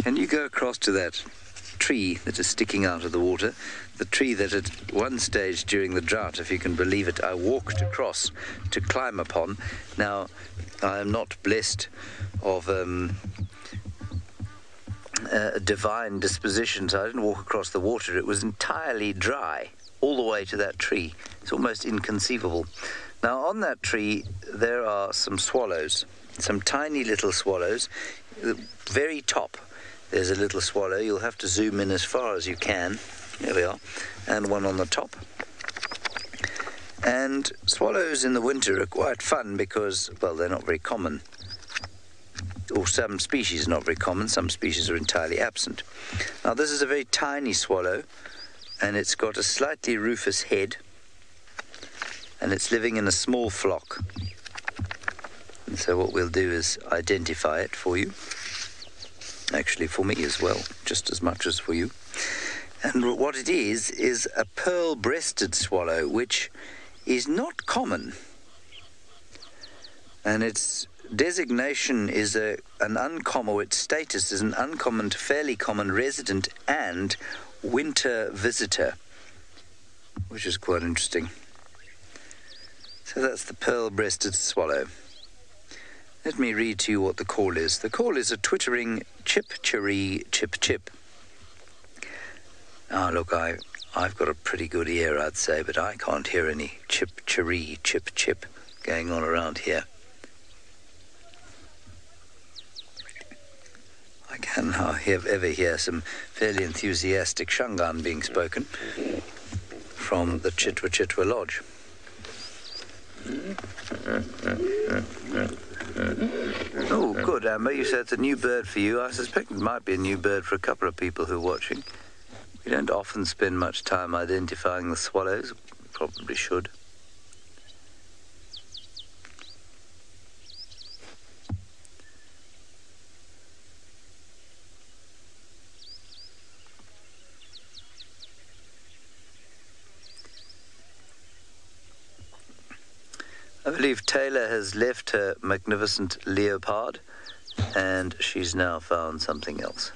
can you go across to that tree that is sticking out of the water? The tree that at one stage during the drought, if you can believe it, I walked across to climb upon. Now, I am not blessed of a divine disposition, so I didn't walk across the water. It was entirely dry all the way to that tree. It's almost inconceivable. Now on that tree there are some swallows, some tiny little swallows. The very top there's a little swallow. You'll have to zoom in as far as you can. There we are. And one on the top. And swallows in the winter are quite fun because, well, they're not very common. Or some species are not very common, some species are entirely absent. Now this is a very tiny swallow, and it's got a slightly rufous head, and it's living in a small flock. And so what we'll do is identify it for you. Actually for me as well, just as much as for you. And what it is a pearl-breasted swallow, which is not common. And its designation is an uncommon, or its status is an uncommon to fairly common resident and winter visitor, which is quite interesting. So that's the pearl-breasted swallow. Let me read to you what the call is. The call is a twittering chip-chiree, chip-chip. Ah, look, I've got a pretty good ear, I'd say, but I can't hear any chip-chiree, chip-chip going on around here. I can, however, hear some fairly enthusiastic Shangaan being spoken from the Chitwa Chitwa Lodge. Oh, good, Amber. You said it's a new bird for you. I suspect it might be a new bird for a couple of people who are watching. We don't often spend much time identifying the swallows. We probably should. I believe Taylor has left her magnificent leopard, and she's now found something else.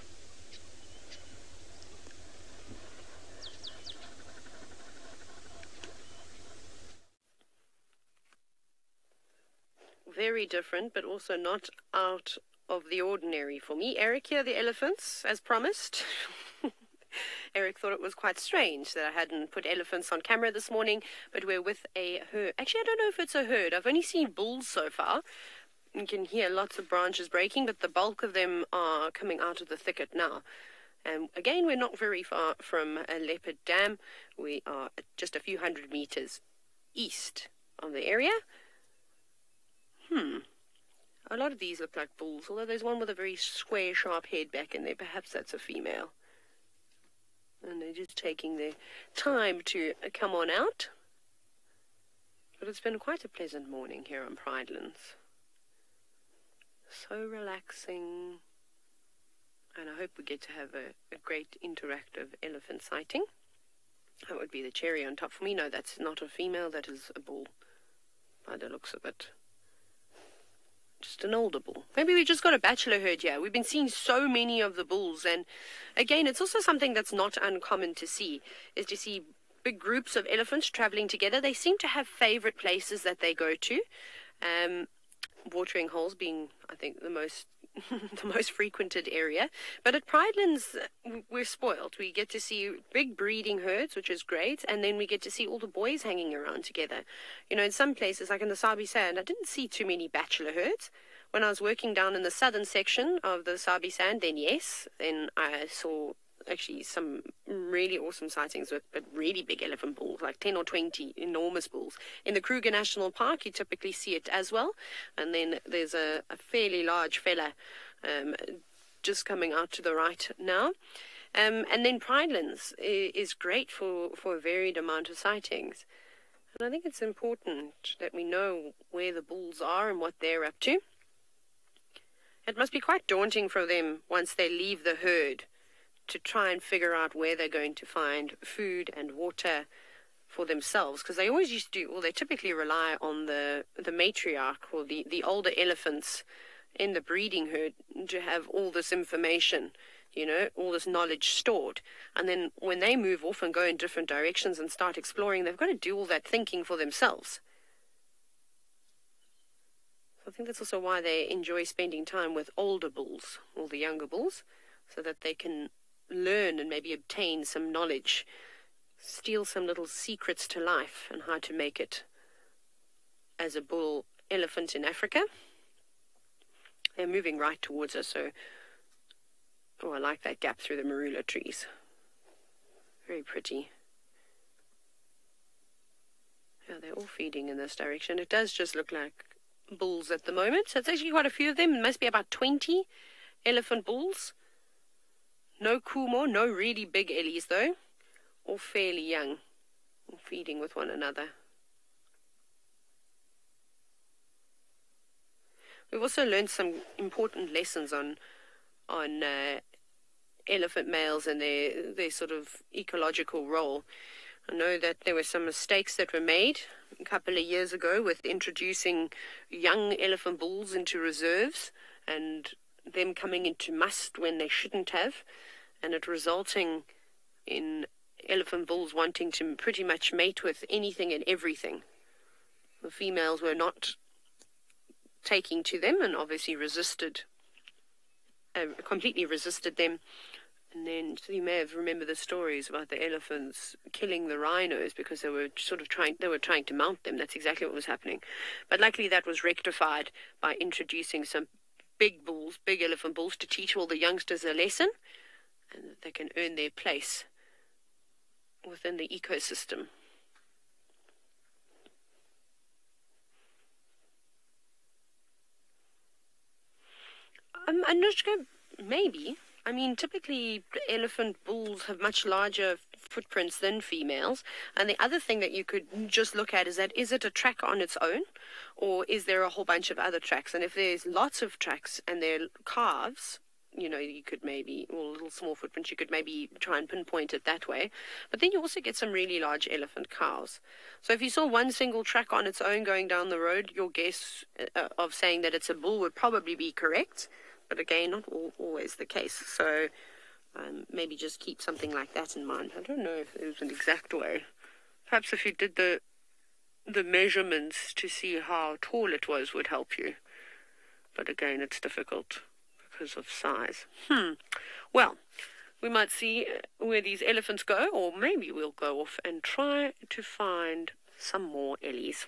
Very different, but also not out of the ordinary for me. Eric here, the elephants, as promised. Eric thought it was quite strange that I hadn't put elephants on camera this morning, but we're with a herd. Actually, I don't know if it's a herd. I've only seen bulls so far. You can hear lots of branches breaking, but the bulk of them are coming out of the thicket now. And again, we're not very far from a leopard dam. We are just a few hundred meters east of the area. A lot of these look like bulls, although there's one with a very square, sharp head back in there. Perhaps that's a female. And they're just taking their time to come on out. But it's been quite a pleasant morning here on Pridelands. So relaxing. And I hope we get to have a great interactive elephant sighting. That would be the cherry on top for me. No, that's not a female, that is a bull, by the looks of it. just an older bull. Maybe we just got a bachelor herd here. We've been seeing so many of the bulls, and again, it's also something that's not uncommon to see, is to see big groups of elephants traveling together. They seem to have favorite places that they go to. Watering holes being, I think, the most the most frequented area. But at Pridelands, we're spoiled. We get to see big breeding herds, which is great, and then we get to see all the boys hanging around together. You know, in some places, like in the Sabi Sand, I didn't see too many bachelor herds. When I was working down in the southern section of the Sabi Sand, then yes, then I saw actually some really awesome sightings with really big elephant bulls, like 10 or 20 enormous bulls. In the Kruger National Park, you typically see it as well. And then there's a fairly large fella just coming out to the right now. And then Pridelands is great for a varied amount of sightings. And I think it's important that we know where the bulls are and what they're up to. It must be quite daunting for them once they leave the herd to try and figure out where they're going to find food and water for themselves, because they always used to, well, they typically rely on the matriarch or the older elephants in the breeding herd to have all this information, you know, all this knowledge stored. And then when they move off and go in different directions and start exploring, they've got to do all that thinking for themselves. So I think that's also why they enjoy spending time with older bulls or the younger bulls, so that they can learn and maybe obtain some knowledge, steal some little secrets to life and how to make it as a bull elephant in Africa. They're moving right towards us, so I like that gap through the marula trees. Very pretty. Yeah, they're all feeding in this direction. It does just look like bulls at the moment, so it's actually quite a few of them. It must be about 20 elephant bulls. No kumo, no really big ellies though, all fairly young, all feeding with one another. We've also learned some important lessons on elephant males and their sort of ecological role. I know that there were some mistakes that were made a couple of years ago with introducing young elephant bulls into reserves and them coming into must when they shouldn't have, and it resulting in elephant bulls wanting to pretty much mate with anything and everything. The females were not taking to them and obviously completely resisted them. And then, so you may have remembered the stories about the elephants killing the rhinos because they were trying to mount them. That's exactly what was happening. But luckily that was rectified by introducing some big bulls, big elephant bulls, to teach all the youngsters a lesson, and that they can earn their place within the ecosystem. Anushka, maybe. I mean, typically elephant bulls have much larger footprints than females. And the other thing that you could just look at is it a track on its own, or is there a whole bunch of other tracks? And if there's lots of tracks and they're calves, you know, you could maybe, or little small footprints, you could maybe try and pinpoint it that way. But then you also get some really large elephant cows. So if you saw one single track on its own going down the road, your guess of saying that it's a bull would probably be correct. But again, not always the case. So maybe just keep something like that in mind. I don't know if there's an exact way. Perhaps if you did the measurements to see how tall it was would help you. But again, it's difficult because of size. Well, we might see where these elephants go, or maybe we'll go off and try to find some more ellies.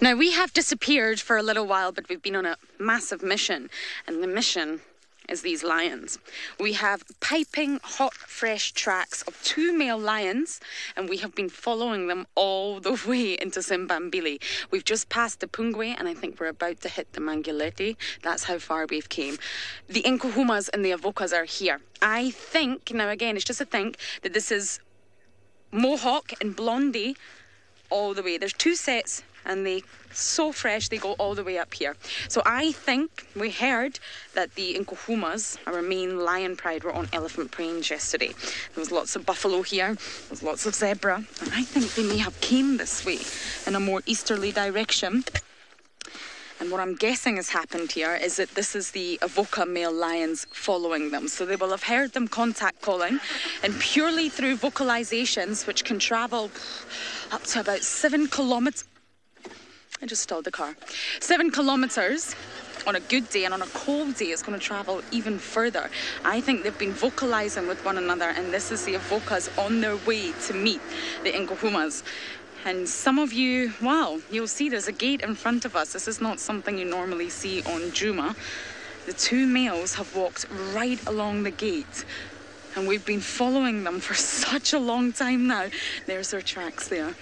Now, we have disappeared for a little while, but we've been on a massive mission, and the mission is these lions. We have piping hot, fresh tracks of 2 male lions, and we have been following them all the way into Simbambili. We've just passed the Pungwe, and I think we're about to hit the Manguleti. That's how far we've came. The Nkuhumas and the Avokas are here. I think, now again, it's just a think, that this is Mohawk and Blondie all the way. There's 2 sets and they so fresh they go all the way up here. So I think we heard that the Nkuhumas, our main lion pride, were on elephant plains yesterday. There was lots of buffalo here, there was lots of zebra, and I think they may have came this way in a more easterly direction. And what I'm guessing has happened here is that this is the Avoca male lions following them. So they will have heard them contact calling, and purely through vocalizations, which can travel up to about 7 kilometers. I just stalled the car. 7 kilometers on a good day, and on a cold day it's going to travel even further. I think they've been vocalizing with one another, and this is the Avocas on their way to meet the Nkuhumas. And some of you, wow, you'll see there's a gate in front of us. This is not something you normally see on Djuma. The 2 males have walked right along the gate, and we've been following them for such a long time now. There's their tracks there.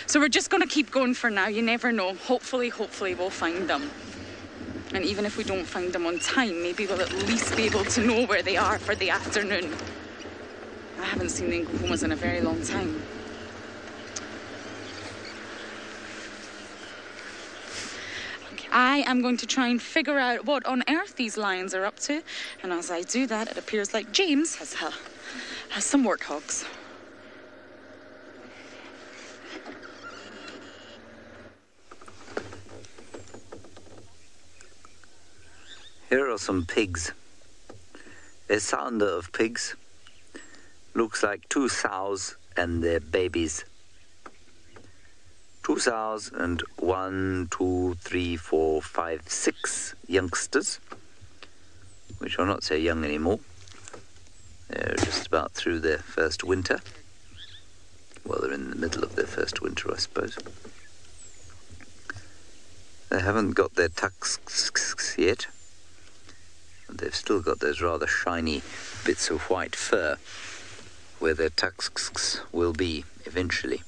So we're just going to keep going for now. You never know. Hopefully we'll find them. And even if we don't find them on time, maybe we'll at least be able to know where they are for the afternoon. I haven't seen the Nkuhumas in a very long time. I am going to try and figure out what on earth these lions are up to, and as I do that, it appears like James has some warthogs. Here are some pigs. A sounder of pigs. Looks like 2 sows and their babies. 2 sows and 1, 2, 3, 4, 5, 6 youngsters, which are not so young anymore. They're just about through their first winter. Well, they're in the middle of their first winter, I suppose. They haven't got their tusks yet, but they've still got those rather shiny bits of white fur where their tusks will be eventually.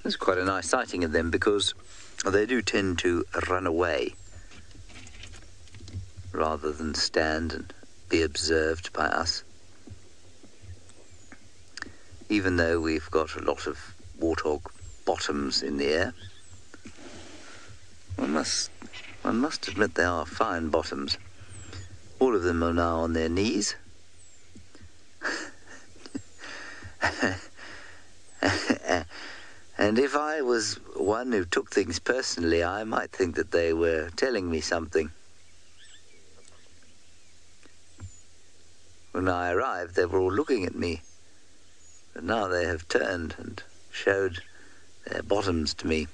It's quite a nice sighting of them because they do tend to run away rather than stand and be observed by us. Even though we've got a lot of warthog bottoms in the air, one must admit they are fine bottoms. All of them are now on their knees. And if I was one who took things personally, I might think that they were telling me something. When I arrived, they were all looking at me, but now they have turned and showed their bottoms to me.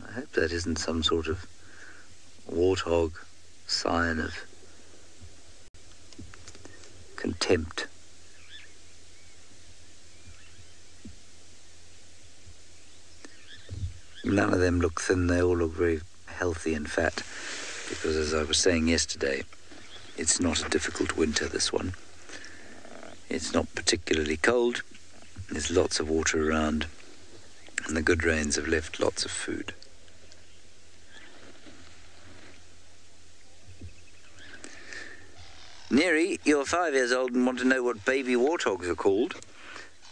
I hope that isn't some sort of warthog sign of contempt. None of them look thin, they all look very healthy and fat, because as I was saying yesterday, it's not a difficult winter, this one. It's not particularly cold, there's lots of water around, and the good rains have left lots of food. Neri, you're 5 years old and want to know what baby warthogs are called.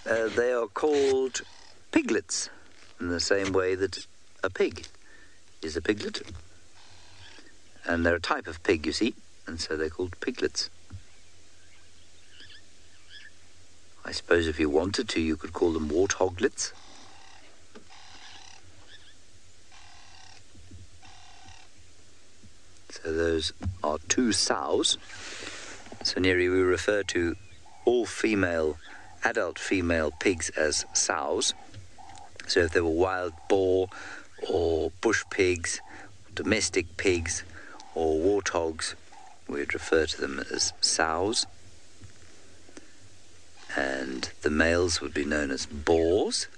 They are called piglets, in the same way that a pig is a piglet. And they're a type of pig, you see, and so they're called piglets. I suppose if you wanted to, you could call them warthoglets. So those are 2 sows. So Neri, we refer to all female, adult female pigs as sows. So if they were wild boar or bush pigs, domestic pigs or warthogs, we'd refer to them as sows. And the males would be known as boars,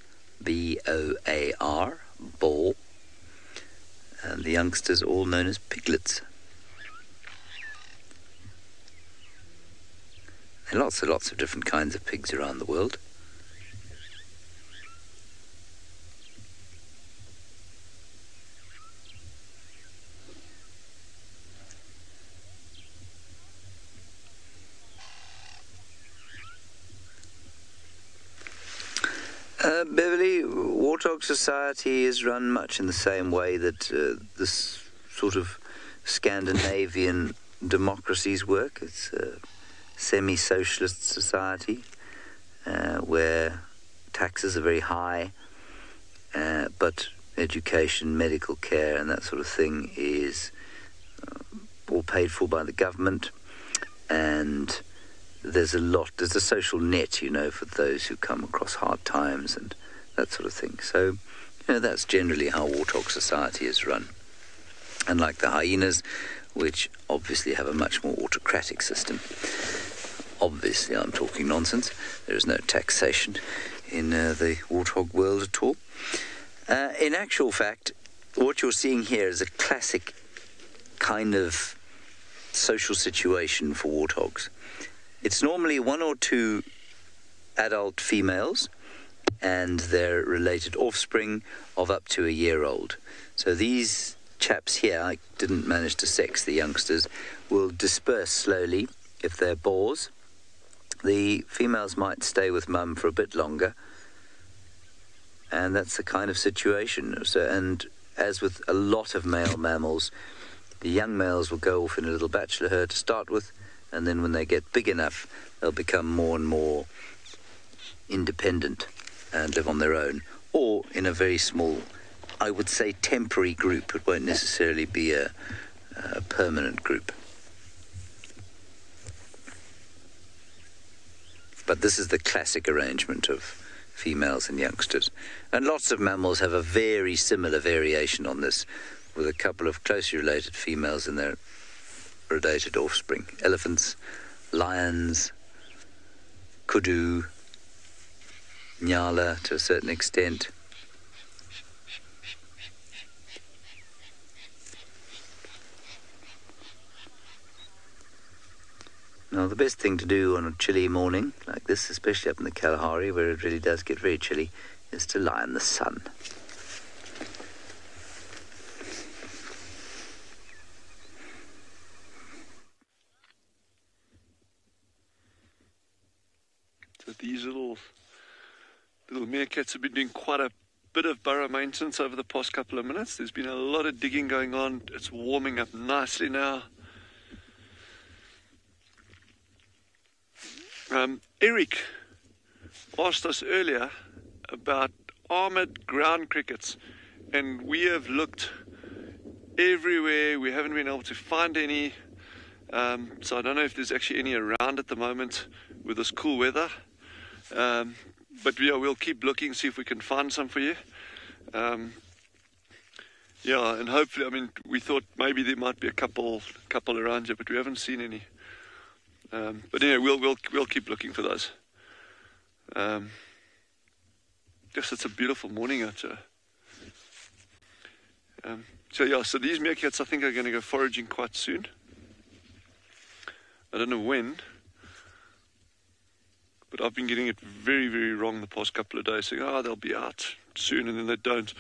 B-O-A-R, boar. And the youngsters all known as piglets. There are lots and lots of different kinds of pigs around the world. Beverly, Warthog Society is run much in the same way that this sort of Scandinavian democracies work. It's a semi-socialist society where taxes are very high, but education, medical care and that sort of thing is all paid for by the government, and there's a social net, for those who come across hard times and that sort of thing. So, that's generally how Warthog Society is run. Unlike the hyenas, which obviously have a much more autocratic system. Obviously, I'm talking nonsense. There is no taxation in the warthog world at all. In actual fact, what you're seeing here is a classic kind of social situation for warthogs. It's normally 1 or 2 adult females and their related offspring of up to a year old. So these chaps here, I didn't manage to sex the youngsters, will disperse slowly if they're boars. The females might stay with mum for a bit longer, and that's the kind of situation. So, and as with a lot of male mammals, the young males will go off in a little bachelor herd to start with, and then when they get big enough, they'll become more and more independent and live on their own, or in a very small, I would say, temporary group. It won't necessarily be a permanent group. But this is the classic arrangement of females and youngsters. And lots of mammals have a very similar variation on this, with a couple of closely related females and their related offspring. Elephants, lions, kudu, nyala to a certain extent. Now, the best thing to do on a chilly morning like this, especially up in the Kalahari, where it really does get very chilly, is to lie in the sun. So these little meerkats have been doing quite a bit of burrow maintenance over the past couple of minutes. There's been a lot of digging going on. It's warming up nicely now. Eric asked us earlier about armored ground crickets, and we have looked everywhere. We haven't been able to find any, so I don't know if there's actually any around at the moment with this cool weather, but yeah, we'll keep looking, see if we can find some for you. Yeah, and hopefully, I mean, we thought maybe there might be a couple around here, but we haven't seen any. But anyway, we'll keep looking for those. Yes, it's a beautiful morning out here. So yeah, so these meerkats I think are going to go foraging quite soon. I don't know when, but I've been getting it very, very wrong the past couple of days, saying, oh, they'll be out soon, and then they don't.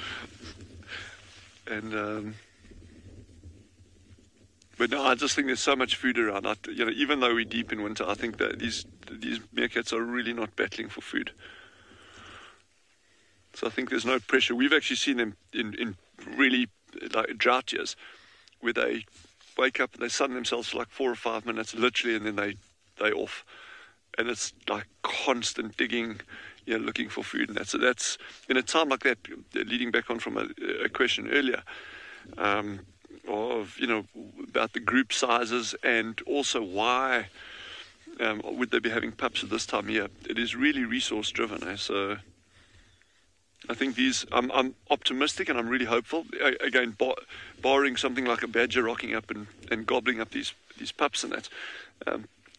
And but no, I just think there's so much food around. Even though we're deep in winter, I think that these meerkats are really not battling for food. So I think there's no pressure. We've actually seen them in really like drought years, where they wake up and they sun themselves for like 4 or 5 minutes, literally, and then they off, and it's like constant digging, looking for food. And so that's in a time like that. Leading back on from a question earlier. Of about the group sizes, and also why would they be having pups at this time of year. It is really resource driven, so I think I'm optimistic and I'm really hopeful, again barring something like a badger rocking up and gobbling up these pups and that,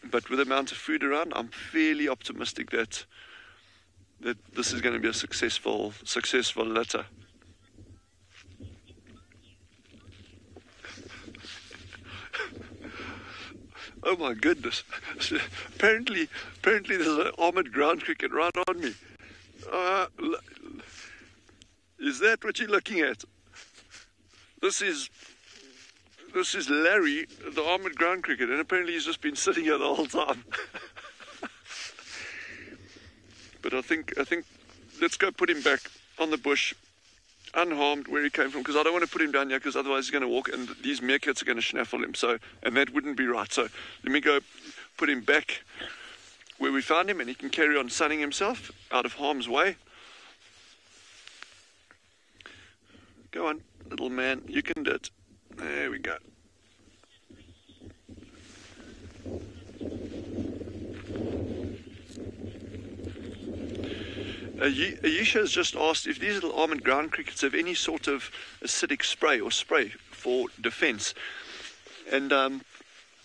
but with the amount of food around, I'm fairly optimistic that this is going to be a successful litter. Oh my goodness. Apparently there's an armored ground cricket right on me. Is that what you're looking at? This is Larry, the armored ground cricket, and apparently he's just been sitting here the whole time. But I think let's go put him back on the bush, unharmed, where he came from, because I don't want to put him down here, because otherwise he's going to walk and these meerkats are going to snaffle him. So, and that wouldn't be right. So let me go put him back where we found him, and he can carry on sunning himself out of harm's way. Go on, little man, you can do it. There we go. Ayesha has just asked if these little almond ground crickets have any sort of acidic spray or spray for defense. And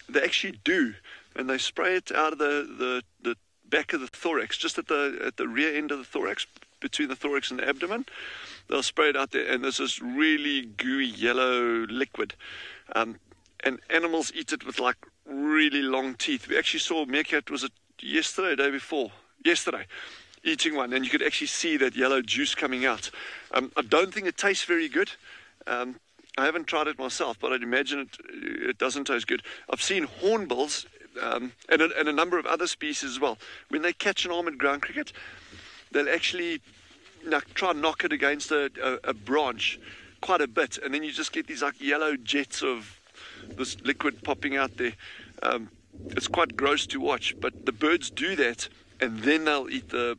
they actually do. And they spray it out of the back of the thorax, just at the rear end of the thorax, between the thorax and the abdomen. They'll spray it out there, and there's this really gooey yellow liquid. And animals eat it with like really long teeth. We actually saw a meerkat, was it yesterday, day before? Yesterday. Eating one, and you could actually see that yellow juice coming out. I don't think it tastes very good. I haven't tried it myself, but I'd imagine it doesn't taste good. I've seen hornbills and a number of other species as well. When they catch an almond ground cricket, they'll actually try and knock it against a branch quite a bit, and then you just get these like yellow jets of this liquid popping out there. It's quite gross to watch, but the birds do that, and then they'll eat the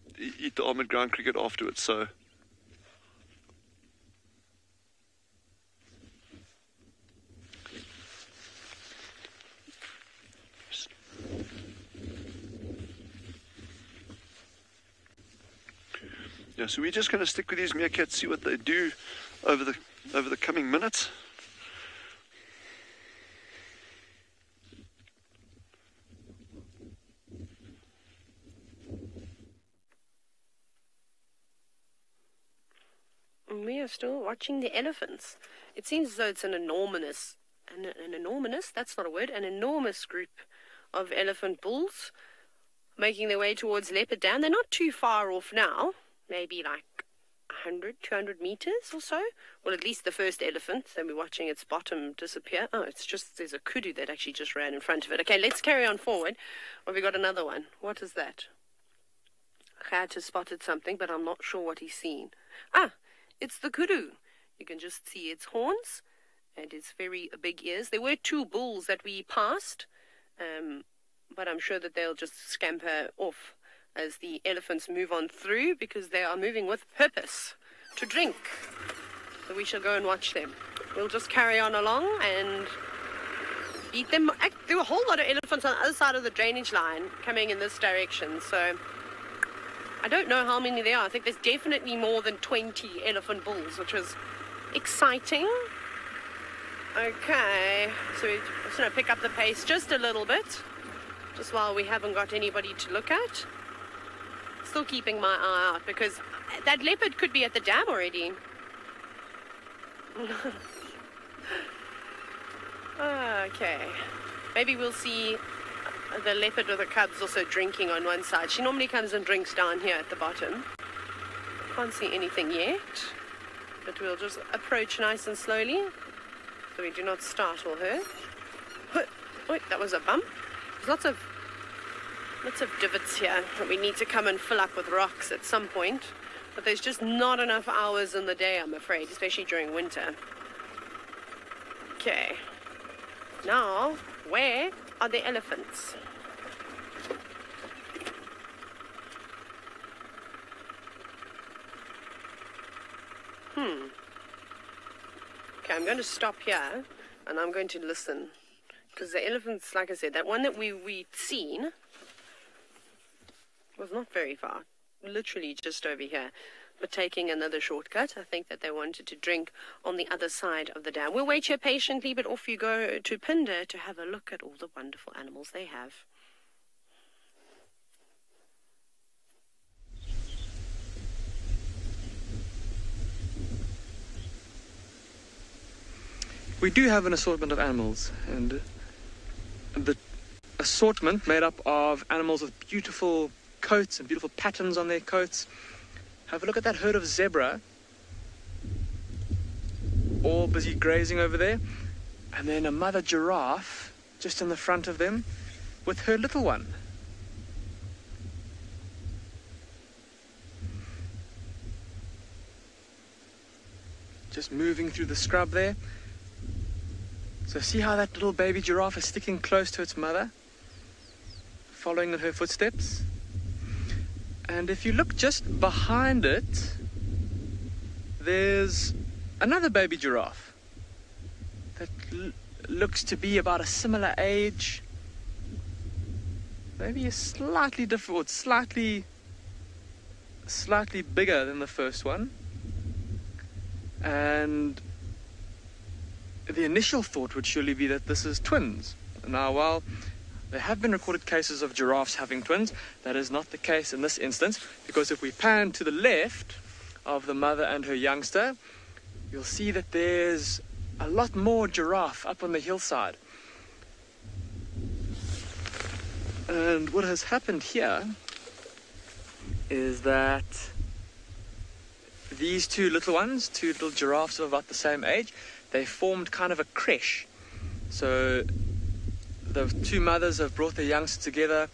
almond ground cricket afterwards. So yeah, so we're just going to stick with these meerkats, see what they do over the coming minutes. We are still watching the elephants. It seems as though it's an enormous, that's not a word, an enormous group of elephant bulls making their way towards Leopard Dam. They're not too far off now, maybe like 100, 200 meters or so. Well, at least the first elephant, then we're watching its bottom disappear. Oh, it's just, there's a kudu that actually just ran in front of it. Okay, let's carry on forward. Well, we got another one. What is that? Gert has spotted something, but I'm not sure what he's seen. Ah! It's the kudu. You can just see its horns and its very big ears. There were two bulls that we passed, but I'm sure that they'll just scamper off as the elephants move on through, because they are moving with purpose to drink. So we shall go and watch them. We'll just carry on along and beat them. There were a whole lot of elephants on the other side of the drainage line coming in this direction, so I don't know how many there are. I think there's definitely more than 20 elephant bulls, which was exciting. Okay, so we're just going to pick up the pace just a little bit, just while we haven't got anybody to look at. Still keeping my eye out, because that leopard could be at the dam already. Okay, maybe we'll see the leopard or the cubs also drinking on one side. She normally comes and drinks down here at the bottom. Can't see anything yet, but we'll just approach nice and slowly so we do not startle her. Wait, that was a bump. There's lots of divots here that we need to come and fill up with rocks at some point, but there's just not enough hours in the day, I'm afraid, especially during winter. Okay, now where are the elephants? Okay, I'm going to stop here and I'm going to listen, because the elephants, like I said, that one that we'd seen was not very far, literally just over here. But taking another shortcut, I think that they wanted to drink on the other side of the dam. We'll wait here patiently, but off you go to Phinda to have a look at all the wonderful animals they have. We do have an assortment of animals, and the assortment made up of animals with beautiful coats and beautiful patterns on their coats. Have a look at that herd of zebra, all busy grazing over there, and then a mother giraffe just in the front of them with her little one. just moving through the scrub there. So see how that little baby giraffe is sticking close to its mother, following in her footsteps. And if you look just behind it, there's another baby giraffe that looks to be about a similar age, maybe a slightly different, slightly bigger than the first one. And the initial thought would surely be that this is twins. Now, while there have been recorded cases of giraffes having twins, that is not the case in this instance, because if we pan to the left of the mother and her youngster, you'll see that there's a lot more giraffe up on the hillside. And what has happened here is that these two little giraffes of about the same age, they formed kind of a creche. So the two mothers have brought their youngsters together,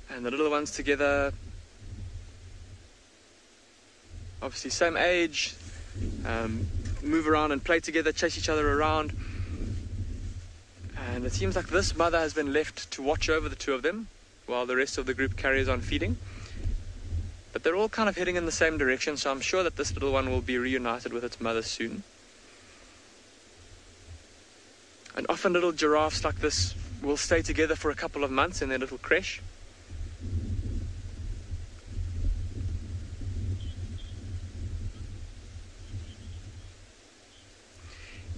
and the little ones together, obviously same age, move around and play together, chase each other around. And it seems like this mother has been left to watch over the two of them while the rest of the group carries on feeding. But they're all kind of heading in the same direction, so I'm sure that this little one will be reunited with its mother soon. And often little giraffes like this will stay together for a couple of months in their little creche.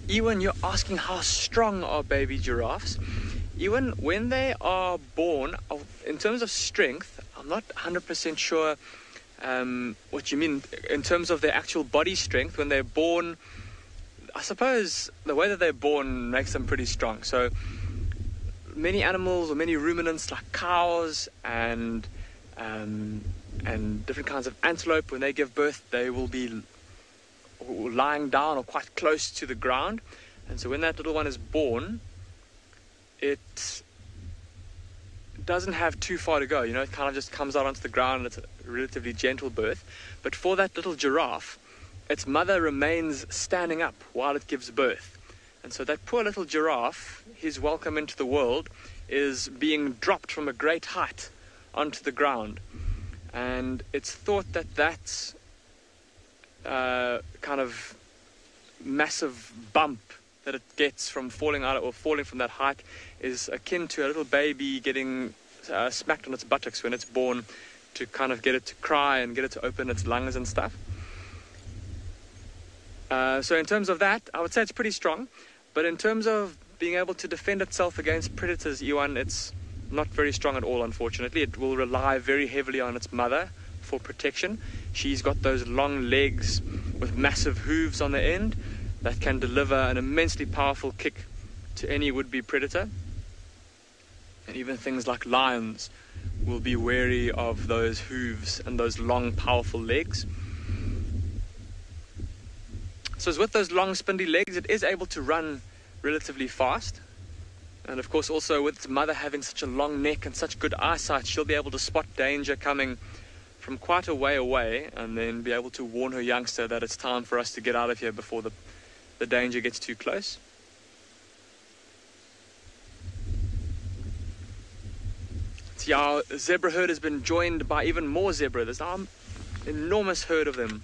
Ewan, you're asking how strong are baby giraffes? Ewan, when they are born, in terms of strength, I'm not 100% sure what you mean. In terms of their actual body strength, when they're born, I suppose the way that they're born makes them pretty strong. So many animals or many ruminants like cows and different kinds of antelope, when they give birth, they will be lying down or quite close to the ground. And so when that little one is born, it doesn't have too far to go. You know, it kind of just comes out onto the ground, and it's a relatively gentle birth. But for that little giraffe, its mother remains standing up while it gives birth. And so that poor little giraffe, his welcome into the world, is being dropped from a great height onto the ground. And it's thought that that's kind of massive bump that it gets from falling out or falling from that height is akin to a little baby getting smacked on its buttocks when it's born, to kind of get it to cry and get it to open its lungs and stuff. So in terms of that, I would say it's pretty strong. But in terms of being able to defend itself against predators, Ewan, it's not very strong at all, unfortunately. It will rely very heavily on its mother for protection. She's got those long legs with massive hooves on the end that can deliver an immensely powerful kick to any would-be predator. And even things like lions will be wary of those hooves and those long, powerful legs. So as with those long, spindly legs, it is able to run relatively fast. And of course, also with its mother having such a long neck and such good eyesight, she'll be able to spot danger coming from quite a way away, and then be able to warn her youngster that it's time for us to get out of here before the danger gets too close. See, our zebra herd has been joined by even more zebra. There's now an enormous herd of them.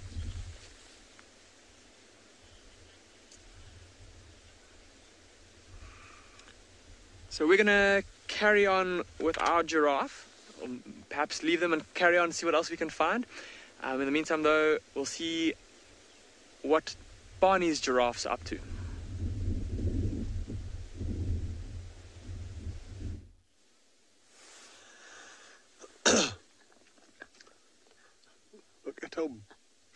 So we're going to carry on with our giraffe, or perhaps leave them and carry on and see what else we can find. In the meantime, though, we'll see what Barney's giraffe's up to. Look at how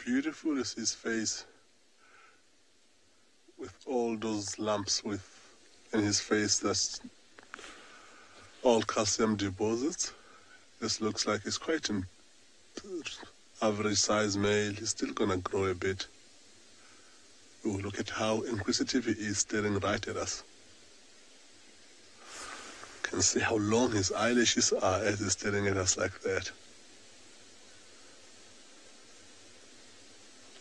beautiful is his face, with all those lumps in his face. That's all calcium deposits. This looks like he's quite an average size male. He's still gonna grow a bit. Oh, look at how inquisitive he is, staring right at us. You can see how long his eyelashes are as he's staring at us like that.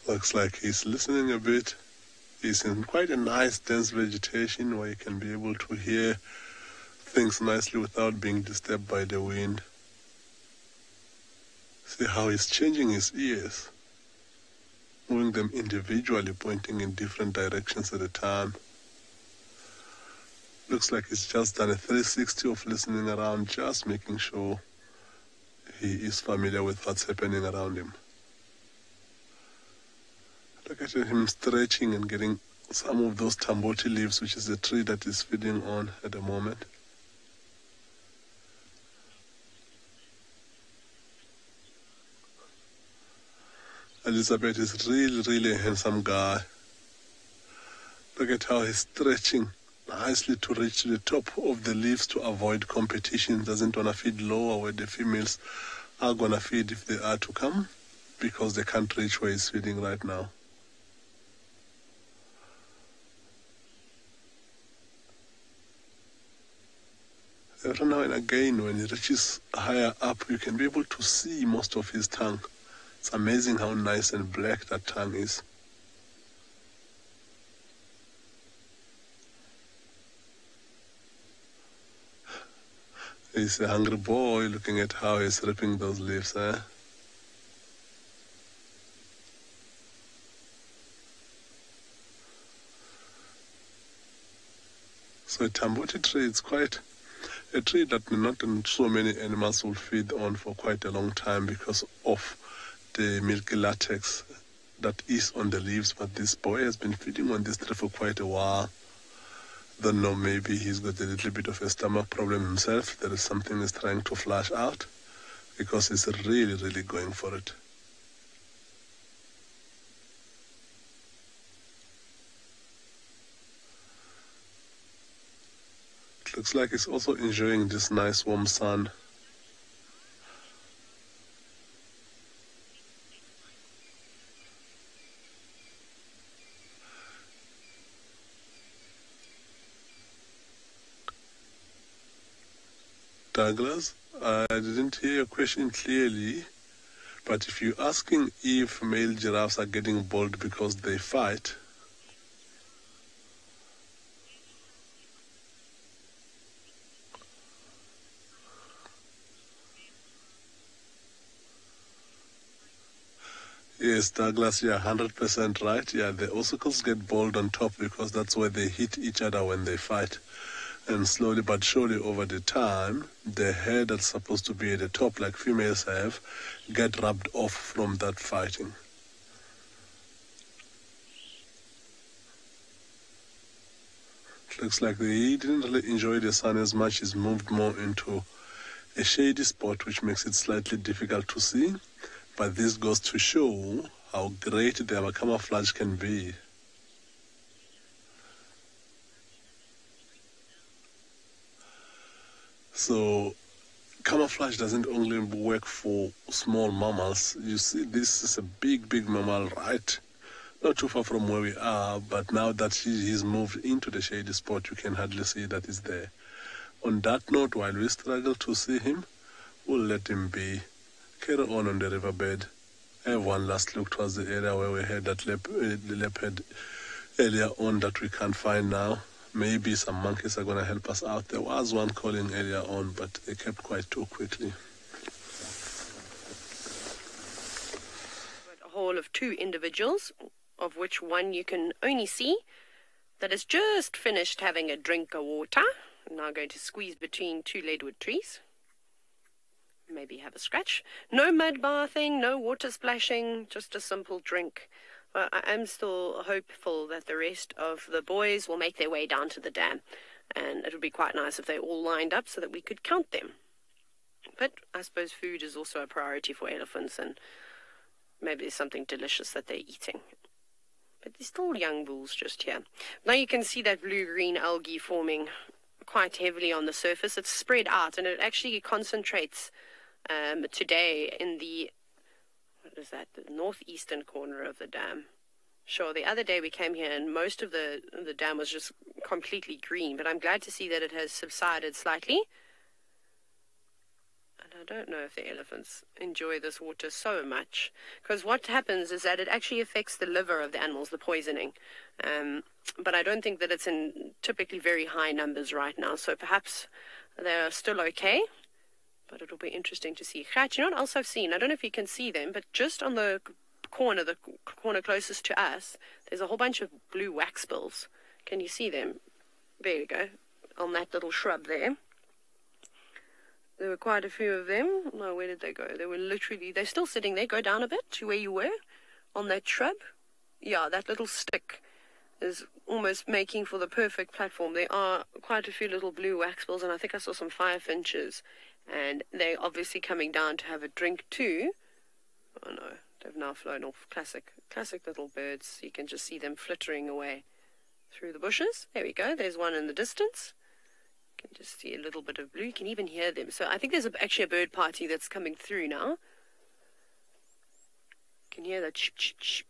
Looks like he's listening a bit. He's in quite a nice dense vegetation where you can be able to hear things nicely without being disturbed by the wind. See how he's changing his ears, moving them individually, pointing in different directions at a time. Looks like he's just done a 360 of listening around, just making sure he is familiar with what's happening around him. Look at him stretching and getting some of those tamboti leaves, which is the tree that he's feeding on at the moment. Elizabeth is really a handsome guy. Look at how he's stretching nicely to reach to the top of the leaves to avoid competition. Doesn't want to feed lower where the females are going to feed if they are to come, because they can't reach where he's feeding right now. Every now and again, when he reaches higher up, you can be able to see most of his tongue. It's amazing how nice and black that tongue is. He's a hungry boy, looking at how he's ripping those leaves, eh? So a tamboti tree is quite a tree that not so many animals will feed on for quite a long time because of the milky latex that is on the leaves. But this boy has been feeding on this tree for quite a while. Don't know, maybe he's got a little bit of a stomach problem himself. There is something he's trying to flush out, because he's really going for it. It looks like he's also enjoying this nice warm sun. Douglas, I didn't hear your question clearly, but if you're asking if male giraffes are getting bold because they fight, yes, Douglas, you're 100% right. Yeah, the ossicles get bold on top because that's where they hit each other when they fight. And slowly but surely over the time, the hair that's supposed to be at the top, like females have, get rubbed off from that fighting. It looks like he didn't really enjoy the sun as much. He's moved more into a shady spot, which makes it slightly difficult to see. But this goes to show how great their camouflage can be. So camouflage doesn't only work for small mammals. You see, this is a big mammal, right? Not too far from where we are, but now that he's moved into the shady spot, you can hardly see that he's there. On that note, while we struggle to see him, we'll let him be. Carry on the riverbed. Have one last look towards the area where we had that leopard earlier on that we can't find now. Maybe some monkeys are going to help us out. There was one calling earlier on, but they kept quiet too quickly. A haul of 2 individuals, of which one you can only see that has just finished having a drink of water. Now going to squeeze between 2 leadwood trees. Maybe have a scratch. No mud bathing, no water splashing, just a simple drink. Well, I am still hopeful that the rest of the boys will make their way down to the dam, and it would be quite nice if they all lined up so that we could count them. But I suppose food is also a priority for elephants, and maybe there's something delicious that they're eating. But there's still young bulls just here. Now you can see that blue-green algae forming quite heavily on the surface. It's spread out, and it actually concentrates today in the the northeastern corner of the dam. Sure, the other day we came here and most of the dam was just completely green, but I'm glad to see that it has subsided slightly. And I don't know if the elephants enjoy this water so much, because what happens is that it actually affects the liver of the animals, the poisoning. But I don't think that it's in typically very high numbers right now, so perhaps they're still okay. But it'll be interesting to see. You know what else I've seen? I don't know if you can see them, but just on the corner closest to us, there's a whole bunch of blue waxbills. Can you see them? There you go, on that little shrub there. There were quite a few of them. No, where did they go? They're still sitting there. Go down a bit to where you were, on that shrub. Yeah, that little stick is almost making for the perfect platform. There are quite a few little blue waxbills, and I think I saw some firefinches. And they're obviously coming down to have a drink too. Oh no, they've now flown off. Classic little birds. You can just see them flittering away through the bushes. There we go. There's one in the distance. You can just see a little bit of blue. You can even hear them. So I think there's actually a bird party that's coming through now. You can hear that chip, chip, chip.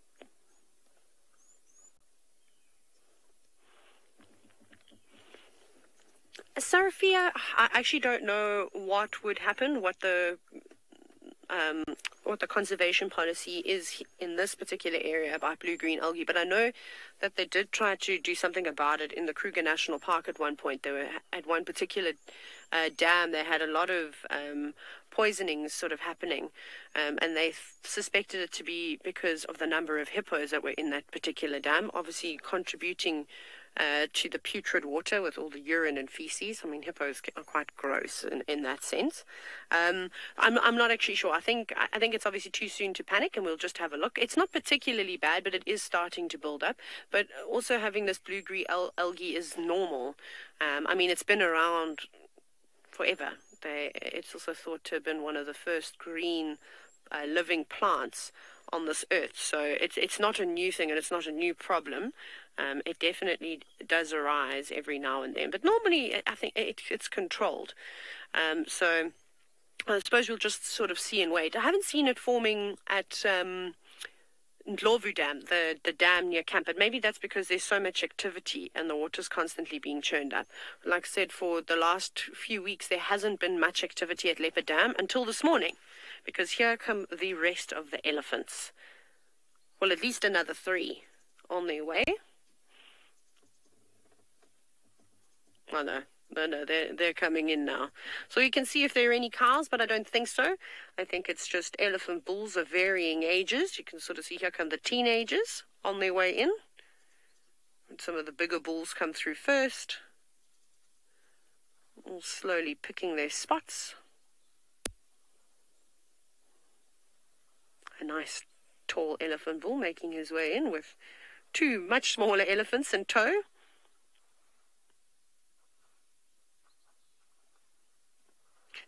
Sarafia, I actually don't know what would happen, what the conservation policy is in this particular area about blue-green algae, but I know that they did try to do something about it in the Kruger National Park at one point. They were at one particular dam. They had a lot of poisonings sort of happening, and they suspected it to be because of the number of hippos that were in that particular dam, obviously contributing to the putrid water with all the urine and feces. I mean, hippos are quite gross in that sense. I'm not actually sure. I think it's obviously too soon to panic, and we'll just have a look. It's not particularly bad, but it is starting to build up. But also having this blue-green algae is normal. I mean, it's been around forever. It's also thought to have been one of the first green living plants on this earth. So it's not a new thing, and it's not a new problem. It definitely does arise every now and then, but normally I think it's controlled. So I suppose we'll just sort of see and wait. I haven't seen it forming at Ndlovu Dam, the dam near camp, but maybe that's because there's so much activity and the water's constantly being churned up. Like I said, for the last few weeks, there hasn't been much activity at Leopard Dam until this morning, because here come the rest of the elephants. Well, at least another 3 on their way. Oh, no, they're coming in now. So you can see if there are any cows, but I don't think so. I think it's just elephant bulls of varying ages. You can sort of see here come the teenagers on their way in. And some of the bigger bulls come through first, all slowly picking their spots. A nice tall elephant bull making his way in with 2 much smaller elephants in tow.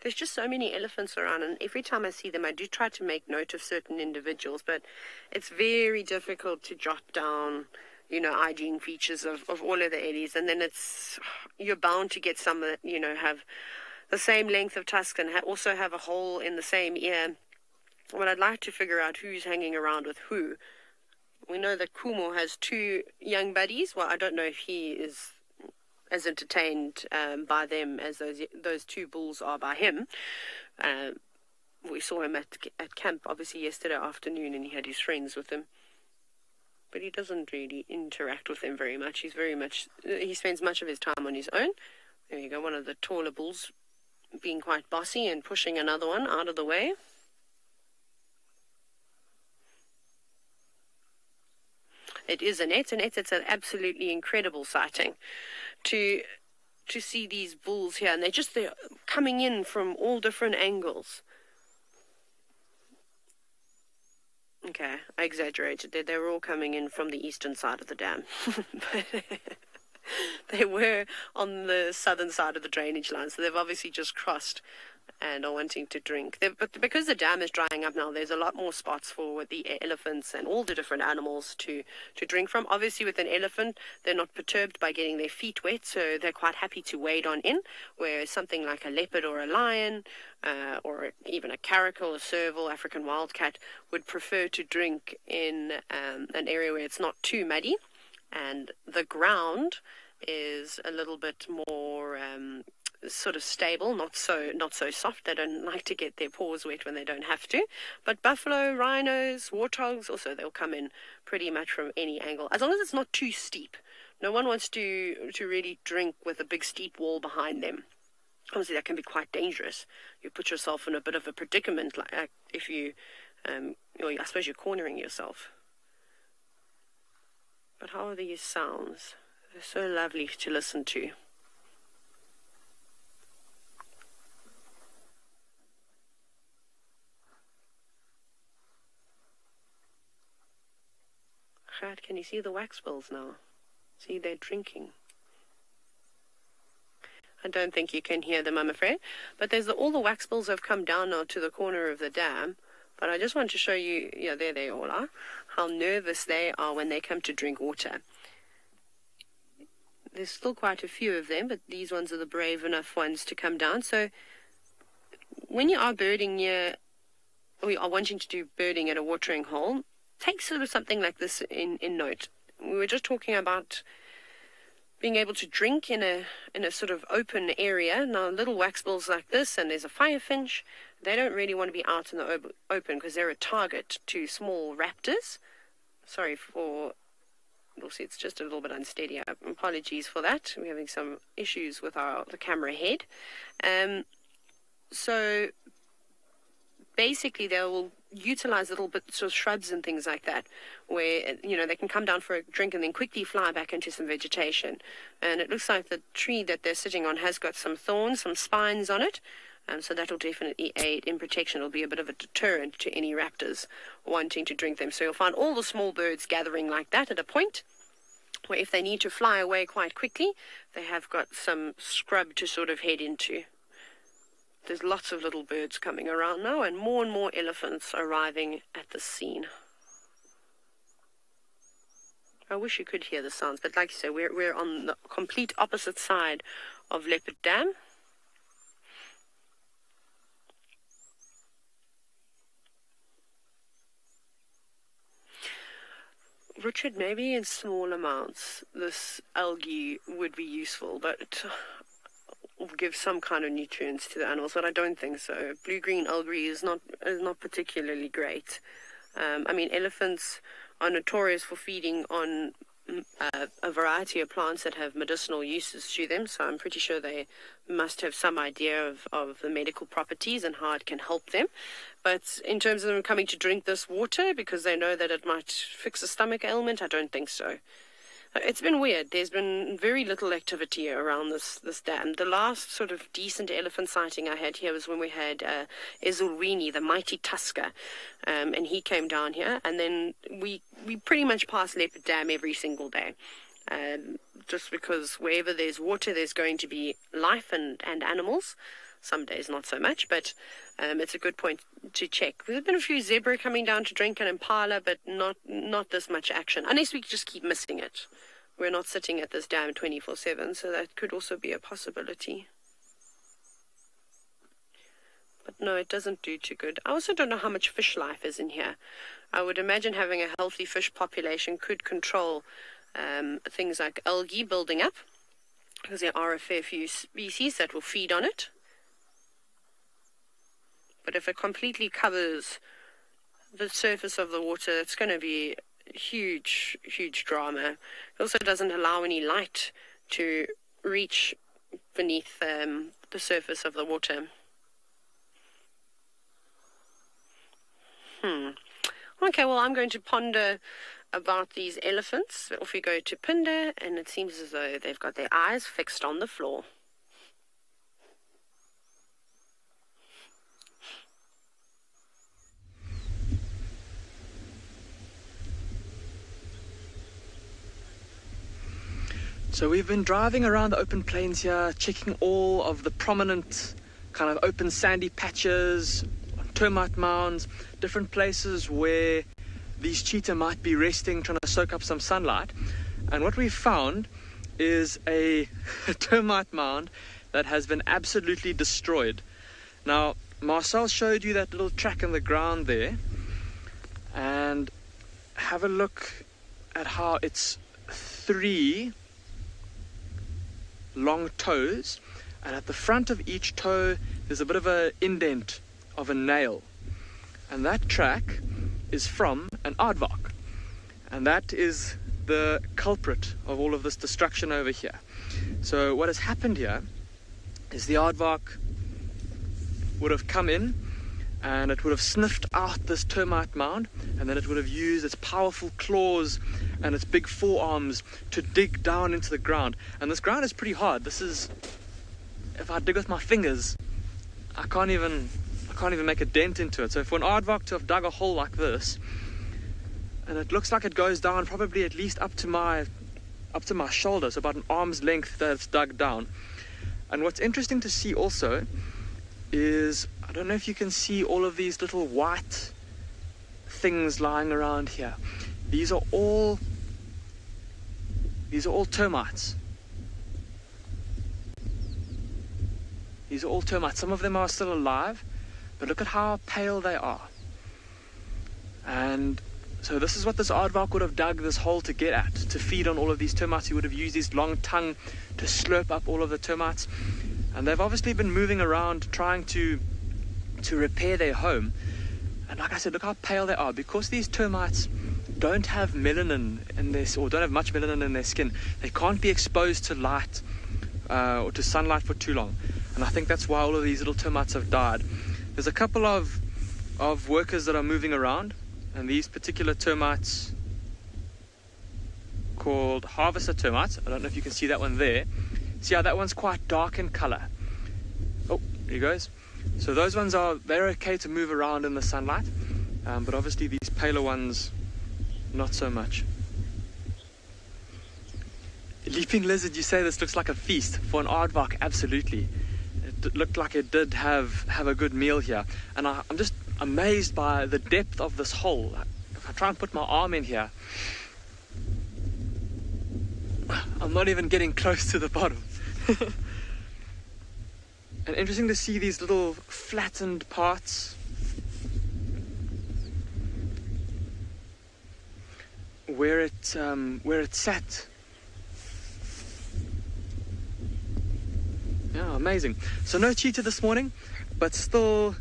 There's just so many elephants around, and every time I see them, I do try to make note of certain individuals, but it's very difficult to jot down, hygiene features of all of the eddies, and then you're bound to get some that, have the same length of tusk and also have a hole in the same ear. Well, I'd like to figure out who's hanging around with who. We know that Kumo has 2 young buddies. Well, I don't know if he is as entertained by them as those 2 bulls are by him. We saw him at camp, obviously, yesterday afternoon, and he had his friends with him. But he doesn't really interact with them very much. He spends much of his time on his own. There you go, one of the taller bulls being quite bossy and pushing another one out of the way. It is Annette. It's an absolutely incredible sighting to see these bulls here, and they're coming in from all different angles. Okay, I exaggerated there. They were all coming in from the eastern side of the dam. They were on the southern side of the drainage line, so they've obviously just crossed and are wanting to drink. But because the dam is drying up now, there's a lot more spots for the elephants and all the different animals to drink from. Obviously, with an elephant, they're not perturbed by getting their feet wet, so they're quite happy to wade on in, whereas something like a leopard or a lion, or even a caracal, a serval, African wildcat, would prefer to drink in an area where it's not too muddy, and the ground is a little bit more sort of stable, not so soft. They don't like to get their paws wet when they don't have to. But buffalo, rhinos, warthogs also, they'll come in pretty much from any angle, as long as it's not too steep. No one wants to really drink with a big steep wall behind them. Obviously, that can be quite dangerous. You put yourself in a bit of a predicament, like if you, I suppose you're cornering yourself. But how are these sounds? They're so lovely to listen to. Gert, can you see the waxbills now? See, they're drinking. I don't think you can hear them, I'm afraid. But there's all the waxbills have come down now to the corner of the dam. But I just want to show you, yeah, there they all are, how nervous they are when they come to drink water. There's still quite a few of them, but these ones are the brave enough ones to come down. So when you are birding near, or you are wanting to do birding at a watering hole, take sort of something like this in note. We were just talking about being able to drink in a sort of open area. Now, little waxbills like this, and there's a firefinch, they don't really want to be out in the open because they're a target to small raptors. Sorry for, you'll see it's just a little bit unsteady. Apologies for that. We're having some issues with the camera head. So basically they will utilize little bits of shrubs and things like that, where they can come down for a drink and then quickly fly back into some vegetation. And it looks like the tree that they're sitting on has got some thorns, some spines on it, so that will definitely aid in protection. It'll be a bit of a deterrent to any raptors wanting to drink them. So you'll find all the small birds gathering like that at a point where if they need to fly away quite quickly, they have got some scrub to sort of head into. There's lots of little birds coming around now, and more elephants arriving at the scene. I wish you could hear the sounds, but like you say, we're on the complete opposite side of Leopard Dam. Richard, maybe in small amounts this algae would be useful, but give some kind of nutrients to the animals, but I don't think so. Blue-green algae is not particularly great. I mean, elephants are notorious for feeding on a variety of plants that have medicinal uses to them, so I'm pretty sure they must have some idea of the medical properties and how it can help them. But in terms of them coming to drink this water because they know that it might fix a stomach ailment, I don't think so. It's been weird. There's been very little activity around this dam. The last sort of decent elephant sighting I had here was when we had Ezulwini, the mighty tusker, and he came down here. And then we pretty much pass Leopard Dam every single day, just because wherever there's water, there's going to be life and animals. Some days not so much, but it's a good point to check. There's been a few zebra coming down to drink, an impala, but not this much action, unless we just keep missing it. We're not sitting at this dam 24/7, so that could also be a possibility. But no, it doesn't do too good. I also don't know how much fish life is in here. I would imagine having a healthy fish population could control things like algae building up, because there are a fair few species that will feed on it. But if it completely covers the surface of the water, it's going to be huge drama. It also doesn't allow any light to reach beneath the surface of the water. Okay, well, I'm going to ponder about these elephants. Off we go to Pinde, and it seems as though they've got their eyes fixed on the floor. So we've been driving around the open plains here, checking all of the prominent kind of open sandy patches, termite mounds, different places where these cheetah might be resting, trying to soak up some sunlight. And what we found is a termite mound that has been absolutely destroyed. Now, Marcel showed you that little track in the ground there, and have a look at how it's 3 long toes, And at the front of each toe, there's a bit of an indent of a nail. And that track is from an aardvark. And that is the culprit of all of this destruction over here. So what has happened here is the aardvark would have come in and it would have sniffed out this termite mound, and then it would have used its powerful claws and its big forearms to dig down into the ground. And this ground is pretty hard. This is, if I dig with my fingers, I can't even make a dent into it. So for an aardvark to have dug a hole like this, and it looks like it goes down probably at least up to my shoulder, so about an arm's length that it's dug down. And what's interesting to see also is, I don't know if you can see all of these little white things lying around here. These are all termites. These are all termites. Some of them are still alive, but look at how pale they are. And so this is what this aardvark would have dug this hole to get at, to feed on all of these termites. He would have used his long tongue to slurp up all of the termites. And they've obviously been moving around trying to repair their home. And like I said, look how pale they are. Because these termites don't have melanin in their, or don't have much melanin in their skin, they can't be exposed to light or to sunlight for too long. And I think that's why all of these little termites have died. There's a couple of workers that are moving around, and these particular termites, called harvester termites, I don't know if you can see that one there. See how that one's quite dark in color. Oh, there he goes. So those ones they're okay to move around in the sunlight, but obviously these paler ones, not so much. Leaping lizard, you say this looks like a feast. For an aardvark, absolutely. It looked like it did have a good meal here. And I'm just amazed by the depth of this hole. If I try and put my arm in here, I'm not even getting close to the bottom. And interesting to see these little flattened parts. Where it sat. Yeah, amazing. So no cheetah this morning, but still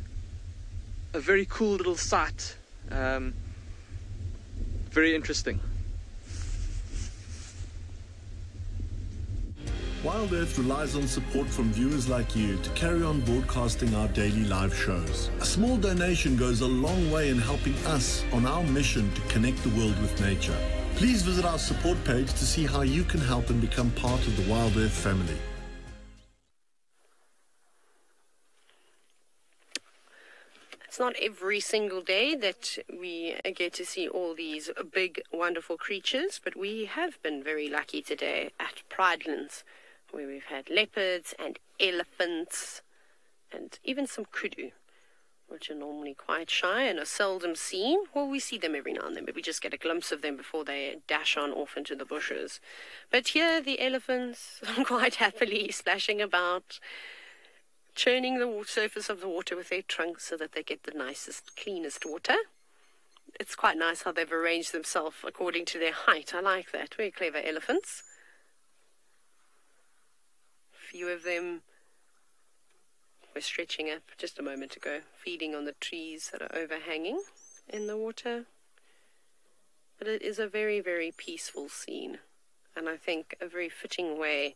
a very cool little sight. Very interesting. Wild Earth relies on support from viewers like you to carry on broadcasting our daily live shows. A small donation goes a long way in helping us on our mission to connect the world with nature. Please visit our support page to see how you can help and become part of the Wild Earth family. It's not every single day that we get to see all these big, wonderful creatures, but we have been very lucky today at Pridelands, where we've had leopards and elephants and even some kudu, which are normally quite shy and are seldom seen. Well, we see them every now and then, but we just get a glimpse of them before they dash on off into the bushes. But here the elephants are quite happily splashing about, churning the surface of the water with their trunks so that they get the nicest, cleanest water. It's quite nice how they've arranged themselves according to their height. I like that. Very clever elephants. A few of them were stretching up just a moment ago, feeding on the trees that are overhanging in the water. But it is a very, very peaceful scene, and I think a very fitting way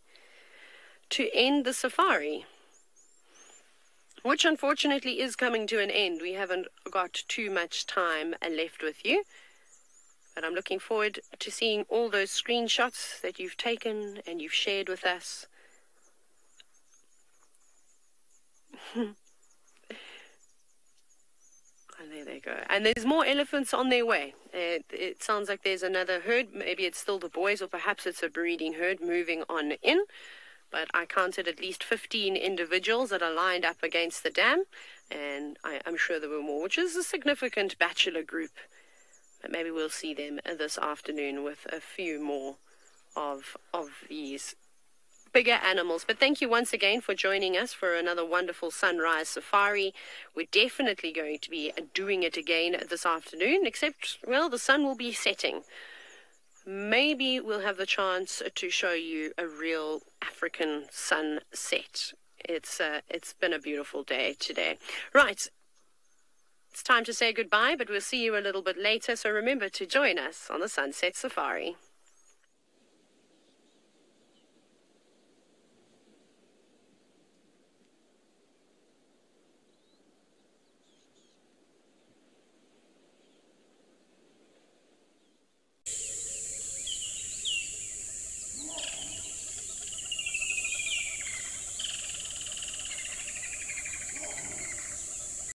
to end the safari, which unfortunately is coming to an end. We haven't got too much time left with you, but I'm looking forward to seeing all those screenshots that you've taken and you've shared with us. And there they go. And there's more elephants on their way. It sounds like there's another herd. Maybe it's still the boys, or perhaps it's a breeding herd moving on in. But I counted at least 15 individuals that are lined up against the dam, and I'm sure there were more, which is a significant bachelor group. But maybe we'll see them this afternoon with a few more of these bigger animals. But thank you once again for joining us for another wonderful sunrise safari. We're definitely going to be doing it again this afternoon, except, well, the sun will be setting. Maybe we'll have the chance to show you a real African sunset It's been a beautiful day today. Right. It's time to say goodbye, but we'll see you a little bit later. So remember to join us on the Sunset Safari.